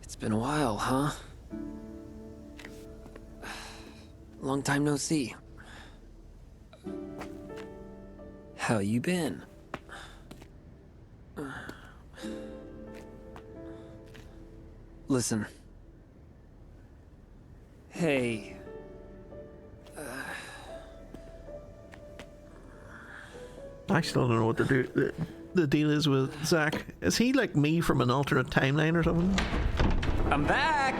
It's been a while, huh? Long time no see. How you been? Listen. Hey. I still don't know what the deal is with Zack. Is he like me from an alternate timeline or something? I'm back!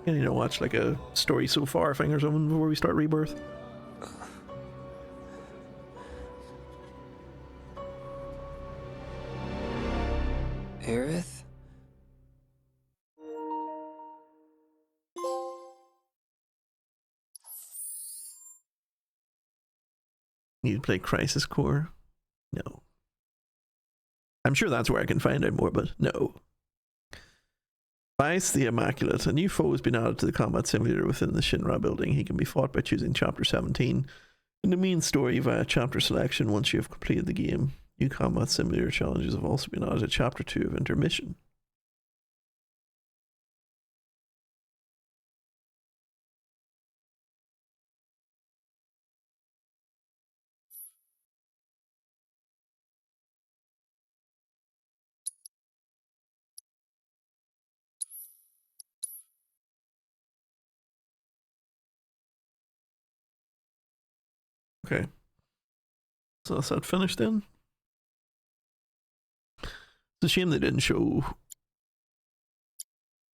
I need to watch like a story so far thing or something before we start Rebirth. Aerith? Need to play Crisis Core? No. I'm sure that's where I can find out more, but no. Vice the Immaculate. A new foe has been added to the combat simulator within the Shinra building. He can be fought by choosing Chapter 17 in the main story via chapter selection once you have completed the game. New combat simulator challenges have also been added to Chapter 2 of INTERmission. Okay. So that's that finished then? It's a shame they didn't show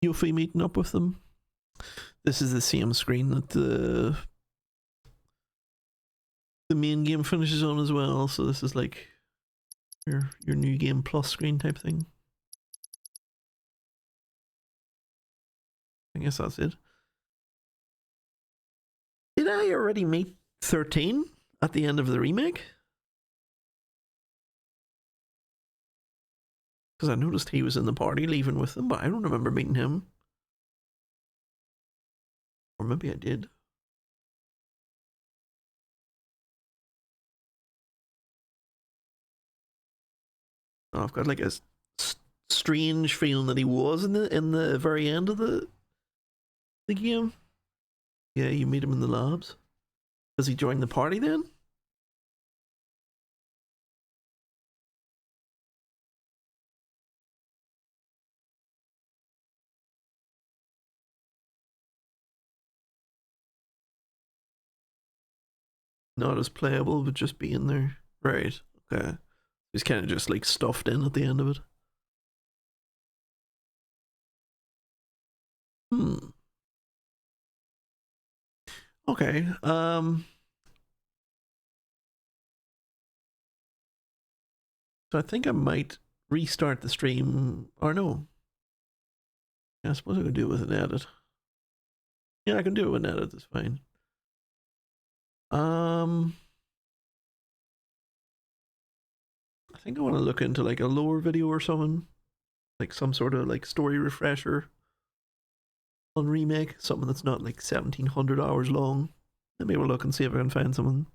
Yuffie meeting up with them. This is the same screen that the main game finishes on as well, so this is like your new game plus screen type thing. I guess that's it. Did I already meet 13 at the end of the remake? Because I noticed he was in the party leaving with them, but I don't remember meeting him. Or maybe I did. Oh, I've got like a strange feeling that he was in the very end of the game. Yeah, you meet him in the labs. Does he join the party then? Not as playable, but just being there. Right, okay. He's kind of just like stuffed in at the end of it. Okay, so I think I might restart the stream, or no. Yeah, I suppose I could do it with an edit. Yeah, I can do it with an edit, it's fine. I think I want to look into like a lower video or something, like some sort of like story refresher on Remake, something that's not like 1700 hours long. Let me have a look and see if I can find something.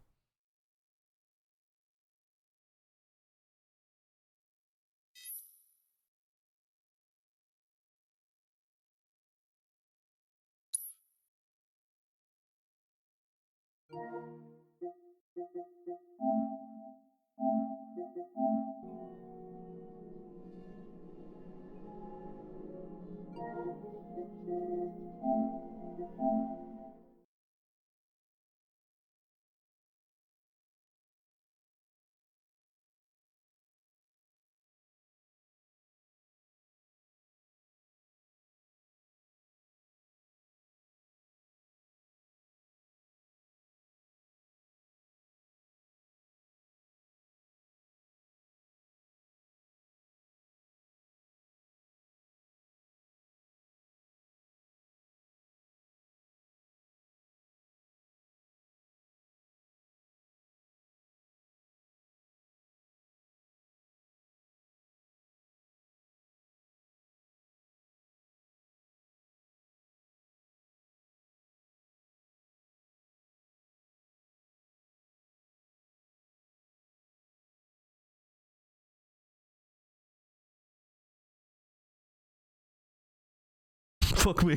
Fuck me.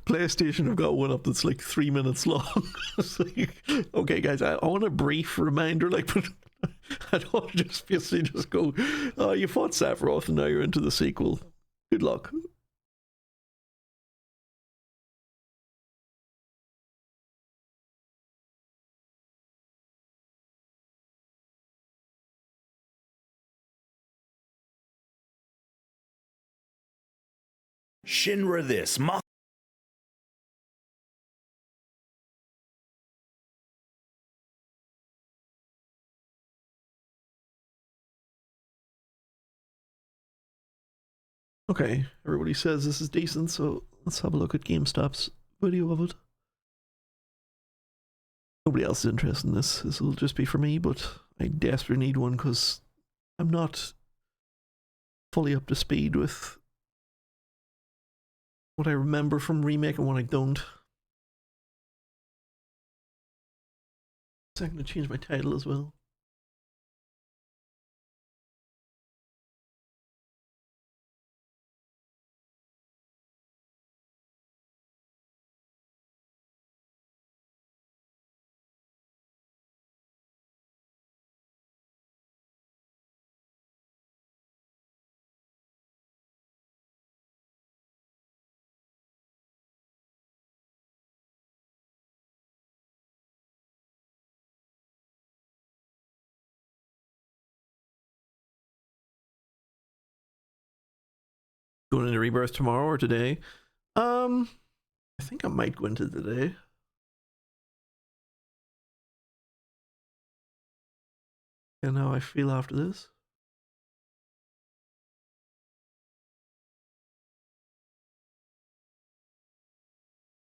PlayStation have got one up that's like 3 minutes long. Like, okay, guys, I want a brief reminder, like, but I don't want to just basically just go, oh, you fought Sephiroth and now you're into the sequel. Good luck. Shinra this, Okay, everybody says this is decent, so let's have a look at GameStop's video of it. Nobody else is interested in this. This will just be for me, but I desperately need one because I'm not fully up to speed with what I remember from Remake and what I don't. So I'm going to change my title as well. Going into Rebirth tomorrow or today? I think I might go into today. And how I feel after this.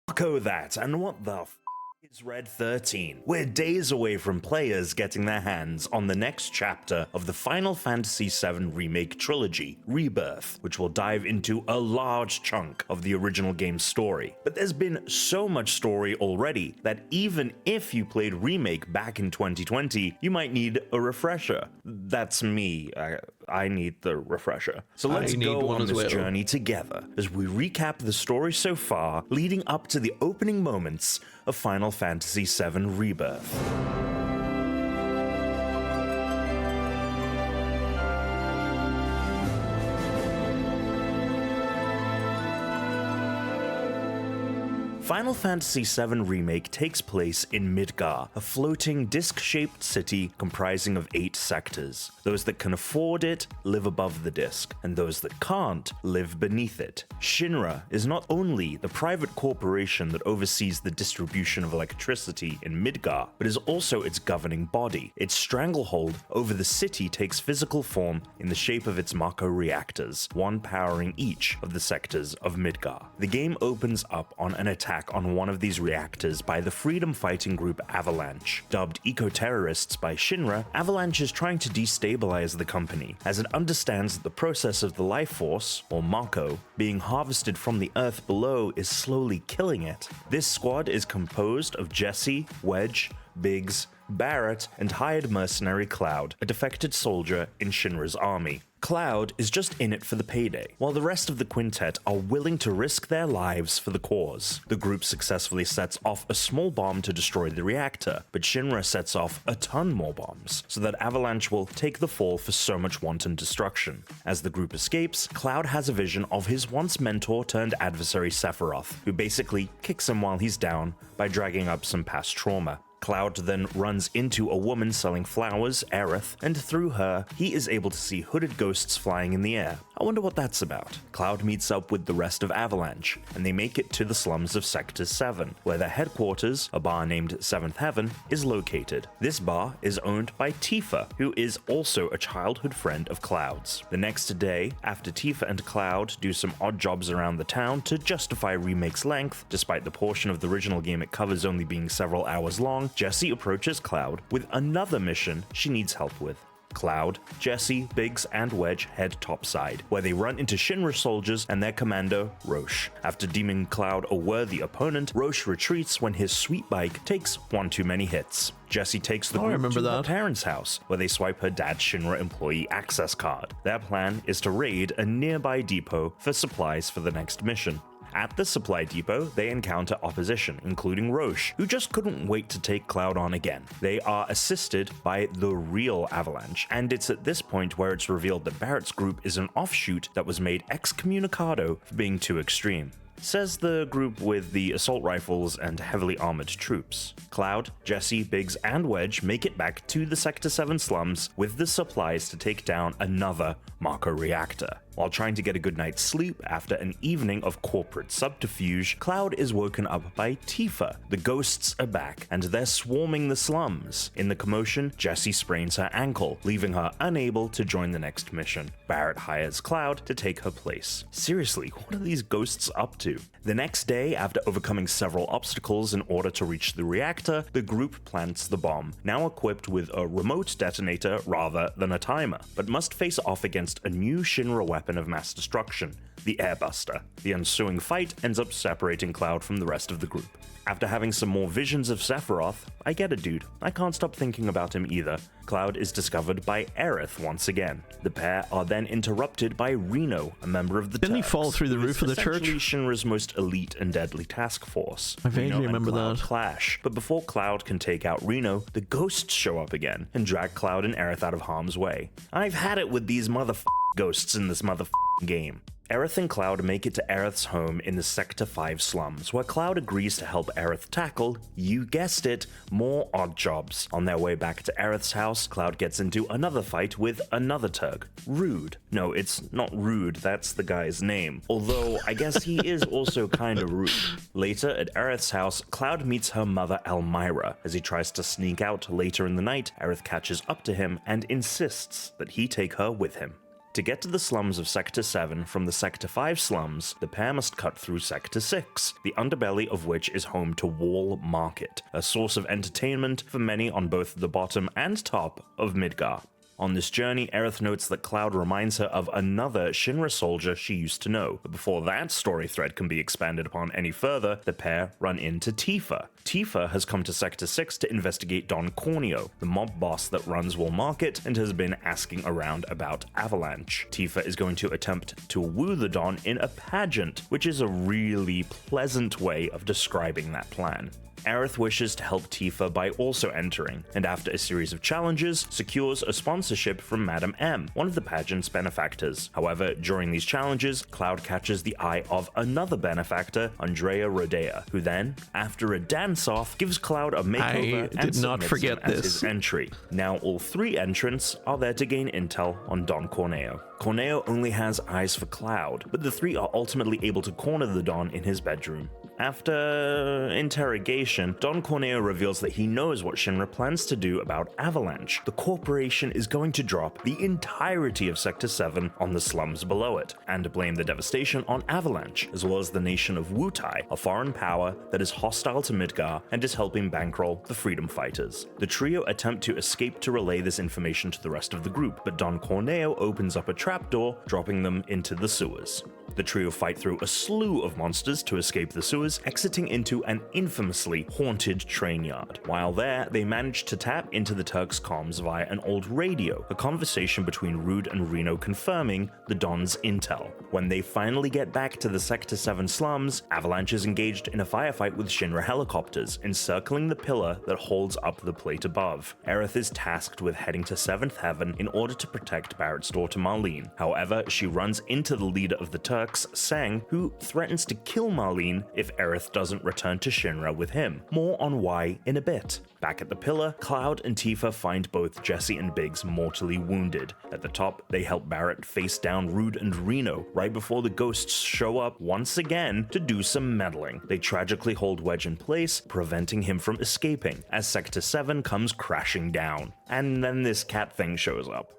Marco that, and what the f is Red 13? We're days away from players getting their hands on the next chapter of the Final Fantasy VII Remake trilogy, Rebirth, which will dive into a large chunk of the original game's story. But there's been so much story already that even if you played Remake back in 2020, you might need a refresher. That's me. I need the refresher. So let's go on this journey together as we recap the story so far, leading up to the opening moments of Final Fantasy VII Rebirth. Final Fantasy VII Remake takes place in Midgar, a floating disc-shaped city comprising of 8 sectors. Those that can afford it live above the disc, and those that can't live beneath it. Shinra is not only the private corporation that oversees the distribution of electricity in Midgar, but is also its governing body. Its stranglehold over the city takes physical form in the shape of its Mako reactors, one powering each of the sectors of Midgar. The game opens up on an attack on one of these reactors by the freedom fighting group Avalanche. Dubbed eco-terrorists by Shinra, Avalanche is trying to destabilize the company, as it understands that the process of the life force, or Mako, being harvested from the earth below is slowly killing it. This squad is composed of Jesse, Wedge, Biggs, Barrett, and hired mercenary Cloud, a defected soldier in Shinra's army. Cloud is just in it for the payday, while the rest of the quintet are willing to risk their lives for the cause. The group successfully sets off a small bomb to destroy the reactor, but Shinra sets off a ton more bombs, so that Avalanche will take the fall for so much wanton destruction. As the group escapes, Cloud has a vision of his once mentor turned adversary Sephiroth, who basically kicks him while he's down by dragging up some past trauma. Cloud then runs into a woman selling flowers, Aerith, and through her, he is able to see hooded ghosts flying in the air. I wonder what that's about. Cloud meets up with the rest of Avalanche, and they make it to the slums of Sector 7, where their headquarters, a bar named Seventh Heaven, is located. This bar is owned by Tifa, who is also a childhood friend of Cloud's. The next day, after Tifa and Cloud do some odd jobs around the town to justify Remake's length, despite the portion of the original game it covers only being several hours long, Jessie approaches Cloud with another mission she needs help with. Cloud, Jesse, Biggs, and Wedge head topside, where they run into Shinra soldiers and their commander, Roche. After deeming Cloud a worthy opponent, Roche retreats when his sweet bike takes one too many hits. Jesse takes the group to her parents' house, where they swipe her dad's Shinra employee access card. Their plan is to raid a nearby depot for supplies for the next mission. At the supply depot, they encounter opposition, including Roche, who just couldn't wait to take Cloud on again. They are assisted by the real Avalanche, and it's at this point where it's revealed that Barrett's group is an offshoot that was made excommunicado for being too extreme. Says the group with the assault rifles and heavily armored troops. Cloud, Jesse, Biggs, and Wedge make it back to the Sector 7 slums with the supplies to take down another Mako reactor. While trying to get a good night's sleep after an evening of corporate subterfuge, Cloud is woken up by Tifa. The ghosts are back, and they're swarming the slums. In the commotion, Jessie sprains her ankle, leaving her unable to join the next mission. Barrett hires Cloud to take her place. Seriously, what are these ghosts up to? The next day, after overcoming several obstacles in order to reach the reactor, the group plants the bomb, now equipped with a remote detonator rather than a timer, but must face off against a new Shinra weapon of mass destruction, the Airbuster. The ensuing fight ends up separating Cloud from the rest of the group. After having some more visions of Sephiroth, I get it, dude. I can't stop thinking about him either. Cloud is discovered by Aerith once again. The pair are then interrupted by Reno, a member of the Didn't Turks, he fall through the who roof is of the church? essentially Shinra's most elite and deadly task force. I vaguely Reno and remember Cloud that. clash, but before Cloud can take out Reno, the ghosts show up again and drag Cloud and Aerith out of harm's way. I've had it with these ghosts in this game. Aerith and Cloud make it to Aerith's home in the Sector 5 slums, where Cloud agrees to help Aerith tackle, you guessed it, more odd jobs. On their way back to Aerith's house, Cloud gets into another fight with another Turk, Rude. No, it's not Rude, that's the guy's name. Although, I guess he is also kinda rude. Later, at Aerith's house, Cloud meets her mother Elmira. As he tries to sneak out later in the night, Aerith catches up to him and insists that he take her with him. To get to the slums of Sector 7 from the Sector 5 slums, the pair must cut through Sector 6, the underbelly of which is home to Wall Market, a source of entertainment for many on both the bottom and top of Midgar. On this journey, Aerith notes that Cloud reminds her of another Shinra soldier she used to know, but before that story thread can be expanded upon any further, the pair run into Tifa. Tifa has come to Sector 6 to investigate Don Corneo, the mob boss that runs Wall Market and has been asking around about Avalanche. Tifa is going to attempt to woo the Don in a pageant, which is a really pleasant way of describing that plan. Aerith wishes to help Tifa by also entering, and after a series of challenges, secures a sponsorship from Madame M, one of the pageant's benefactors. However, during these challenges, Cloud catches the eye of another benefactor, Andrea Rodea, who then, after a dance-off, gives Cloud a makeover and submits him as his entry. Now all three entrants are there to gain intel on Don Corneo. Corneo only has eyes for Cloud, but the three are ultimately able to corner the Don in his bedroom. After interrogation, Don Corneo reveals that he knows what Shinra plans to do about Avalanche. The corporation is going to drop the entirety of Sector 7 on the slums below it, and blame the devastation on Avalanche, as well as the nation of Wutai, a foreign power that is hostile to Midgar and is helping bankroll the freedom fighters. The trio attempt to escape to relay this information to the rest of the group, but Don Corneo opens up a trapdoor, dropping them into the sewers. The trio fight through a slew of monsters to escape the sewers, exiting into an infamously haunted train yard. While there, they manage to tap into the Turks' comms via an old radio, a conversation between Rude and Reno confirming the Don's intel. When they finally get back to the Sector 7 slums, Avalanche is engaged in a firefight with Shinra helicopters, encircling the pillar that holds up the plate above. Aerith is tasked with heading to 7th Heaven in order to protect Barrett's daughter Marlene. However, she runs into the leader of the Turks, Sang, who threatens to kill Marlene if Aerith doesn't return to Shinra with him. More on why in a bit. Back at the pillar, Cloud and Tifa find both Jesse and Biggs mortally wounded. At the top, they help Barrett face down Rude and Reno right before the ghosts show up once again to do some meddling. They tragically hold Wedge in place, preventing him from escaping, as Sector 7 comes crashing down. And then this cat thing shows up.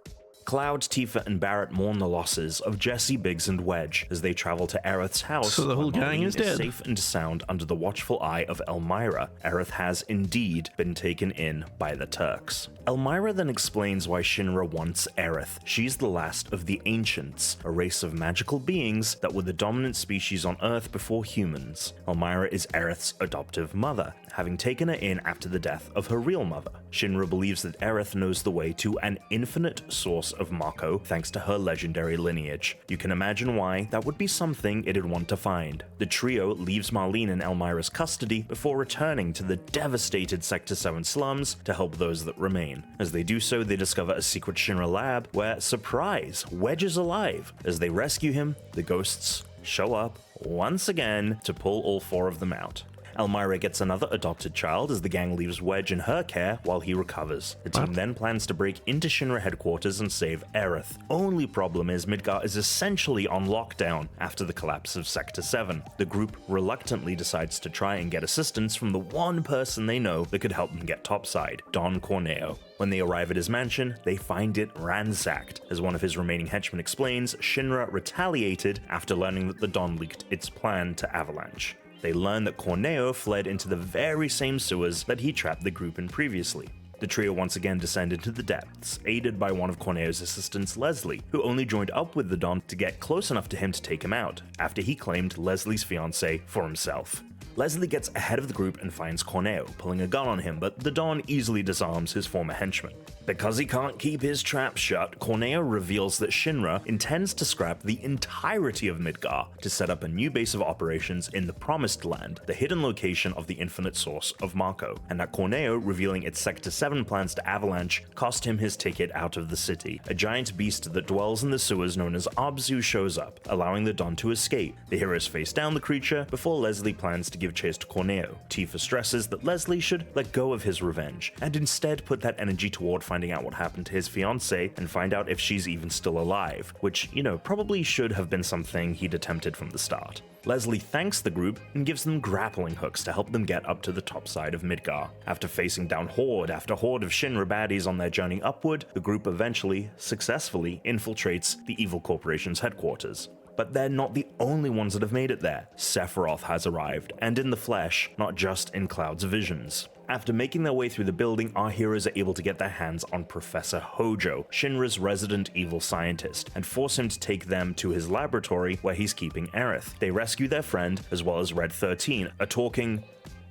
Cloud, Tifa, and Barrett mourn the losses of Jesse, Biggs, and Wedge as they travel to Aerith's house. So the whole gang Marlene is dead. Safe and sound under the watchful eye of Elmira. Aerith has indeed been taken in by the Turks. Elmira then explains why Shinra wants Aerith. She's the last of the Ancients, a race of magical beings that were the dominant species on Earth before humans. Elmira is Aerith's adoptive mother, having taken her in after the death of her real mother. Shinra believes that Aerith knows the way to an infinite source of Mako thanks to her legendary lineage. You can imagine why that would be something it'd want to find. The trio leaves Marlene in Elmira's custody before returning to the devastated Sector 7 slums to help those that remain. As they do so, they discover a secret Shinra lab where, surprise, Wedge is alive. As they rescue him, the ghosts show up once again to pull all four of them out. Elmira gets another adopted child as the gang leaves Wedge in her care while he recovers. The team then plans to break into Shinra headquarters and save Aerith. Only problem is Midgar is essentially on lockdown after the collapse of Sector 7. The group reluctantly decides to try and get assistance from the one person they know that could help them get topside, Don Corneo. When they arrive at his mansion, they find it ransacked. As one of his remaining henchmen explains, Shinra retaliated after learning that the Don leaked its plan to Avalanche. They learn that Corneo fled into the very same sewers that he trapped the group in previously. The trio once again descend into the depths, aided by one of Corneo's assistants, Leslie, who only joined up with the Don to get close enough to him to take him out, after he claimed Leslie's fiancée for himself. Leslie gets ahead of the group and finds Corneo, pulling a gun on him, but the Don easily disarms his former henchman. Because he can't keep his trap shut, Corneo reveals that Shinra intends to scrap the entirety of Midgar to set up a new base of operations in the Promised Land, the hidden location of the infinite source of Mako, and that Corneo revealing its Sector 7 plans to Avalanche cost him his ticket out of the city. A giant beast that dwells in the sewers known as Abzu shows up, allowing the Don to escape. The heroes face down the creature before Leslie plans to give chase to Corneo. Tifa stresses that Leslie should let go of his revenge, and instead put that energy toward finding out what happened to his fiancée and find out if she's even still alive, which, probably should have been something he'd attempted from the start. Leslie thanks the group and gives them grappling hooks to help them get up to the top side of Midgar. After facing down horde after horde of Shinra baddies on their journey upward, the group eventually, successfully infiltrates the evil corporation's headquarters. But they're not the only ones that have made it there. Sephiroth has arrived, and in the flesh, not just in Cloud's visions. After making their way through the building, our heroes are able to get their hands on Professor Hojo, Shinra's resident evil scientist, and force him to take them to his laboratory where he's keeping Aerith. They rescue their friend, as well as Red 13, a talking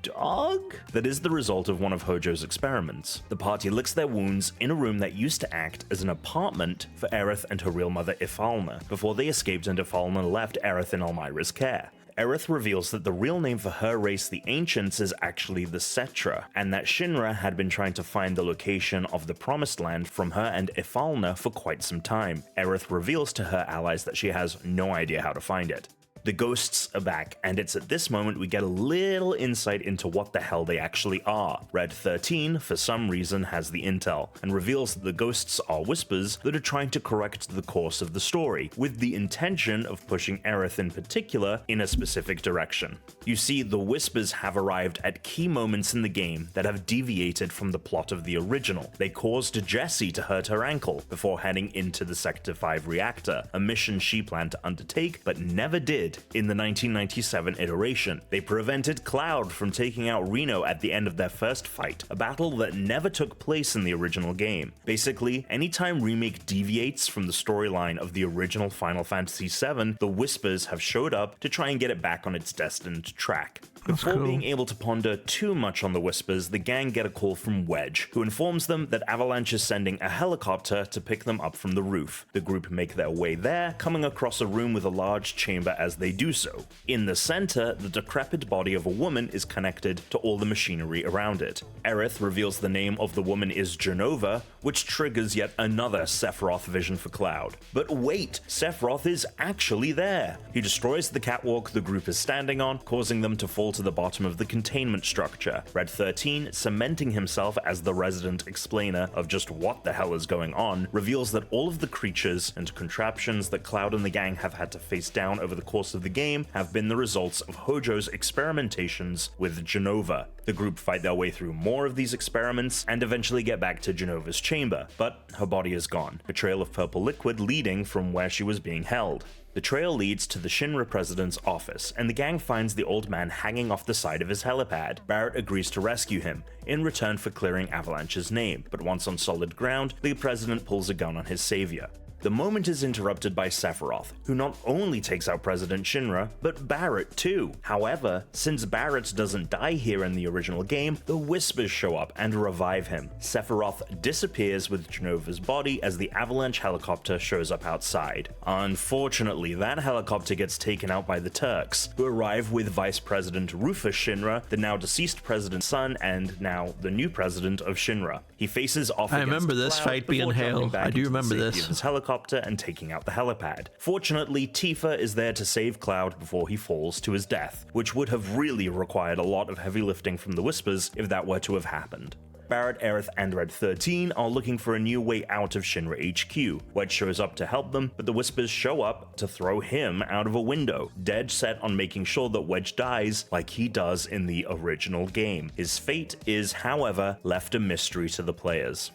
dog that is the result of one of Hojo's experiments. The party licks their wounds in a room that used to act as an apartment for Aerith and her real mother Ifalna, before they escaped and Ifalna left Aerith in Elmira's care. Aerith reveals that the real name for her race, the Ancients, is actually the Cetra, and that Shinra had been trying to find the location of the Promised Land from her and Ifalna for quite some time. Aerith reveals to her allies that she has no idea how to find it. The ghosts are back, and it's at this moment we get a little insight into what the hell they actually are. Red 13, for some reason, has the intel, and reveals that the ghosts are whispers that are trying to correct the course of the story, with the intention of pushing Aerith in particular in a specific direction. You see, the whispers have arrived at key moments in the game that have deviated from the plot of the original. They caused Jessie to hurt her ankle before heading into the Sector 5 reactor, a mission she planned to undertake but never did in the 1997 iteration. They prevented Cloud from taking out Reno at the end of their first fight, a battle that never took place in the original game. Basically, anytime Remake deviates from the storyline of the original Final Fantasy VII, the Whispers have showed up to try and get it back on its destined track. Before being able to ponder too much on the Whispers, the gang get a call from Wedge, who informs them that Avalanche is sending a helicopter to pick them up from the roof. The group make their way there, coming across a room with a large chamber as they do so. In the center, the decrepit body of a woman is connected to all the machinery around it. Aerith reveals the name of the woman is Genova, which triggers yet another Sephiroth vision for Cloud. But wait, Sephiroth is actually there! He destroys the catwalk the group is standing on, causing them to fall to the bottom of the containment structure. Red 13, cementing himself as the resident explainer of just what the hell is going on, reveals that all of the creatures and contraptions that Cloud and the gang have had to face down over the course of the game have been the results of Hojo's experimentations with Genova. The group fight their way through more of these experiments and eventually get back to Genova's chamber, but her body is gone, a trail of purple liquid leading from where she was being held. The trail leads to the Shinra president's office, and the gang finds the old man hanging off the side of his helipad. Barrett agrees to rescue him, in return for clearing Avalanche's name, but once on solid ground, the president pulls a gun on his savior. The moment is interrupted by Sephiroth, who not only takes out President Shinra, but Barrett too. However, since Barrett doesn't die here in the original game, the Whispers show up and revive him. Sephiroth disappears with Genova's body as the Avalanche helicopter shows up outside. Unfortunately, that helicopter gets taken out by the Turks, who arrive with Vice President Rufus Shinra, the now deceased president's son and now the new president of Shinra. He faces off against I remember this Cloud fight being hell. I do remember this. His helicopter and taking out the helipad. Fortunately, Tifa is there to save Cloud before he falls to his death, which would have really required a lot of heavy lifting from the Whispers if that were to have happened. Barrett, Aerith, and Red 13 are looking for a new way out of Shinra HQ. Wedge shows up to help them, but the Whispers show up to throw him out of a window, dead set on making sure that Wedge dies like he does in the original game. His fate is, however, left a mystery to the players.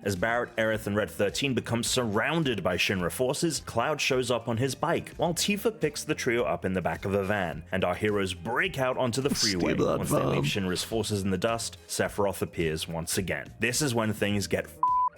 As Barrett, Aerith, and Red 13 become surrounded by Shinra forces, Cloud shows up on his bike, while Tifa picks the trio up in the back of a van, and our heroes break out onto the freeway. Once they leave Shinra's forces in the dust, Sephiroth appears once again. This is when things get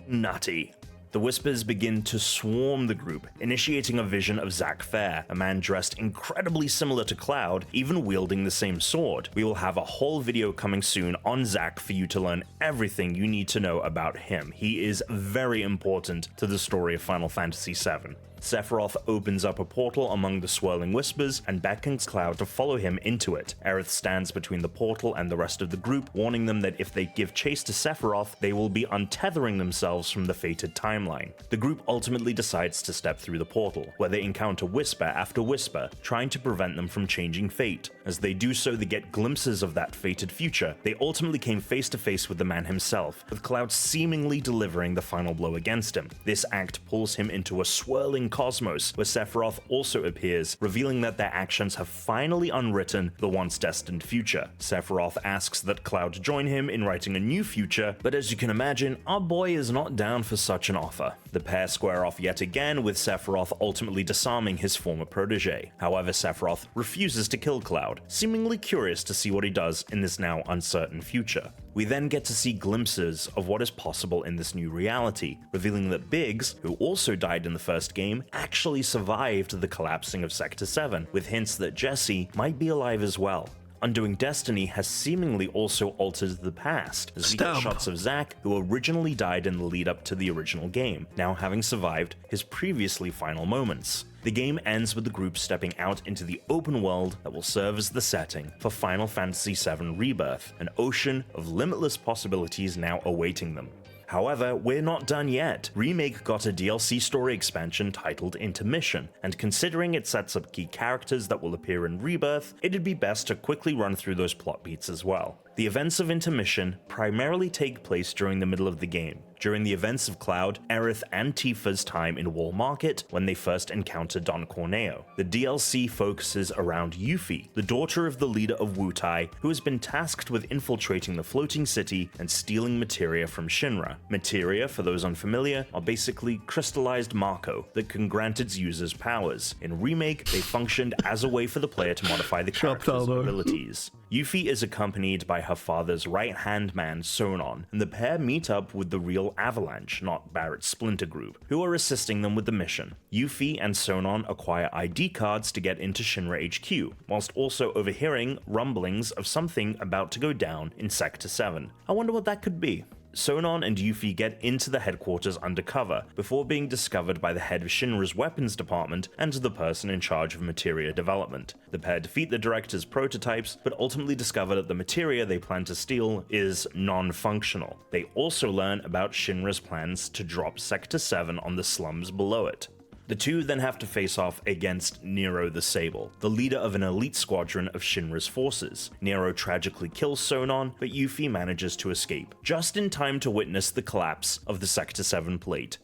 nutty. The Whispers begin to swarm the group, initiating a vision of Zack Fair, a man dressed incredibly similar to Cloud, even wielding the same sword. We will have a whole video coming soon on Zack for you to learn everything you need to know about him. He is very important to the story of Final Fantasy VII. Sephiroth opens up a portal among the swirling Whispers and beckons Cloud to follow him into it. Aerith stands between the portal and the rest of the group, warning them that if they give chase to Sephiroth, they will be untethering themselves from the fated timeline. The group ultimately decides to step through the portal, where they encounter Whisper after Whisper, trying to prevent them from changing fate. As they do so, they get glimpses of that fated future. They ultimately came face to face with the man himself, with Cloud seemingly delivering the final blow against him. This act pulls him into a swirling cosmos, where Sephiroth also appears, revealing that their actions have finally unwritten the once destined future. Sephiroth asks that Cloud join him in writing a new future, but as you can imagine, our boy is not down for such an offer. The pair square off yet again, with Sephiroth ultimately disarming his former protege. However, Sephiroth refuses to kill Cloud, seemingly curious to see what he does in this now uncertain future. We then get to see glimpses of what is possible in this new reality, revealing that Biggs, who also died in the first game, actually survived the collapsing of Sector 7, with hints that Jesse might be alive as well. Undoing Destiny has seemingly also altered the past, as we get shots of Zack, who originally died in the lead up to the original game, now having survived his previously final moments. The game ends with the group stepping out into the open world that will serve as the setting for Final Fantasy VII Rebirth, an ocean of limitless possibilities now awaiting them. However, we're not done yet. Remake got a DLC story expansion titled INTERmission, and considering it sets up key characters that will appear in Rebirth, it'd be best to quickly run through those plot beats as well. The events of INTERmission primarily take place during the middle of the game, during the events of Cloud, Aerith, and Tifa's time in Wall Market when they first encountered Don Corneo. The DLC focuses around Yuffie, the daughter of the leader of Wutai, who has been tasked with infiltrating the floating city and stealing materia from Shinra. Materia, for those unfamiliar, are basically crystallized Mako that can grant its users powers. In Remake, they functioned as a way for the player to modify the character's abilities. Yuffie is accompanied by her father's right-hand man, Sonon, and the pair meet up with the real Avalanche, not Barrett's Splinter Group, who are assisting them with the mission. Yuffie and Sonon acquire ID cards to get into Shinra HQ, whilst also overhearing rumblings of something about to go down in Sector 7. I wonder what that could be. Sonon and Yuffie get into the headquarters undercover, before being discovered by the head of Shinra's weapons department and the person in charge of materia development. The pair defeat the director's prototypes, but ultimately discover that the materia they plan to steal is non-functional. They also learn about Shinra's plans to drop Sector 7 on the slums below it. The two then have to face off against Nero the Sable, the leader of an elite squadron of Shinra's forces. Nero tragically kills Sonon, but Yuffie manages to escape, just in time to witness the collapse of the Sector 7 plate.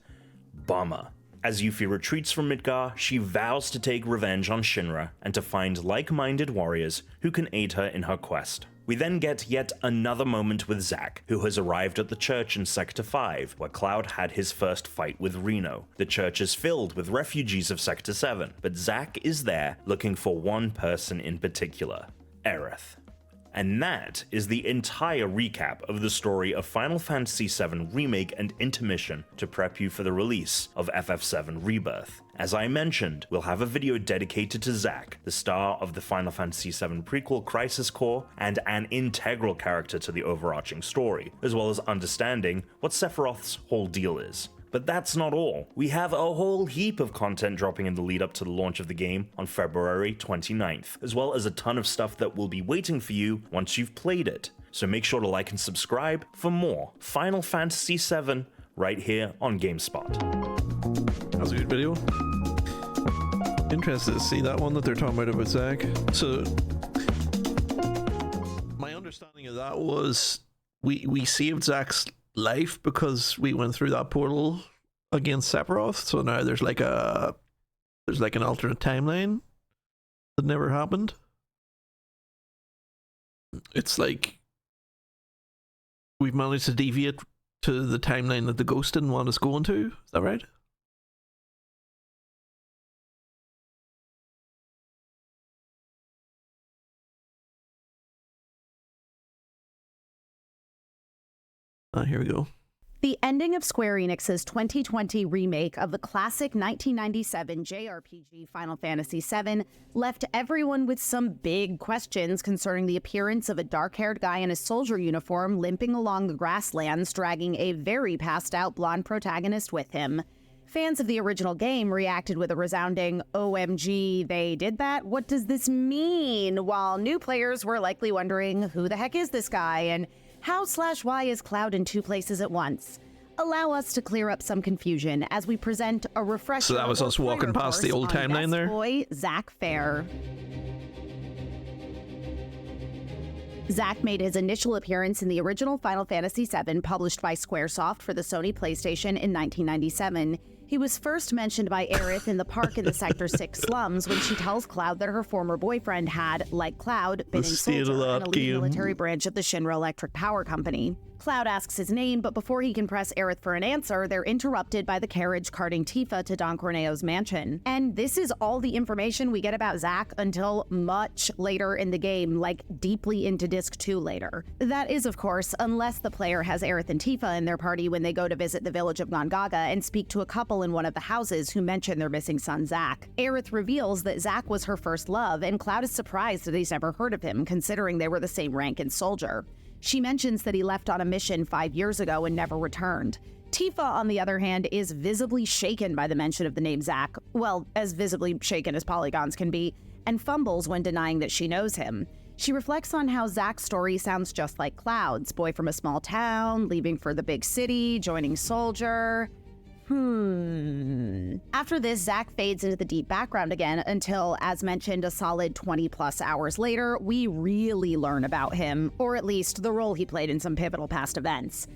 Bummer. As Yuffie retreats from Midgar, she vows to take revenge on Shinra and to find like-minded warriors who can aid her in her quest. We then get yet another moment with Zack, who has arrived at the church in Sector 5, where Cloud had his first fight with Reno. The church is filled with refugees of Sector 7, but Zack is there looking for one person in particular, Aerith. And that is the entire recap of the story of Final Fantasy VII Remake and INTERmission to prep you for the release of FF7 Rebirth. As I mentioned, we'll have a video dedicated to Zack, the star of the Final Fantasy VII prequel Crisis Core, and an integral character to the overarching story, as well as understanding what Sephiroth's whole deal is. But that's not all. We have a whole heap of content dropping in the lead up to the launch of the game on February 29th, as well as a ton of stuff that will be waiting for you once you've played it. So make sure to like and subscribe for more Final Fantasy VII right here on GameSpot. That was a good video. Interested to see that one that they're talking about Zack. So my understanding of that was we saved Zack's life because we went through that portal against Sephiroth, so now there's like an alternate timeline that never happened. It's like we've managed to deviate to the timeline that the ghost didn't want us going to. Is that right? Here we go. The ending of Square Enix's 2020 remake of the classic 1997 JRPG Final Fantasy VII left everyone with some big questions concerning the appearance of a dark-haired guy in a soldier uniform limping along the grasslands, dragging a very passed-out blonde protagonist with him. Fans of the original game reacted with a resounding, OMG, they did that? What does this mean? While new players were likely wondering, who the heck is this guy? And how/why is Cloud in two places at once? Allow us to clear up some confusion as we present a refresher. So that was us walking past the old timeline there? Boy, Zack Fair. Zack made his initial appearance in the original Final Fantasy VII published by Squaresoft for the Sony PlayStation in 1997. He was first mentioned by Aerith in the park in the Sector 6 slums when she tells Cloud that her former boyfriend had, like Cloud, been in soldier in a lead military branch of the Shinra Electric Power Company. Cloud asks his name, but before he can press Aerith for an answer, they're interrupted by the carriage carting Tifa to Don Corneo's mansion. And this is all the information we get about Zack until much later in the game, like deeply into Disc 2 later. That is, of course, unless the player has Aerith and Tifa in their party when they go to visit the village of Gongaga and speak to a couple in one of the houses who mention their missing son Zack. Aerith reveals that Zack was her first love, and Cloud is surprised that he's never heard of him, considering they were the same rank and soldier. She mentions that he left on a mission 5 years ago and never returned. Tifa, on the other hand, is visibly shaken by the mention of the name Zack, well, as visibly shaken as polygons can be, and fumbles when denying that she knows him. She reflects on how Zack's story sounds just like Cloud's, boy from a small town, leaving for the big city, joining soldier. After this, Zack fades into the deep background again until, as mentioned, a solid 20+ hours later, we really learn about him, or at least the role he played in some pivotal past events.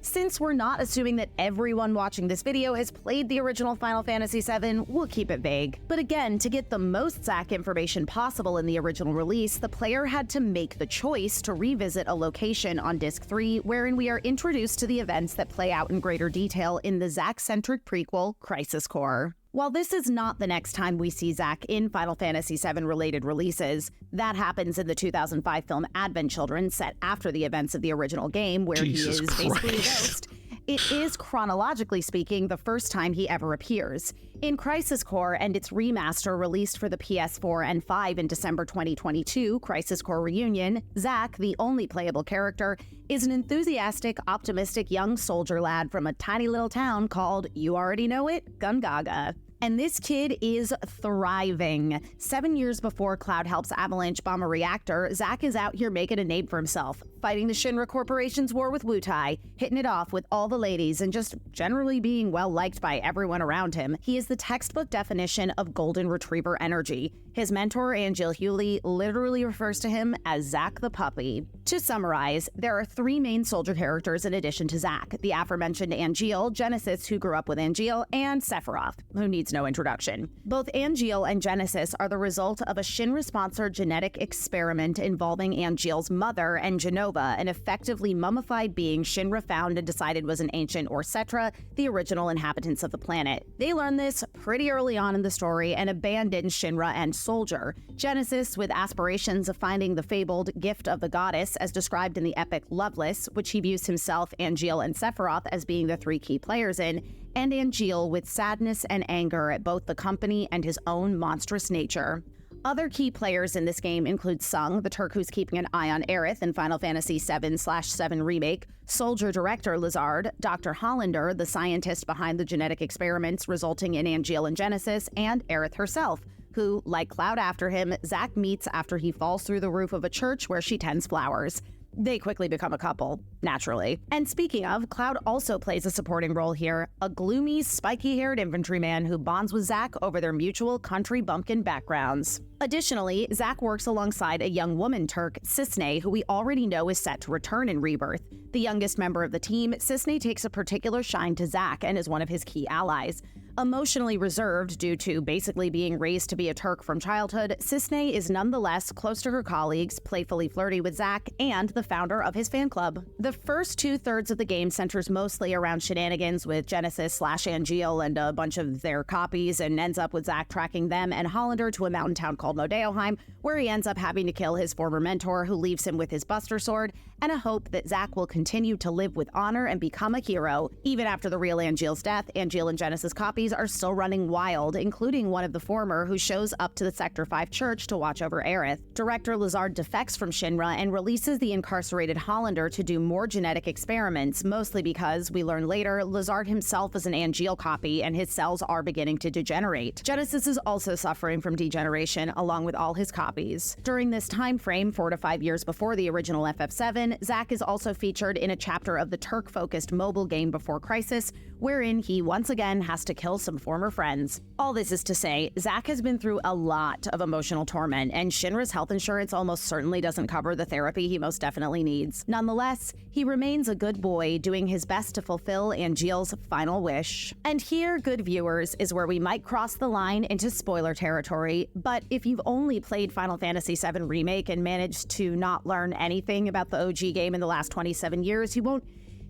Since we're not assuming that everyone watching this video has played the original Final Fantasy VII, we'll keep it vague. But again, to get the most Zack information possible in the original release, the player had to make the choice to revisit a location on Disc 3 wherein we are introduced to the events that play out in greater detail in the Zack-centric prequel, Crisis Core. While this is not the next time we see Zack in Final Fantasy VII related releases, that happens in the 2005 film Advent Children, set after the events of the original game, where Jesus he is basically a ghost. It is, chronologically speaking, the first time he ever appears. In Crisis Core and its remaster released for the PS4 and 5 in December 2022, Crisis Core Reunion, Zack, the only playable character, is an enthusiastic, optimistic young soldier lad from a tiny little town called, you already know it, Gongaga. And this kid is thriving. 7 years before Cloud helps Avalanche bomb a reactor, Zack is out here making a name for himself, fighting the Shinra Corporation's war with Wutai, hitting it off with all the ladies, and just generally being well-liked by everyone around him. He is the textbook definition of golden retriever energy. His mentor, Angel Hewley, literally refers to him as Zack the Puppy. To summarize, there are 3 main soldier characters in addition to Zack: the aforementioned Angeal, Genesis, who grew up with Angeal, and Sephiroth, who needs no introduction. Both Angeal and Genesis are the result of a Shinra-sponsored genetic experiment involving Angeal's mother and Genova, an effectively mummified being Shinra found and decided was an ancient or Cetra, the original inhabitants of the planet. They learn this pretty early on in the story and abandon Shinra and Soldier. Genesis, with aspirations of finding the fabled gift of the goddess as described in the epic Loveless, which he views himself, Angeal, and Sephiroth as being the 3 key players in, and Angeal with sadness and anger at both the company and his own monstrous nature. Other key players in this game include Sung, the Turk who's keeping an eye on Aerith in Final Fantasy VII/7 Remake, Soldier Director Lizard, Dr. Hollander, the scientist behind the genetic experiments resulting in Angeal and Genesis, and Aerith herself, who, like Cloud after him, Zack meets after he falls through the roof of a church where she tends flowers. They quickly become a couple, naturally. And speaking of, Cloud also plays a supporting role here, a gloomy, spiky-haired infantryman who bonds with Zack over their mutual country bumpkin backgrounds. Additionally, Zack works alongside a young woman Turk, Cisne, who we already know is set to return in Rebirth. The youngest member of the team, Cisne takes a particular shine to Zack and is one of his key allies. Emotionally reserved due to basically being raised to be a Turk from childhood, Cisne is nonetheless close to her colleagues, playfully flirty with Zack, and the founder of his fan club. The first 2/3 of the game centers mostly around shenanigans with Genesis/Angeal and a bunch of their copies, and ends up with Zack tracking them and Hollander to a mountain town called Modeoheim, where he ends up having to kill his former mentor, who leaves him with his Buster Sword, and a hope that Zack will continue to live with honor and become a hero. Even after the real Angeal's death, Angeal and Genesis copies are still running wild, including one of the former who shows up to the Sector 5 church to watch over Aerith. Director Lizard defects from Shinra and releases the incarcerated Hollander to do more genetic experiments, mostly because, we learn later, Lizard himself is an Angeal copy and his cells are beginning to degenerate. Genesis is also suffering from degeneration, along with all his copies. During this time frame, 4 to 5 years before the original FF7, Zack is also featured in a chapter of the Turk-focused mobile game Before Crisis, wherein he once again has to kill rekindle some former friends. All this is to say, Zack has been through a lot of emotional torment, and Shinra's health insurance almost certainly doesn't cover the therapy he most definitely needs. Nonetheless, he remains a good boy, doing his best to fulfill Angeal's final wish. And here, good viewers, is where we might cross the line into spoiler territory, but if you've only played Final Fantasy VII Remake and managed to not learn anything about the OG game in the last 27 years, you won't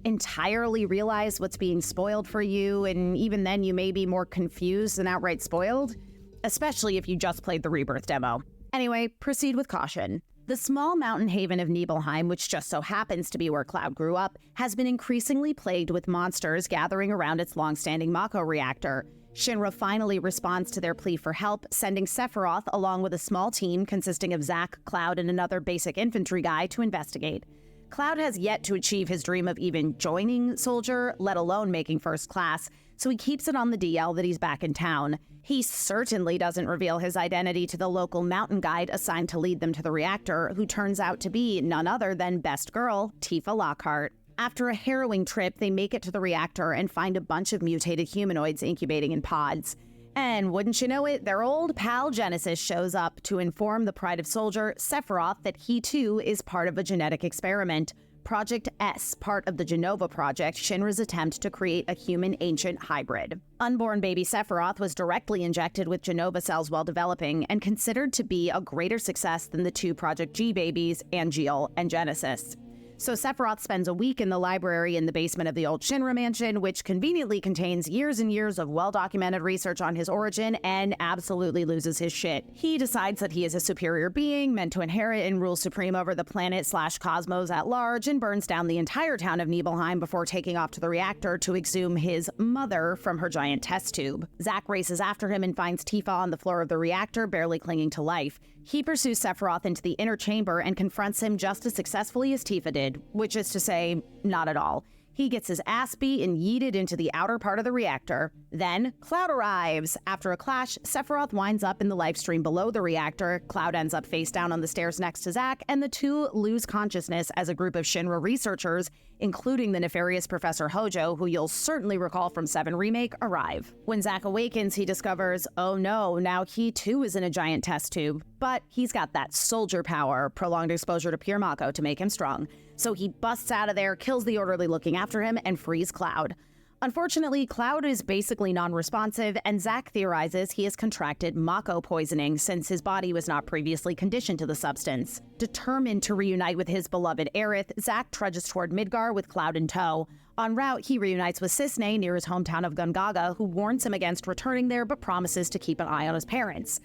entirely realize what's being spoiled for you, and even then you may be more confused than outright spoiled, especially if you just played the Rebirth demo. Anyway, proceed with caution. The small mountain haven of Nibelheim, which just so happens to be where Cloud grew up, has been increasingly plagued with monsters gathering around its long-standing Mako reactor. Shinra finally responds to their plea for help, sending Sephiroth along with a small team consisting of Zack, Cloud, and another basic infantry guy to investigate. Cloud has yet to achieve his dream of even joining Soldier, let alone making first class, so he keeps it on the DL that he's back in town. He certainly doesn't reveal his identity to the local mountain guide assigned to lead them to the reactor, who turns out to be none other than best girl, Tifa Lockhart. After a harrowing trip, they make it to the reactor and find a bunch of mutated humanoids incubating in pods. And wouldn't you know it, their old pal Genesis shows up to inform the Pride of Soldier, Sephiroth, that he too is part of a genetic experiment. Project S, part of the Genova Project, Shinra's attempt to create a human-ancient hybrid. Unborn baby Sephiroth was directly injected with Genova cells while developing and considered to be a greater success than the two Project G babies, Angeal and Genesis. So Sephiroth spends a week in the library in the basement of the old Shinra mansion, which conveniently contains years and years of well-documented research on his origin, and absolutely loses his shit. He decides that he is a superior being, meant to inherit and rule supreme over the planet/cosmos at large, and burns down the entire town of Nibelheim before taking off to the reactor to exhume his mother from her giant test tube. Zack races after him and finds Tifa on the floor of the reactor, barely clinging to life. He pursues Sephiroth into the inner chamber and confronts him just as successfully as Tifa did, which is to say, not at all. He gets his ass beat and yeeted into the outer part of the reactor. Then, Cloud arrives. After a clash, Sephiroth winds up in the live stream below the reactor, Cloud ends up face down on the stairs next to Zack, and the two lose consciousness as a group of Shinra researchers, including the nefarious Professor Hojo, who you'll certainly recall from 7 Remake, arrive. When Zack awakens, he discovers, oh no, now he too is in a giant test tube. But he's got that soldier power, prolonged exposure to pure Mako, to make him strong. So he busts out of there, kills the orderly looking after him, and frees Cloud. Unfortunately, Cloud is basically non-responsive, and Zack theorizes he has contracted Mako poisoning since his body was not previously conditioned to the substance. Determined to reunite with his beloved Aerith, Zack trudges toward Midgar with Cloud in tow. En route, he reunites with Cisne near his hometown of Gungaga, who warns him against returning there but promises to keep an eye on his parents.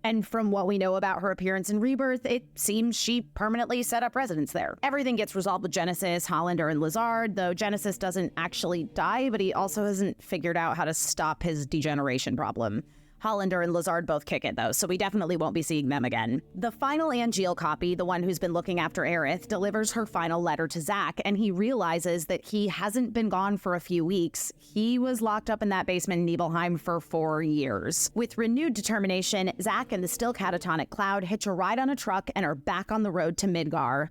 And from what we know about her appearance in Rebirth, it seems she permanently set up residence there. Everything gets resolved with Genesis, Hollander, and Lazard, though Genesis doesn't actually die, but he also hasn't figured out how to stop his degeneration problem. Hollander and Lazard both kick it, though, so we definitely won't be seeing them again. The final Angeal copy, the one who's been looking after Aerith, delivers her final letter to Zack, and he realizes that he hasn't been gone for a few weeks. He was locked up in that basement in Nibelheim for 4 years. With renewed determination, Zack and the still catatonic Cloud hitch a ride on a truck and are back on the road to Midgar.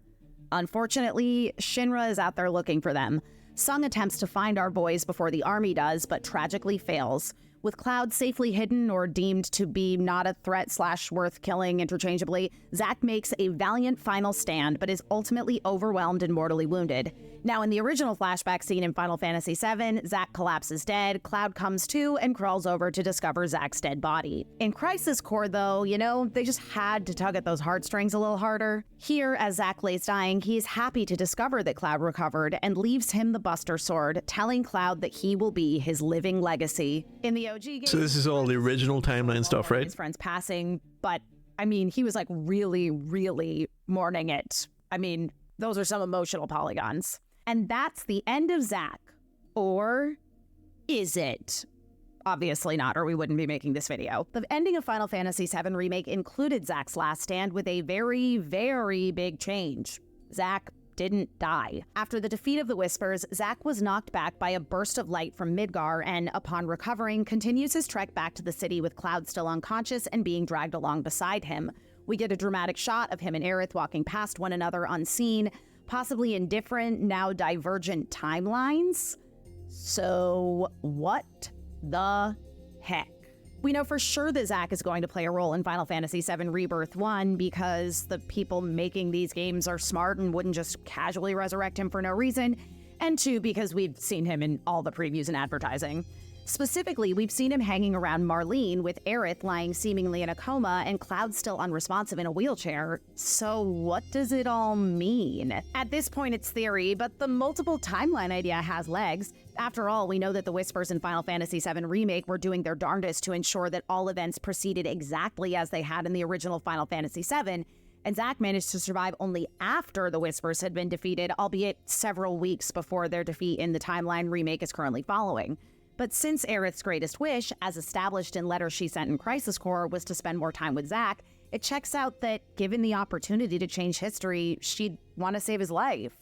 Unfortunately, Shinra is out there looking for them. Sung attempts to find our boys before the army does, but tragically fails. With Cloud safely hidden or deemed to be not a threat / worth killing interchangeably, Zack makes a valiant final stand, but is ultimately overwhelmed and mortally wounded. Now, in the original flashback scene in Final Fantasy VII, Zack collapses dead, Cloud comes to and crawls over to discover Zack's dead body. In Crisis Core, though, you know, they just had to tug at those heartstrings a little harder. Here, as Zack lays dying, he is happy to discover that Cloud recovered and leaves him the Buster Sword, telling Cloud that he will be his living legacy. In the OG game, so this is all the original timeline stuff, right? His friend's passing, but I mean, he was like really, really mourning it. I mean, those are some emotional polygons. And that's the end of Zack. Or is it? Obviously not, or we wouldn't be making this video. The ending of Final Fantasy VII Remake included Zack's last stand with a very, very big change. Zack didn't die. After the defeat of the Whispers, Zack was knocked back by a burst of light from Midgar and, upon recovering, continues his trek back to the city with Cloud still unconscious and being dragged along beside him. We get a dramatic shot of him and Aerith walking past one another unseen, possibly in different, now divergent timelines. So what the heck. We know for sure that Zack is going to play a role in Final Fantasy VII Rebirth, 1, because the people making these games are smart and wouldn't just casually resurrect him for no reason, and 2, because we've seen him in all the previews and advertising. Specifically, we've seen him hanging around Marlene with Aerith lying seemingly in a coma and Cloud still unresponsive in a wheelchair. So what does it all mean? At this point it's theory, but the multiple timeline idea has legs. After all, we know that the Whispers in Final Fantasy VII Remake were doing their darndest to ensure that all events proceeded exactly as they had in the original Final Fantasy VII, and Zack managed to survive only after the Whispers had been defeated, albeit several weeks before their defeat in the timeline Remake is currently following. But since Aerith's greatest wish, as established in letters she sent in Crisis Core, was to spend more time with Zack, it checks out that, given the opportunity to change history, she'd want to save his life,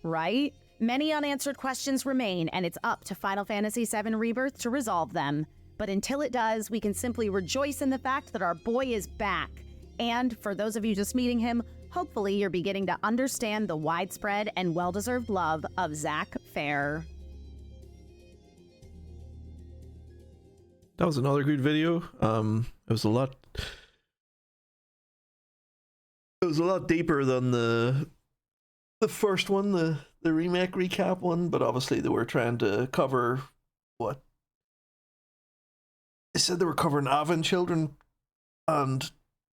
right? Many unanswered questions remain, and it's up to Final Fantasy VII Rebirth to resolve them. But until it does, we can simply rejoice in the fact that our boy is back. And, for those of you just meeting him, hopefully you're beginning to understand the widespread and well-deserved love of Zack Fair. That was another good video. It was a lot deeper than the first one, the remake recap one, but obviously they were trying to cover what they said they were covering Avon children and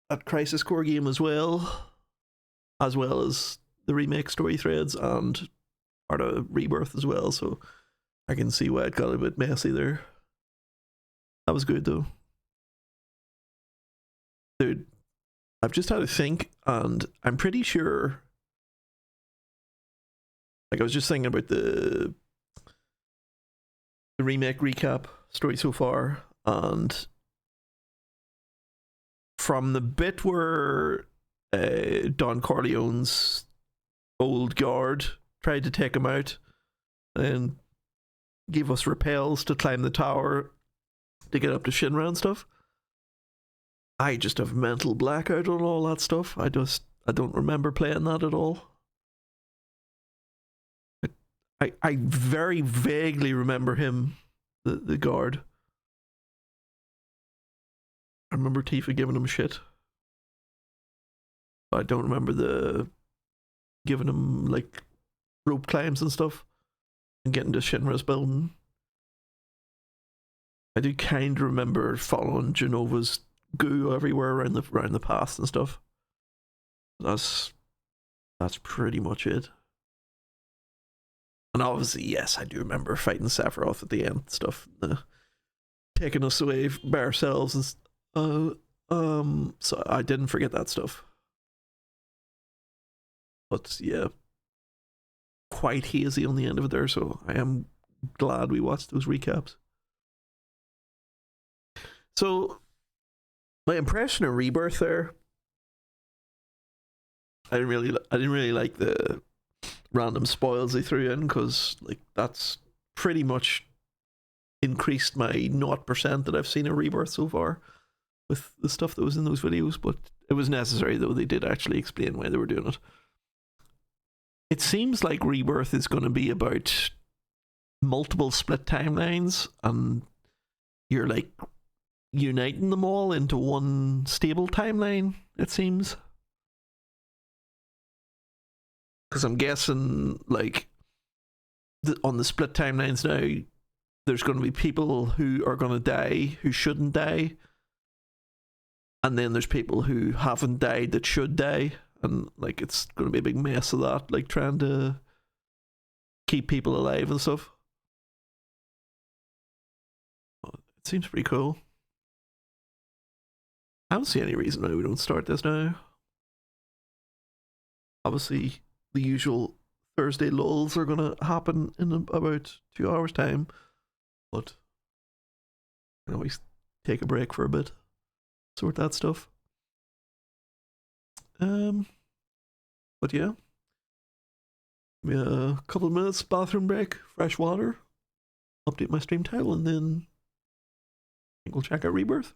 that Crisis Core game as well as the remake story threads and part of Rebirth as well, so I can see why it got a bit messy there. That was good though. Dude, I've just had to think, and I'm pretty sure, like, I was just thinking about the remake recap story so far, and from the bit where Don Corleone's old guard tried to take him out and gave us rappels to climb the tower to get up to Shinra and stuff, I just have mental blackout on all that stuff. I don't remember playing that at all. I very vaguely remember him, the guard. I remember Tifa giving him shit. I don't remember giving him like rope climbs and stuff and getting to Shinra's building. I do kind of remember following Genova's goo everywhere around the path and stuff. That's pretty much it. And obviously, yes, I do remember fighting Sephiroth at the end and stuff, taking us away by ourselves, and so I didn't forget that stuff. But yeah, quite hazy on the end of it there, so I am glad we watched those recaps. So, my impression of Rebirth there, I didn't really like the random spoils they threw in, because like that's pretty much increased my 0% that I've seen of Rebirth so far with the stuff that was in those videos. But it was necessary, though. They did actually explain why they were doing it. It seems like Rebirth is going to be about multiple split timelines, and you're like uniting them all into one stable timeline, it seems. Because I'm guessing, like, on the split timelines now, there's going to be people who are going to die who shouldn't die, and then there's people who haven't died that should die, and like it's going to be a big mess of that, like trying to keep people alive and stuff. It seems pretty cool. I don't see any reason why we don't start this now. Obviously, the usual Thursday lulls are going to happen in about 2 hours' time, but I can always take a break for a bit, sort that stuff. But yeah, maybe a couple of minutes, bathroom break, fresh water, update my stream title, and then I think we'll check out Rebirth.